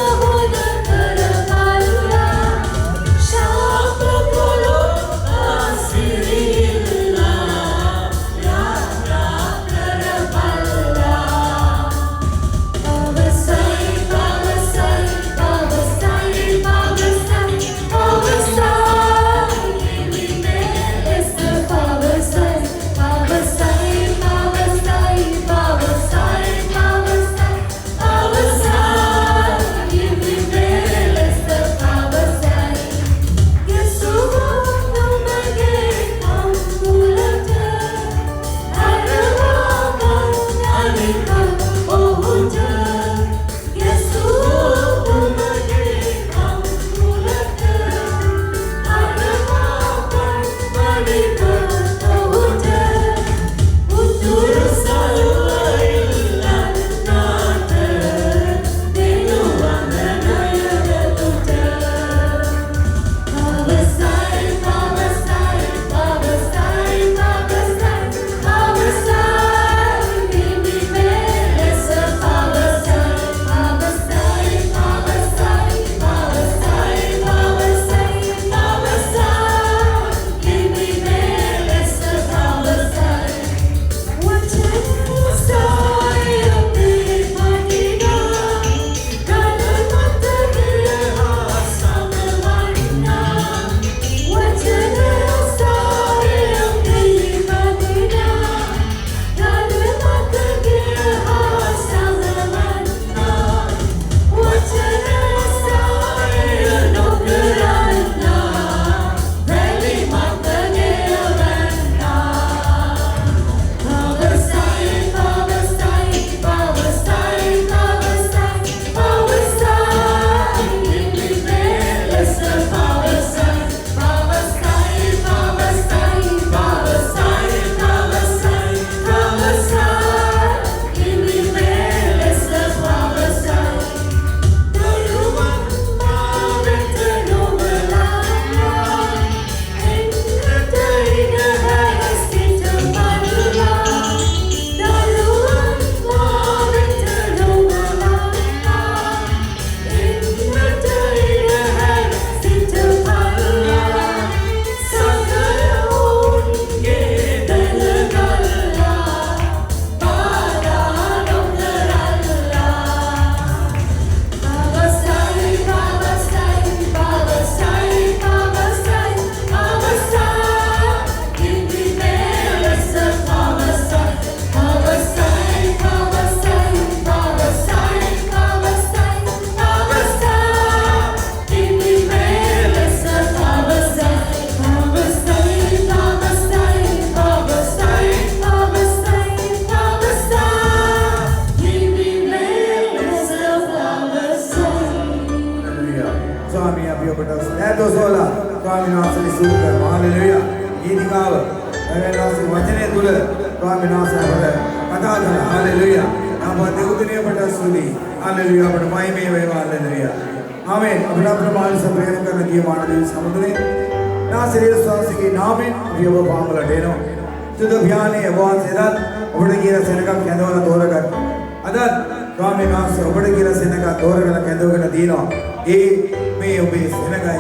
සුදු කරනවා හලෙලුයා ගීතිකාව එවෙලාසි වචනේ තුල ස්වාමීන් වහන්සේ අපට කතා කරා හලෙලුයා අප දෙව්දිනේ අපට සුදි හලෙලුයා අපට මහිමේ වේවා හලෙලුයා ආමෙන් අපට ප්‍රමාණ සපේන කරන දී මානවී සමුදනේ नासिरियस स्वासी के नाम में अभी वो पामला डेनो तो बयाने अवान सेदात उबड़ गिरा सेना का केंद्र तोर कर अदत स्वामी नास उबड़ गिरा सेना का तोर कर केंद्र का दीनो ए में उबे सेना का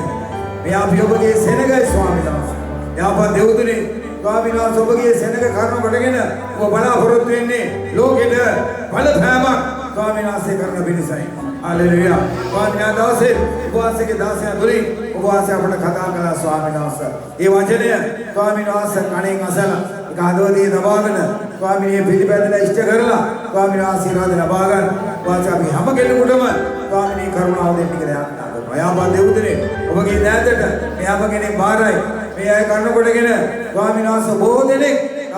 मैं आप योग के सेना का स्वामी नास यहाँ पर देवदुने स्वामी नास उबड़ के सेना का कारण बढ़ेगे ना वो बड़ा फरोत ने लोग इधर बल फैमा स्वामी नास से करना भी नहीं हालेलुया स्वामी नास से उपवास के दास हैं दुरी उपवास अपने खता कला स्वामी नास ये वचन है स्वामी नास कणे असल कादवती दबागन स्वामी ये फिलिपैदला इष्ट करला स्वामी नास इराद दबागन वाचा भी हम के कुटुंब स्वामी करुणा देने के लिए यहाँ बात देवदुने उबगे दैतट यहाँ बगे ने बाराय मैं यह करने पड़ेगा स्वामी नास बहुत देने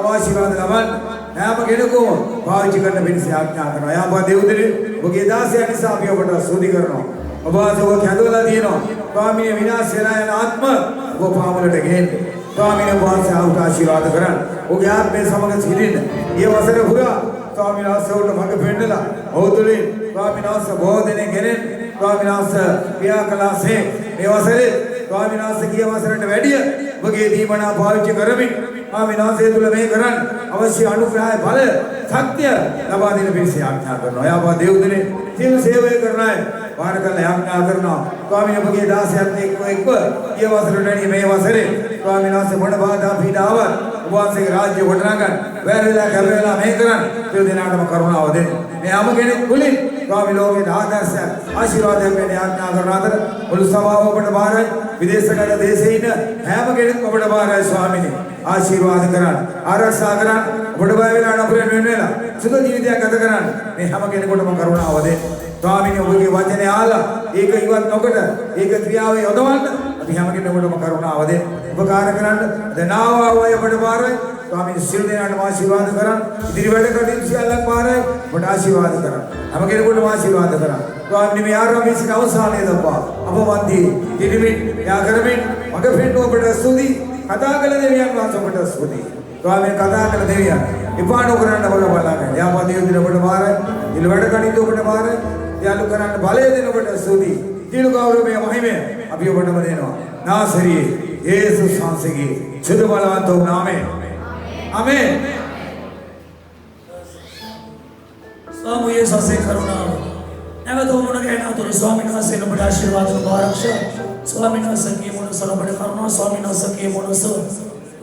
आशीर्वाद लवन यहाँ पर कहने को भाव चिकन बिन से आज्ञा करना यहाँ पर देवदुने उबगे दास यानी साबियो बटा सूदी करना उपवास वो ख्यातोला दिनो स्वामी ने विनाश सेनायन आत्मा वो पामल टगेन स्वामी ने बहुत से आउट आशीर्वाद करन वो ज्ञान में समझ छिरिन ये वसर पूरा स्वामी नास से उठ मग फेंडला औतुली स्वामी नास बहुत देने गेने स्वामी नास पिया कला से ये वसरे स्वामी नास की वसर वेडिय वगे दी बना भाविच करबी स्वामी नास से तुल में करन अवश्य अनुग्रह फल सत्य लबा दिन बिन से आज्ञा करना या बा देव दिने शिव सेवा करना है बार का आज्ञा करना स्वामी ने बगे दास यात्रे को एक ये वसर डणी में वसरे स्वामी नास से बड़ बात आप ही दावर उपवास के राज्य वटनागन वेरेला कबेला में करन फिर दिनाट में करुणा वदे मैं हम के कुली स्वामी लोग के आदर से आशीर्वाद में आज्ञा करना तर उल स्वभाव बड़ बार विदेश का देश ही न हम के बड़ बार स्वामी ने आशीर्वाद करन आरक्षा करन बड़ बावेला नपुरे नेनेला सुध जीवित कथ करन मैं हम के कुटुंब करुणा वदे स्वामी ने उनके वचन आला एक युवत नोकट एक क्रियावे उदवन अभी हम के कुटुंब करुणा वदे उपकार करन दनाव आवे बड़ बार स्वामी शिव देना आशीर्वाद करन इधर बड़े कठिन से अलग बार बड़ आशीर्वाद करन हम के कुटुंब आशीर्वाद करन तो अन्य में यार हम इसका अवसर ले दबा अब वंदी दिलमिन या करमिन मगर फिर तो बड़ स्तुति कथा कल देवियान वासो बड़ स्तुति तो हमें कथा कल देवियान इपानो करन बड़ बाला है या बात दिन बड़ बार दिल बड़ कणी तो बड़ बार या लु करन भले दिन बड़ स्तुति दिल गौरव में महिमे अभी बड़ बदेनो ना सरी यीशु सांसेगी शुद्ध बलवंत नामे आमेन स्वामी ये ससे करुणा नवे तो मन कहना तो स्वामी ना से बड़ा आशीर्वाद मुबारक स्वामी ना सके मन सर बड़े करुणा स्वामी ना सके मन सर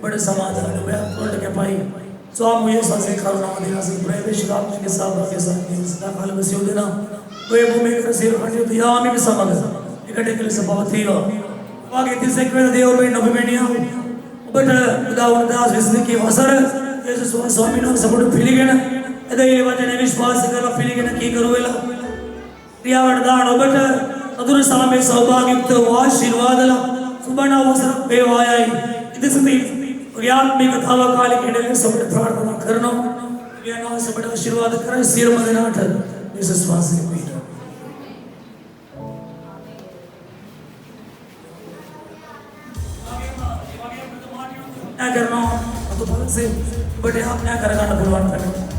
बड़े समाधान में तोड़ के पाई स्वामी ये ससे करुणा देना से प्रवेश राम के साथ सदा काल में सियो देना वे भूमि के सिर हटे तो या में समझ इकट्ठे के लिए बहुत ही आगे तिसे के देव में नबी में नहीं आऊं बट उदाहरण दास विष्णु की वसर यीशु स्वामी ना सब फिलिगन अदे ये वचन विश्वास कर फिलिगन की करोवेला क्रियावड दान बट अदुर सामे सौभाग्ययुक्त आशीर्वादला सुबना वसर बेवायाई इदिसति व्यात्मिक कथावा काल के सब प्रार्थना करनो ये ना से बड़ा आशीर्वाद करे सिर मदनाठ यीशु स्वासी पीठ क्या करना तो भले से बड़े आप क्या करेगा ना भगवान करना